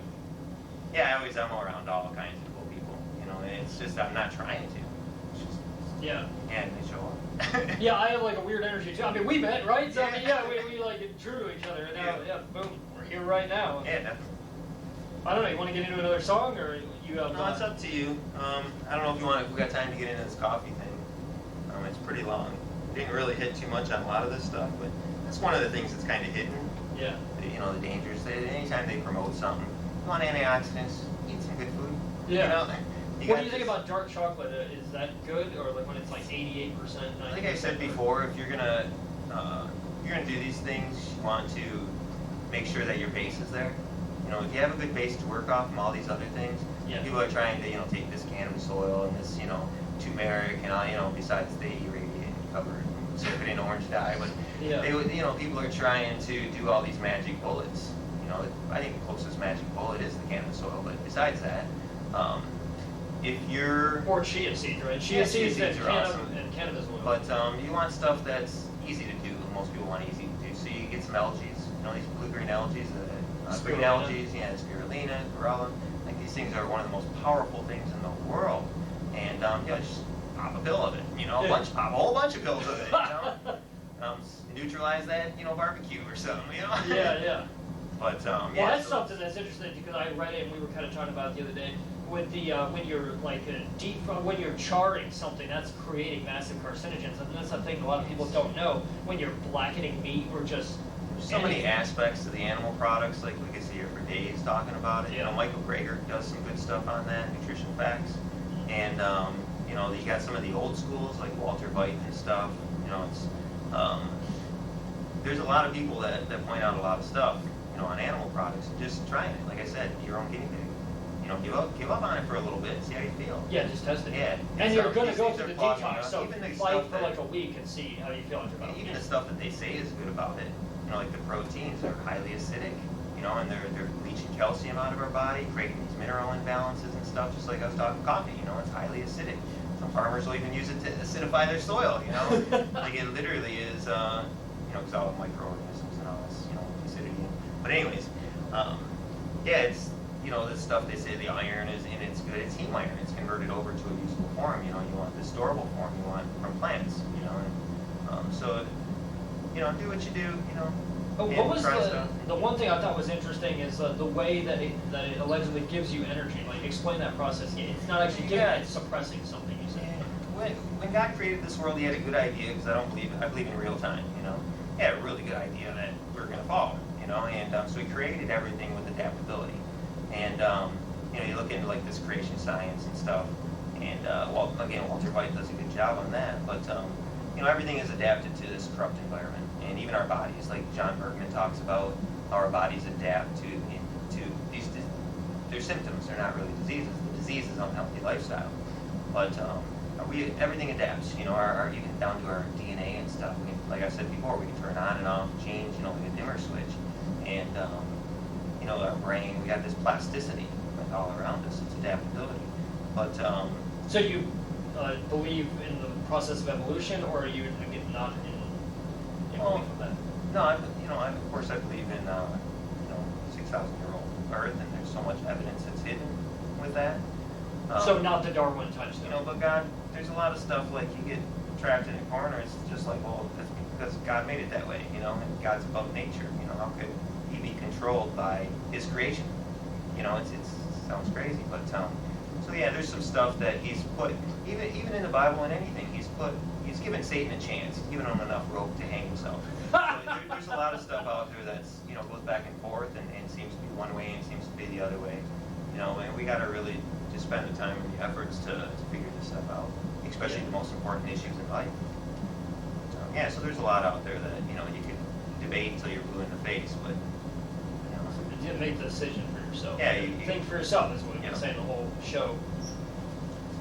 Yeah, I'm around all kinds of cool people. And it's just I'm not trying to. It's just Yeah. and they show up. Yeah, I have like a weird energy too. I mean, we met, right? So, I mean, Yeah. we like get true to each other, and now, boom, we're here right now. Yeah, definitely. I don't know. You want to get into another song, or you have? No, it's up to you. I don't know if we got time to get into this coffee thing. It's pretty long. Didn't really hit too much on a lot of this stuff, but that's one of the things that's kind of hidden. Yeah. The dangers. Anytime they promote something, you want antioxidants, eat some good food. Yeah. You What do you think about dark chocolate? Is that good, or like when it's like 88%? Like I said before, if you're gonna do these things, you want to make sure that your base is there. If you have a good base to work off from all these other things, people are trying to take this cannabis oil and this turmeric and besides they irradiate and cover it and soak it in orange dye, but they would people are trying to do all these magic bullets. I think the closest magic bullet is the cannabis oil, but besides that, if you're Or chia seeds, right? Chia seeds and are awesome. cannabis oil. But you want stuff that's easy to do. Most people want easy to do. So you get some algae. These blue-green algae, green algae, spirulina, chlorella. Like these things are one of the most powerful things in the world. And just pop a pill of it. Pop a whole bunch of pills of it. Neutralize that, barbecue or something. Yeah. But well, that's something that's interesting because I read it and we were kind of talking about it the other day. With the when you're like when you're charring something, that's creating massive carcinogens, and that's something a lot of people don't know. When you're blackening meat or just so many aspects to the animal products, like we could sit here for days talking about it. Yeah. Michael Greger does some good stuff on that, nutrition facts, and you got some of the old schools like Walter White and stuff. It's there's a lot of people that point out a lot of stuff, on animal products. Just trying it, like I said, your own guinea pig. Give up on it for a little bit, see how you feel. Yeah, just test it. Yeah. And you're going to go these through the things are detox, so even the fight stuff for that- like a week and see how you feel after about a Even week. the stuff that they say is good about it, like the proteins are highly acidic, and they're leaching calcium out of our body, creating these mineral imbalances and stuff, just like I was talking coffee, it's highly acidic. Some farmers will even use it to acidify their soil, like it literally is, because all the microorganisms and all this, acidity. But anyways, it's, this stuff they say the iron is in, it's good, it's heme iron, it's converted over to a usable form, you want the storable form you want from plants, so, do what you do, But and what was try stuff. the one thing I thought was interesting is the way that it allegedly gives you energy. Like, explain that process. It's not actually giving it, it's suppressing something, you said. When God created this world, He had a good idea, because I believe in real time, He had a really good idea that we were going to fall, and so He created everything with adaptability. And, you look into like this creation science and stuff, and, Walter White does a good job on that, but, everything is adapted to this corrupt environment, and even our bodies, like John Bergman talks about how our bodies adapt to these, they're symptoms, they're not really diseases. The disease is unhealthy lifestyle. But, everything adapts, our even down to our DNA and stuff. Like I said before, we can turn on and off, change, like a dimmer switch. And, our brain, we got this plasticity like all around us. It's adaptability. But So you believe in the process of evolution, or are you again not in belief of that? No, of course I believe in 6,000-year-old Earth, and there's so much evidence that's hidden with that. So not the Darwin type stuff. But God, there's a lot of stuff like you get trapped in a corner. It's just like, well, that's because God made it that way, and God's above nature. How could He be controlled by His creation? It sounds crazy, but so yeah, there's some stuff that He's put, even in the Bible and anything, He's given Satan a chance, given him enough rope to hang himself. So there's a lot of stuff out there that's goes back and forth and seems to be one way and seems to be the other way. And we got to really just spend the time and the efforts to figure this stuff out, especially the most important issues in life. So there's a lot out there that you could debate until you're blue in the face, but you make the decision for yourself. Yeah, you think for yourself is what we've been saying the whole show.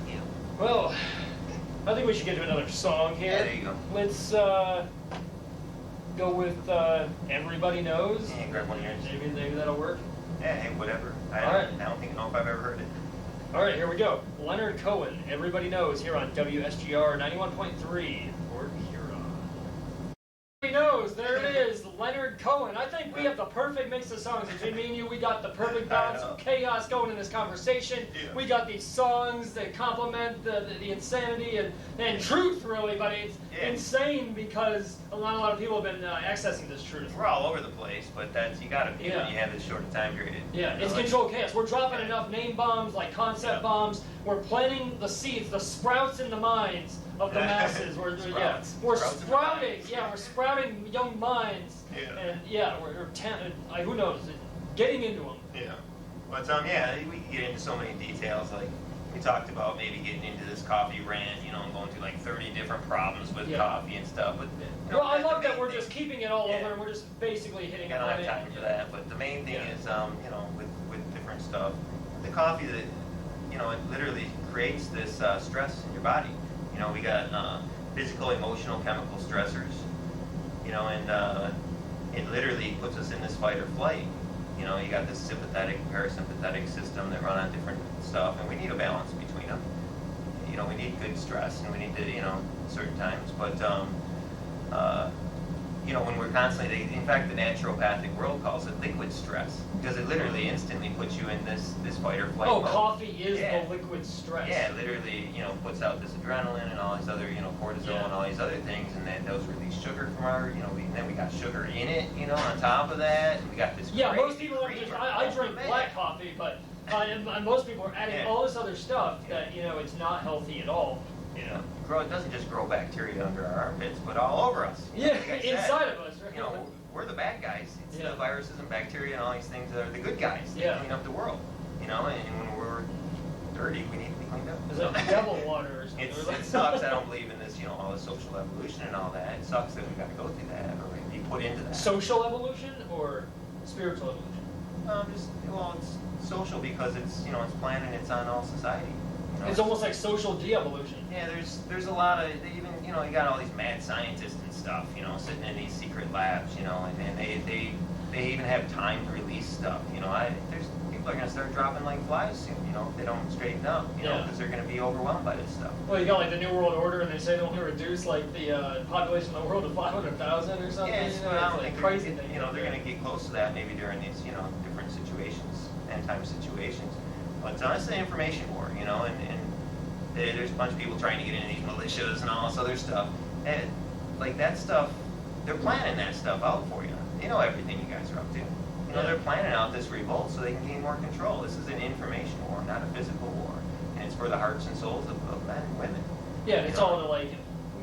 Yeah. Well, I think we should get to another song here. Yeah, there you go. Let's go with Everybody Knows. Yeah, grab one of yours. Maybe that'll work. Yeah, hey, whatever. I don't know if I've ever heard it. All right, here we go. Leonard Cohen, Everybody Knows, here on WSGR 91.3. Fort Huron. Everybody knows, there it is, Leonard Cohen. I think we have the perfect mix of songs. Between me and you, we got the perfect balance of chaos going in this conversation. Yeah. We got these songs that complement the insanity and truth, really, but it's insane because not a lot of people have been accessing this truth. We're all over the place, but you got to be when you have this short time period. Yeah, it's controlled chaos. We're dropping enough name bombs, like concept bombs. We're planting the seeds, the sprouts in the minds of the masses. We're sprouting. Yeah, we're sprouting young minds. Yeah. And who knows? Getting into them. Yeah. But we can get into so many details. Like we talked about maybe getting into this coffee rant, and going through like 30 different problems with coffee and stuff. But well, I love that we're just keeping it all over, and we're just basically hitting it. I don't have time for that. But the main thing is, with different stuff, the coffee that it literally creates this stress in your body. We got physical, emotional, chemical stressors. And it literally puts us in this fight or flight. You got this sympathetic, parasympathetic system that run on different stuff, and we need a balance between them. We need good stress, and we need to, certain times. But, when we're constantly, in fact, the naturopathic world calls it liquid stress, because it literally instantly puts you in this fight or flight mode. Coffee is the liquid stress. Yeah, it literally, puts out this adrenaline and all these other, cortisol and all these other things, and then those release sugar from our, then we got sugar in it, on top of that, and we got this. Yeah, most people are just, I drink black coffee, but and most people are adding all this other stuff that, it's not healthy at all. It doesn't just grow bacteria under our armpits, but all over us. Yeah, inside of us. Right? We're the bad guys. It's the viruses and bacteria and all these things that are the good guys that clean up the world. And when we're dirty, we need to be cleaned up. It's like devil water or something. It sucks. I don't believe in this, all the social evolution and all that. It sucks that we got to go through that or be put into that. Social evolution or spiritual evolution? It's social because it's it's planted, it's on all society. It's almost like social de-evolution. Yeah, there's a lot of even you got all these mad scientists and stuff sitting in these secret labs and they even have time to release stuff there's people are gonna start dropping like flies soon if they don't straighten up because they're gonna be overwhelmed by this stuff. Well, you got like the New World Order and they say they're gonna reduce like the population of the world to 500,000 or something. Yeah, it's like crazy thing. They're gonna get close to that maybe during these different situations, end time situations. But it's an information war, and there's a bunch of people trying to get into these militias and all this other stuff. And like that stuff, they're planning that stuff out for you. They know everything you guys are up to. They're planning out this revolt so they can gain more control. This is an information war, not a physical war. And it's for the hearts and souls of men and women. Yeah, it's all to like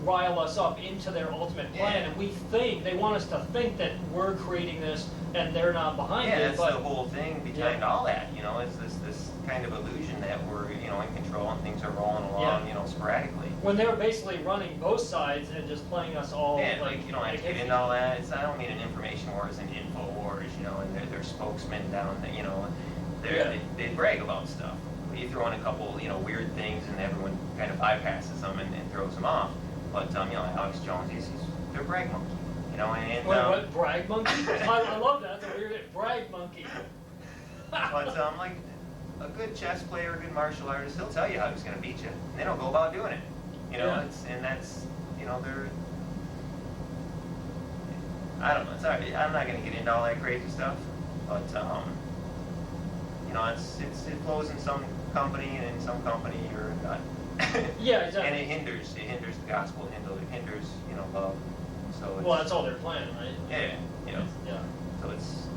rile us up into their ultimate plan, and we think they want us to think that we're creating this and they're not behind it. Yeah, that's the whole thing behind all that. It's this kind of illusion that we're in control and things are rolling along sporadically. When they're basically running both sides and just playing us all. Yeah, like you don't have to get into all that. I don't mean an information war as an info wars, and their spokesmen down there, they brag about stuff. You throw in a couple weird things and everyone kind of bypasses them and throws them off. But Alex Jones, they're brag monkey. And what brag monkey? I love that. That's a weird brag monkey. But a good chess player, a good martial artist, he'll tell you how he's going to beat you, and then he'll go about doing it. You know, and that's, you know, they're, I don't know, it's alright, I'm not going to get into all that crazy stuff, but, you know, it flows in some company, and in some company you're not. Yeah, exactly. And it hinders the gospel, it hinders, you know, love. So it's, well, that's all they're planning, right? Yeah, you know. Yeah. So it's,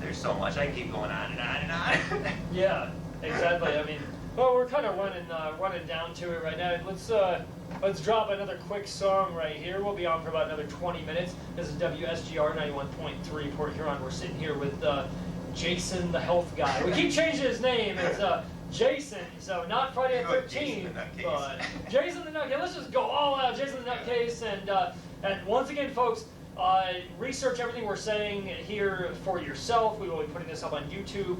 there's so much, I can keep going on and on and on. Yeah, exactly. I mean, well, we're kind of running down to it right now. Let's drop another quick song right here. We'll be on for about another 20 minutes. This is WSGR 91.3 Port Huron. We're sitting here with Jason, the health guy. We keep changing his name. It's Jason, so not Friday the 13th, but Jason the Nutcase. Let's just go all out, Jason the Nutcase, and once again, folks, research everything we're saying here for yourself. We will be putting this up on YouTube.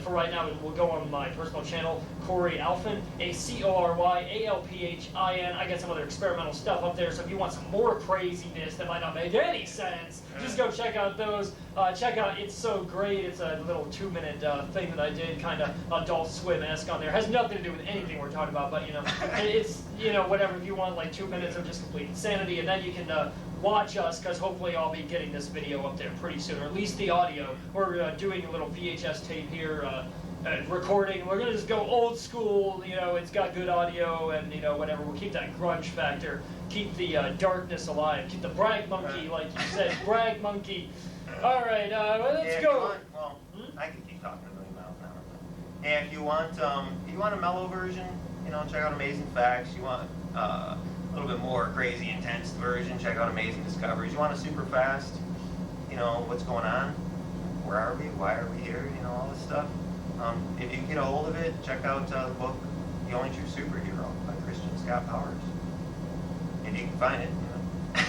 For right now, we'll go on my personal channel, Corey Alphin, ACORYALPHIN. I got some other experimental stuff up there, so if you want some more craziness that might not make any sense, just go check out those. Check out It's So Great. It's a little 2-minute thing that I did, kind of Adult Swim-esque on there. It has nothing to do with anything we're talking about, but, you know, it's, you know, whatever. If you want, like, 2 minutes of just complete insanity, and then you can watch us, because hopefully I'll be getting this video up there pretty soon, or at least the audio. We're doing a little VHS tape here, recording. We're going to just go old school, you know, it's got good audio, and, you know, whatever. We'll keep that grunge factor, keep the darkness alive, keep the brag monkey, like you said, brag monkey. All right, let's go. Well, I can keep talking a million miles an hour. But, and if you want a mellow version, you know, check out Amazing Facts. You want a little bit more crazy, intense version, check out Amazing Discoveries. You want a super fast, you know, what's going on? Where are we? Why are we here? You know, all this stuff. If you can get a hold of it, check out the book, The Only True Superhero by Christian Scott Powers. If you can find it, you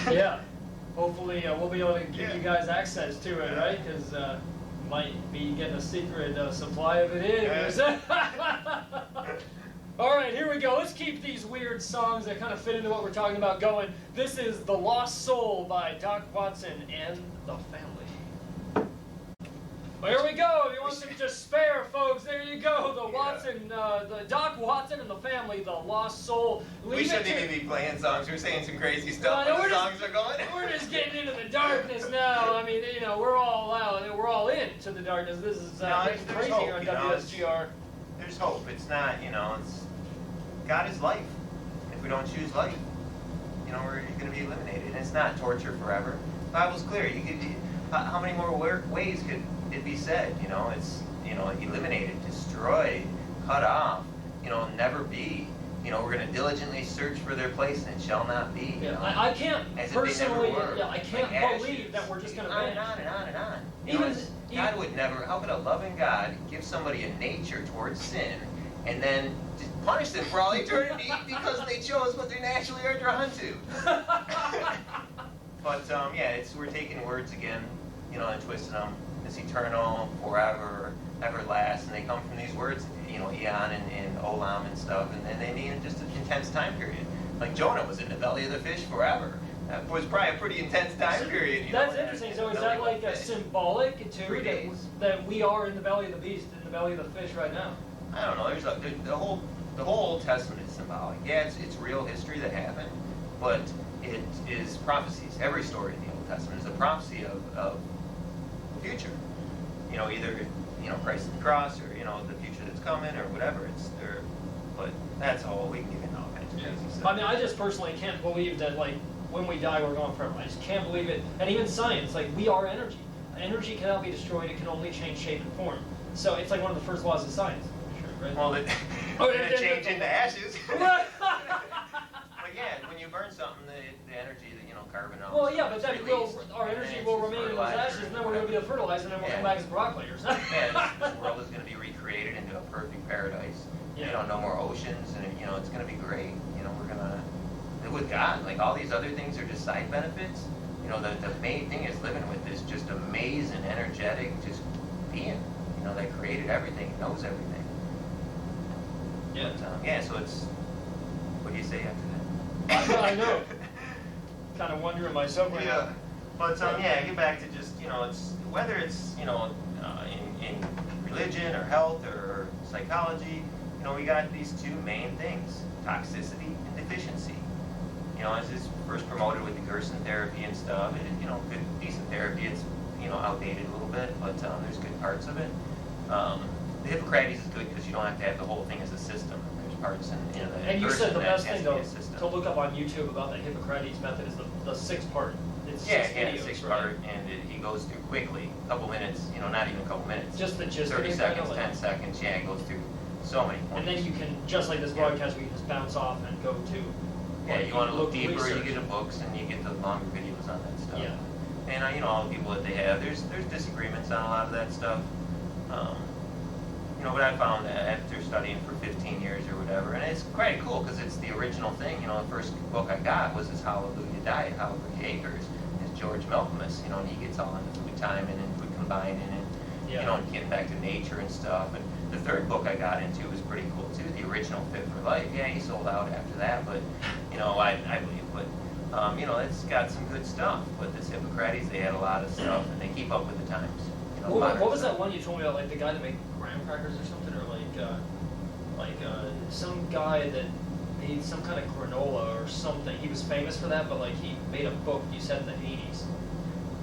know. Yeah. Hopefully we'll be able to give you guys access to it, right? Because might be getting a secret supply of it in. All right, here we go. Let's keep these weird songs that kind of fit into what we're talking about going. This is The Lost Soul by Doc Watson and the Family. Well, here we go. If you want some despair, folks, there you go. The Doc Watson and the Family, The Lost Soul. We shouldn't even be playing songs. We're saying some crazy stuff when the songs are going. We're just getting into the darkness now. I mean, you know, we're all out. We're all into the darkness. This is crazy hope, on you know, WSGR. There's hope. It's not, you know, God is life. If we don't choose life, you know, we're going to be eliminated. And it's not torture forever. The Bible's clear. How many more ways could it be said? You know, it's, you know, eliminated, destroyed, cut off, you know, never be. You know, we're going to diligently search for their place, and it shall not be. Yeah, you know, I can't personally. Yeah, I can't believe that we're just going to on and on and on and on. Even God would never. How could a loving God give somebody a nature towards sin, and then just punish them for all eternity because they chose what they naturally are drawn to? But yeah, we're taking words again, you know, and twisting them. It's eternal, forever, everlasting. They come from these words, you know, eon and olam and stuff, and then they mean just an intense time period. Like Jonah was in the belly of the fish forever. That was probably a pretty intense time period. You That's know, interesting. So is that like a symbolic too, that we are in the belly of the beast, in the belly of the fish right now? I don't know. The whole Old Testament is symbolic. Yeah, it's real history that happened, but it is prophecies. Every story in the Old Testament is a prophecy of the future. You know, either, you know, Christ at the cross, or, you know, the future that's coming, or whatever. But that's all. We can get into all kinds of crazy stuff. I mean, I just personally can't believe that, like, when we die, we're gone forever. I just can't believe it. And even science, like, we are energy. Energy cannot be destroyed. It can only change shape and form. So it's like one of the first laws of science. Sure, right? Well, it change into ashes. But yeah, when you burn something, the energy, you know, carbon. Well, yeah, but then our energy will remain in those ashes, and then we're going to be the fertilizer, and then we'll come back as rock layers. Yeah, this world is going to be recreated into a perfect paradise. Yeah. You know, no more oceans, and, you know, it's going to be great. You know, we're going to, with God, like, all these other things are just side benefits. You know, the main thing is living with this just amazing, energetic, just being, you know, that created everything, knows everything. Yeah. But, yeah, so it's, what do you say after that? I know. Kind of wondering myself right now. But yeah, get back to just, you know, it's whether it's, you know, in religion or health or psychology, we got these two main things, toxicity and deficiency. As this first promoted with the Gerson therapy and stuff, good, decent therapy. It's, outdated a little bit, but there's good parts of it. The Hippocrates is good because you don't have to have the whole thing as a system. There's parts in the And you said the best thing to look up on YouTube about the Hippocrates method is the 6-part. It's yeah, 6 yeah, videos, 6-part, right? and he goes through quickly, a couple minutes, not even a couple minutes. Just the gist 30 of it, seconds, kinda, 10 seconds, yeah, it goes through so many points. And then you can, just like this broadcast, we can just bounce off and go to. Yeah, you want to look deeper, research. You get the books and you get the longer videos on that stuff. Yeah. And all the people that they have, there's disagreements on a lot of that stuff. But I found that after studying for 15 years or whatever, and it's quite cool because it's the original thing. The first book I got was this Hallelujah Diet, Hallelujah Acres. It's George Malcolmus, and he gets all into food timing and food combining and and getting back to nature and stuff. And the third book I got into was pretty cool too, the original Fit for Life. Yeah, he sold out after that, but I believe, but it's got some good stuff. But this Hippocrates, they had a lot of stuff, and they keep up with the times. What was that one you told me about, like the guy that made graham crackers or something, or some guy that made some kind of granola or something? He was famous for that, but like he made a book, you said, in the 80s.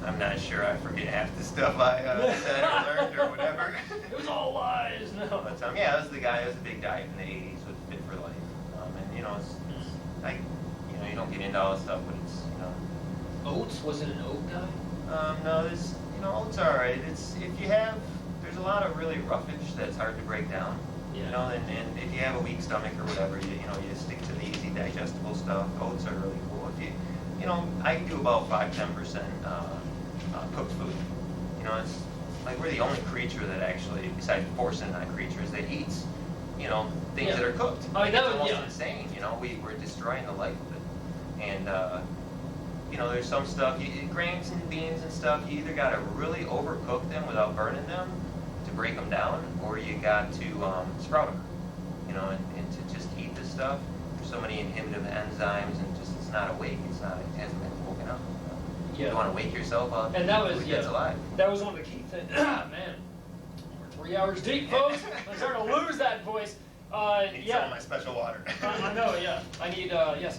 I'm not sure. I forget half the stuff I said or learned or whatever. It was all lies. No. But yeah, that was the guy. It was a big diet in the 80s with Fit for Life. And it's like you don't get into all this stuff, but it's Oats? Was it an oat guy? No, there's oats are alright. It's there's a lot of really roughage that's hard to break down. Yeah. And if you have a weak stomach or whatever, you stick to the easy digestible stuff. Oats are really cool. If I do about 5-10% cooked food. It's like we're the only creature that actually, besides porcine creatures, that eats, things that are cooked. It's almost insane. We're destroying the life of it. And there's some stuff, grains and beans and stuff. You either got to really overcook them without burning them to break them down, or you got to sprout them. And to just eat this stuff. There's so many inhibitive enzymes, and just it's not awake. It hasn't been woken up. You want to wake yourself up. And that was alive. That was one of the key things. Man, we're 3 hours deep, folks. I'm starting to lose that voice. Need some of my special water. I know. Yeah, I need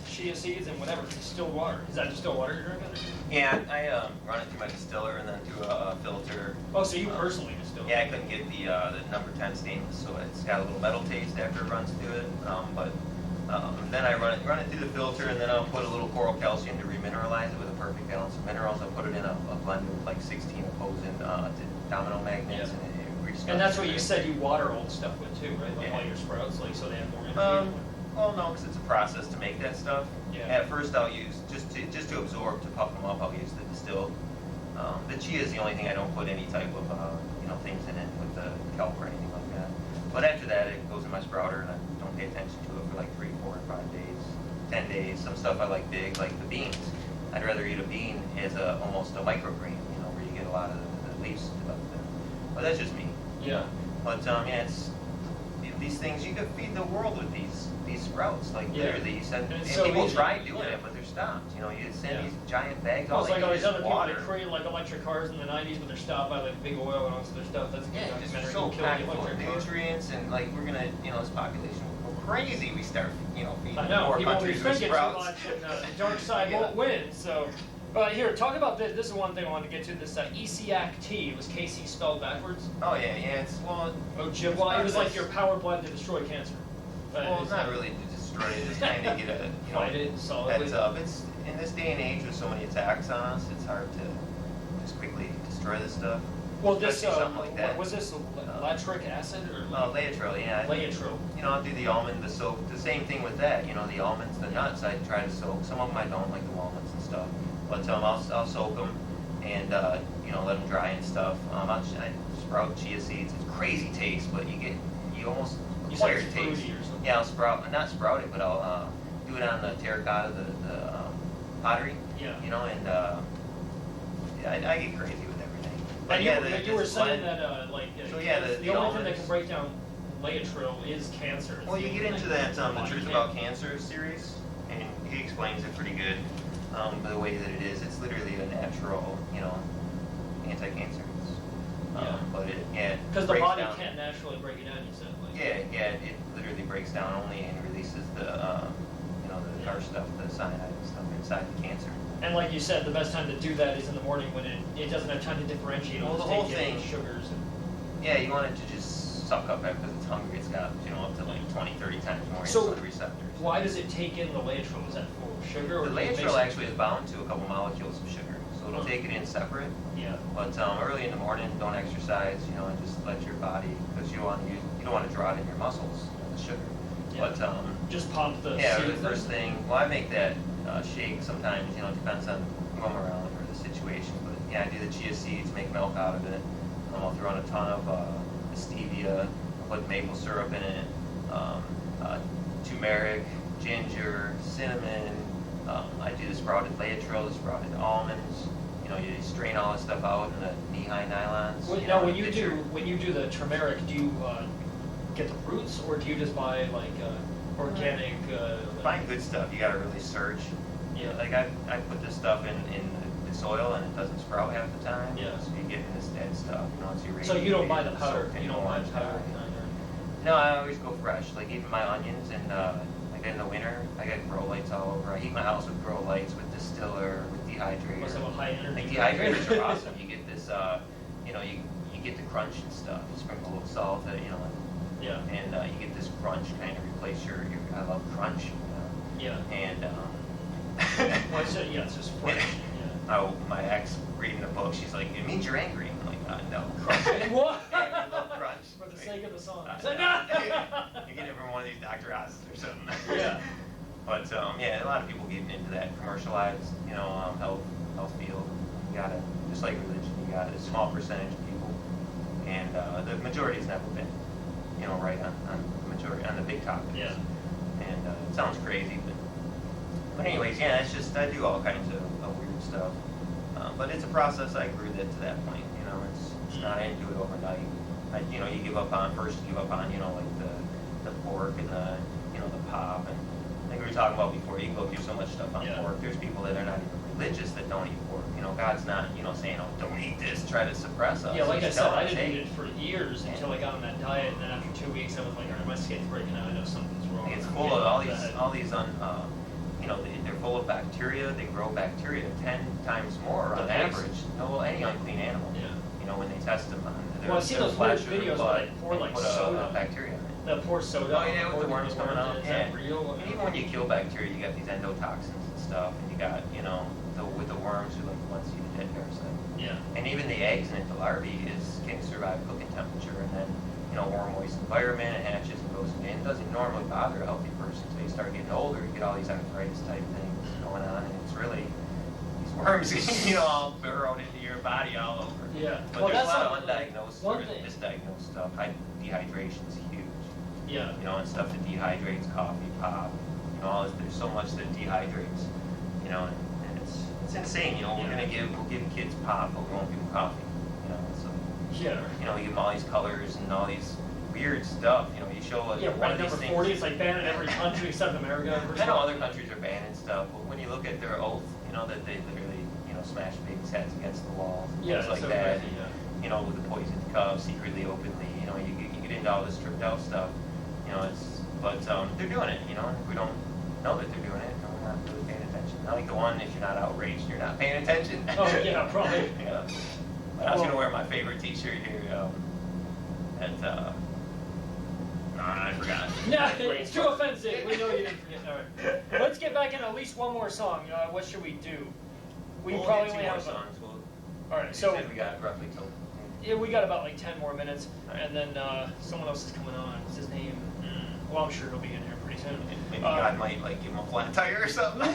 chia seeds and whatever distilled water. Is that distilled water you're drinking? Yeah, I run it through my distiller and then through a filter. Oh, so you personally distill? Yeah, I couldn't get the number 10 stainless, so it's got a little metal taste after it runs through it. Then I run it through the filter, and then I'll put a little coral calcium to remineralize it with a perfect balance of minerals. I'll put it in a blend with like 16 opposing domino magnets, and that's what you said you water all the stuff with too, right? Like all your sprouts, like so they have more energy. Well, no, because it's a process to make that stuff. Yeah. At first, I'll use just to absorb, to puff them up. I'll use the distilled. The chia is the only thing I don't put any type of things in it with the kelp or anything like that. But after that, it goes in my sprouter, and I don't pay attention to it for like 3, 4, and 5 days, 10 days. Some stuff I like big, like the beans. I'd rather eat a bean as almost a microgreen, where you get a lot of the leaves developed there. But that's just me. Yeah. But it's these things you could feed the world with these sprouts. Like literally, you said, and so people easy. try doing it, but they're stopped. You send these giant bags. Well, it's like all these other people water. that created like electric cars in the 90s, but they're stopped by like big oil and all this other stuff. That's a good documentary. So Kill packed the full of electric car. nutrients, and like we're gonna, this population will go crazy. We start, feeding I know, more people will be countries with thinking too sprouts. much, and the dark side won't win. So, here, talk about this. This is one thing I wanted to get to. This ECAC-T was KC spelled backwards. Oh yeah, it's Ojibwa. It was like your power blend to destroy cancer. Well, it's not really to destroy it. It's kind of get a fight it solidly. heads up. It's in this day and age with so many attacks on us. It's hard to just quickly destroy this stuff. Well, this something like that. was this latric acid or Laetrile, yeah. Laetrile. I'll do the almond, the soak, the same thing with that. The almonds, the nuts, I try to soak. Some of them I don't, like the walnuts and stuff. But I'll soak them and let them dry and stuff. I sprout chia seeds. It's crazy taste, but you almost acquire taste. Yeah, I'll not sprout it, but I'll do it on the terracotta, the pottery. Yeah. And I get crazy with everything. But you were saying that the only thing that can break down Laetrile is cancer. Well, you get into that The Truth About Cancer series, and he explains it pretty good. The way that it is, it's literally a natural, anti-cancer. But it because the breaks body down. can't naturally break it down. You said. Like. Yeah, it literally breaks down only and releases the the harsh stuff, the cyanide and stuff inside the cancer. And like you said, the best time to do that is in the morning when it doesn't have time to differentiate. Well, the Just whole take thing, sugars. Yeah, you want it to just suck up because it's hungry. It's got up to like 20, 30 times more insulin receptors. Why does it take in the laetrile? Is that full of sugar? Or the laetrile actually is bound to a couple molecules of sugar, so it'll take it in separate. Yeah. But early in the morning, don't exercise. And just let your body, because you don't want to draw it in your muscles, the sugar. Yeah. But just pump the. The first thing. Well, I make that shake sometimes. It depends on who I'm around or the situation. But yeah, I do the chia seeds, make milk out of it. I'll throw in a ton of stevia, put maple syrup in it, turmeric, ginger, cinnamon. I do the sprouted laetrile, the sprouted almonds. You strain all this stuff out in the knee-high nylons. Well, now, when you do the turmeric, do you get the roots, or do you just buy like organic? Find good stuff. You gotta really search. Yeah. Like I put this stuff in the soil and it doesn't sprout half the time. Yeah. So you get in this dead stuff. It's irradiated. So you don't buy the powder. You You don't buy the powder. No, I always go fresh. Like even my onions and like in the winter, I got grow lights all over. I heat my house with grow lights, with distiller, with dehydrator. Must have a high energy. Like dehydrators are awesome. You get this, you get the crunch and stuff. You sprinkle a little salt, Yeah. and you get this crunch kind of replace your I love crunch. Yeah. And Well, I said, yeah, it's just fresh. Yeah. my ex reading a book, she's like, "It means you're angry." I'm like, "No, Crunch. What? I love crunch." For the sake of the song. You get it from one of these Dr. Oz's or something. Yeah. But a lot of people getting into that commercialized, health field. You gotta, just like religion, you got a small percentage of people, and the majority has never been, right on the majority on the big topics. Yeah. And it sounds crazy, but anyways, yeah, it's just I do all kinds of weird stuff. But it's a process. I grew that to that point. It's not I didn't do it overnight. You give up on like the pork and the pop, and like we were talking about before. You can go through so much stuff on pork. There's people that are not even religious that don't eat pork. God's not saying, "Oh, don't eat this," try to suppress us. Yeah, like I He's said, telling I us, didn't "Hey." eat it for years until I got on that diet, and then after 2 weeks, I was like, all right, my skin's breaking out. I know something's wrong. It's full of all these they're full of bacteria. They grow bacteria 10 times more on average. Any unclean animal. Yeah. When they test them on. Well, I've seen those weird videos where they pour like soda. Bacteria. They pour soda. Oh yeah, with the worms coming out. Is Yeah. that real? And even when you kill bacteria, you got these endotoxins and stuff, and you got with the worms who like once you dead parasite. Yeah. And even the eggs in it, the larvae can survive cooking temperature, and then warm moist environment, it hatches and goes in. It doesn't normally bother a healthy person. So you start getting older, you get all these arthritis type things going on, and it's really these worms all burrowed into your body all over. Yeah. But there's a lot of undiagnosed or misdiagnosed stuff. Dehydration is huge. Yeah. And stuff that dehydrates, coffee, pop, all this, there's so much that dehydrates, and it's insane. We'll give kids pop, but we won't give them coffee. So Yeah. we give them all these colors and all these weird stuff. You show one of these number things. 40, it's like banned in every country except America. I know other countries are banning stuff, but when you look at their oath, that they literally, smash babies' heads against the walls, and things like so that. crazy, With the poisoned cub, secretly, openly, you get into all this stripped out stuff. But they're doing it, and if we don't know that they're doing it, we're not really paying attention. I like the one, if you're not outraged, you're not paying attention. Oh, yeah, probably. Yeah. But I was gonna wear my favorite T-shirt here. I forgot. No, it's too offensive. We know you didn't forget. All right. Let's get back in at least one more song. What should we do? We'll probably get only two more have songs. All right, so we got roughly till. Yeah, we got about like 10 more minutes, and then someone else is coming on. What's his name? Well, I'm sure he'll be in here pretty soon. Maybe God might give him a flat tire or something.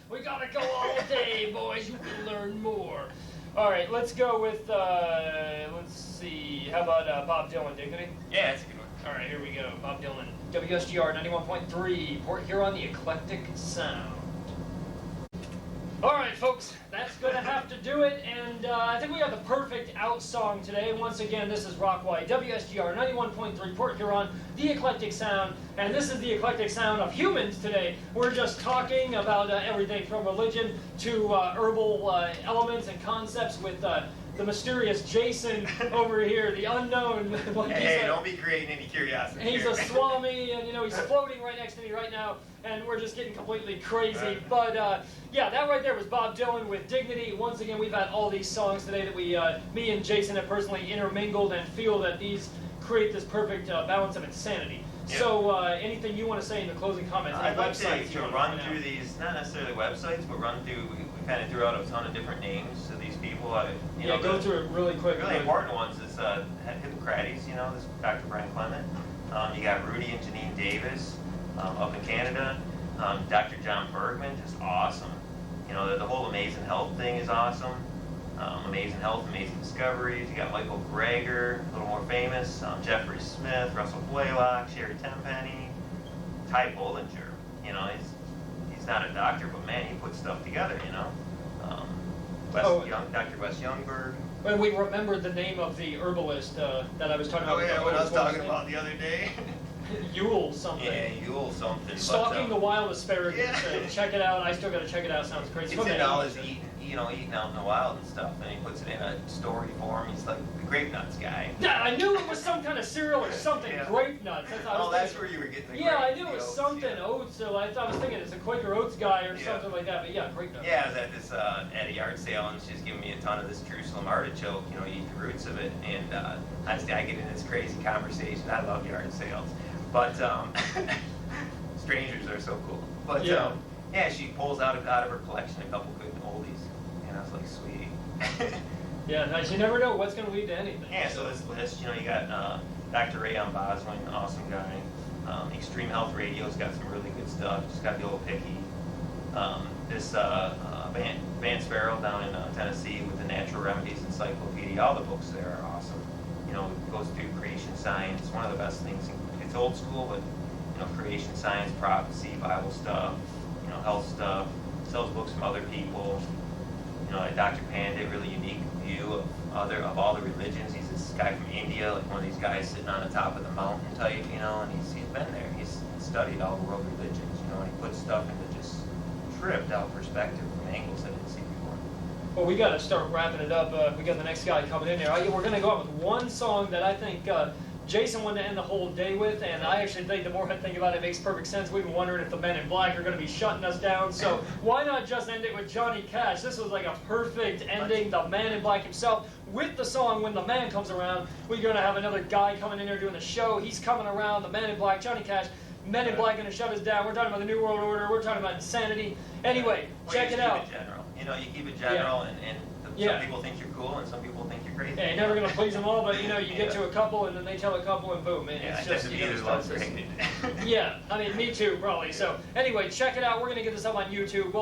We gotta go all day, boys. You can learn more. All right, let's go with, let's see, how about Bob Dylan, Dignity? Yeah, that's a good one. All right, here we go. Bob Dylan, WSGR 91.3, Port Huron, the Eclectic Sound. All right, folks, that's going to have to do it, and I think we got the perfect out song today. Once again, this is Rock White, WSGR 91.3, Port Huron, the Eclectic Sound, and this is the eclectic sound of humans today. We're just talking about everything from religion to herbal elements and concepts with the mysterious Jason over here, the unknown. Hey, don't be creating any curiosity. He's here. a Swami, and he's floating right next to me right now, and we're just getting completely crazy. But yeah, that right there was Bob Dylan with Dignity. Once again, we've had all these songs today that me and Jason have personally intermingled and feel that these create this perfect balance of insanity. Yeah. So anything you want to say in the closing comments? I'd like websites to run through these, not necessarily websites, but run through, we kind of threw out a ton of different names of these people. Go through it really quick. Really important ones is Hippocrates, this Dr. Brian Clement. You got Rudy and Janine Davis up in Canada. Dr. John Bergman, just awesome. The whole Amazing Health thing is awesome. Amazing Health, Amazing Discoveries. You got Michael Greger, a little more famous. Jeffrey Smith, Russell Blaylock, Sherry Tenpenny, Ty Bollinger. He's not a doctor, but man, he puts stuff together. Dr. Wes Youngberg. When we remembered the name of the herbalist that I was talking about. Oh yeah, what I was talking about the other day. Yule something. Yeah, Yule something. Stalking the Wild Asparagus. Yeah. Check it out. I still got to check it out. Sounds crazy. It's in all his eating out in the wild and stuff, and he puts it in a story form. He's like the grape nuts guy. Yeah, I knew it was some kind of cereal or something. Yeah. Grape nuts. That's where you were getting the Yeah, grape, I knew it was oats, something oats. So I was thinking it's a Quaker Oats guy or Yeah. something like that. But yeah, grape nuts. Yeah, I was at this at a yard sale, and she's giving me a ton of this Jerusalem artichoke. You eat the roots of it, and I get in this crazy conversation. I love yard sales, but strangers are so cool. But yeah, she pulls out of her collection a couple good oldies, and I was like, sweet. Yeah, nice. You never know what's going to lead to anything. Yeah, so this list, you got Dr. Rayon Boswin, awesome guy. Extreme Health Radio's got some really good stuff. Just got the old picky. This Vance Farrell down in Tennessee with the Natural Remedies Encyclopedia. All the books there are awesome. It goes through creation science. One of the best things. It's old school, but creation science, prophecy, Bible stuff, health stuff. Sells books from other people. Like Dr. Pandit, really unique view of all the religions. He's this guy from India, like one of these guys sitting on the top of the mountain type, and he's been there. He's studied all world religions, and he puts stuff into just tripped out perspective from angles I didn't see before. Well, we got to start wrapping it up. We got the next guy coming in there. We're going to go out with one song that I think Jason wanted to end the whole day with, and I actually think the more I think about it, it makes perfect sense. We've been wondering if the Men in Black are going to be shutting us down, so why not just end it with Johnny Cash? This was like a perfect ending. The Man in Black himself with the song When the Man Comes Around. We're going to have another guy coming in there doing the show. He's coming around, the Man in Black, Johnny Cash. Men in Black going to shut us down. We're talking about the New World Order. We're talking about insanity. Anyway, check it out. Keep it general. You keep it general, and some people think you're cool, and some people think you're crazy. Yeah, you're never going to please them all, but you get to a couple, and then they tell a couple, and boom, it's just either love or hated. Yeah, I mean, me too, probably. So anyway, check it out. We're going to get this up on YouTube.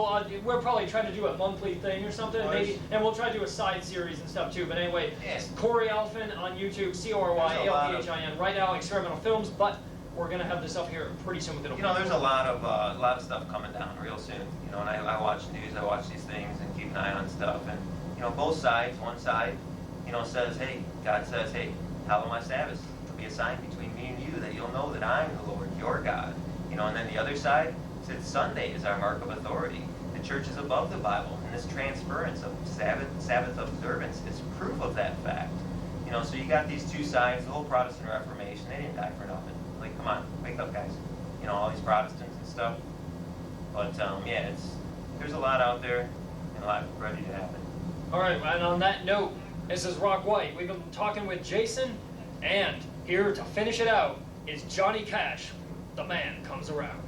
We're probably trying to do a monthly thing or something, maybe, and we'll try to do a side series and stuff too. But anyway, Corey Alphin on YouTube, CORYALPHIN. Right now, Experimental Films, but we're going to have this up here pretty soon with it. There's a lot of stuff coming down real soon. And I watch news, I watch these things, and keep an eye on stuff. And both sides. One side, says, hey, God says, hey, hallow my Sabbath. It'll be a sign between me and you that you'll know that I'm the Lord, your God. And then the other side says Sunday is our mark of authority. The church is above the Bible, and this transference of Sabbath observance is proof of that fact. So you got these two sides. The whole Protestant Reformation, they didn't die for nothing. Like, come on, wake up, guys. All these Protestants and stuff. But there's a lot out there, and a lot ready to happen. All right, and on that note, this is Rock White. We've been talking with Jason, and here to finish it out is Johnny Cash. The Man Comes Around.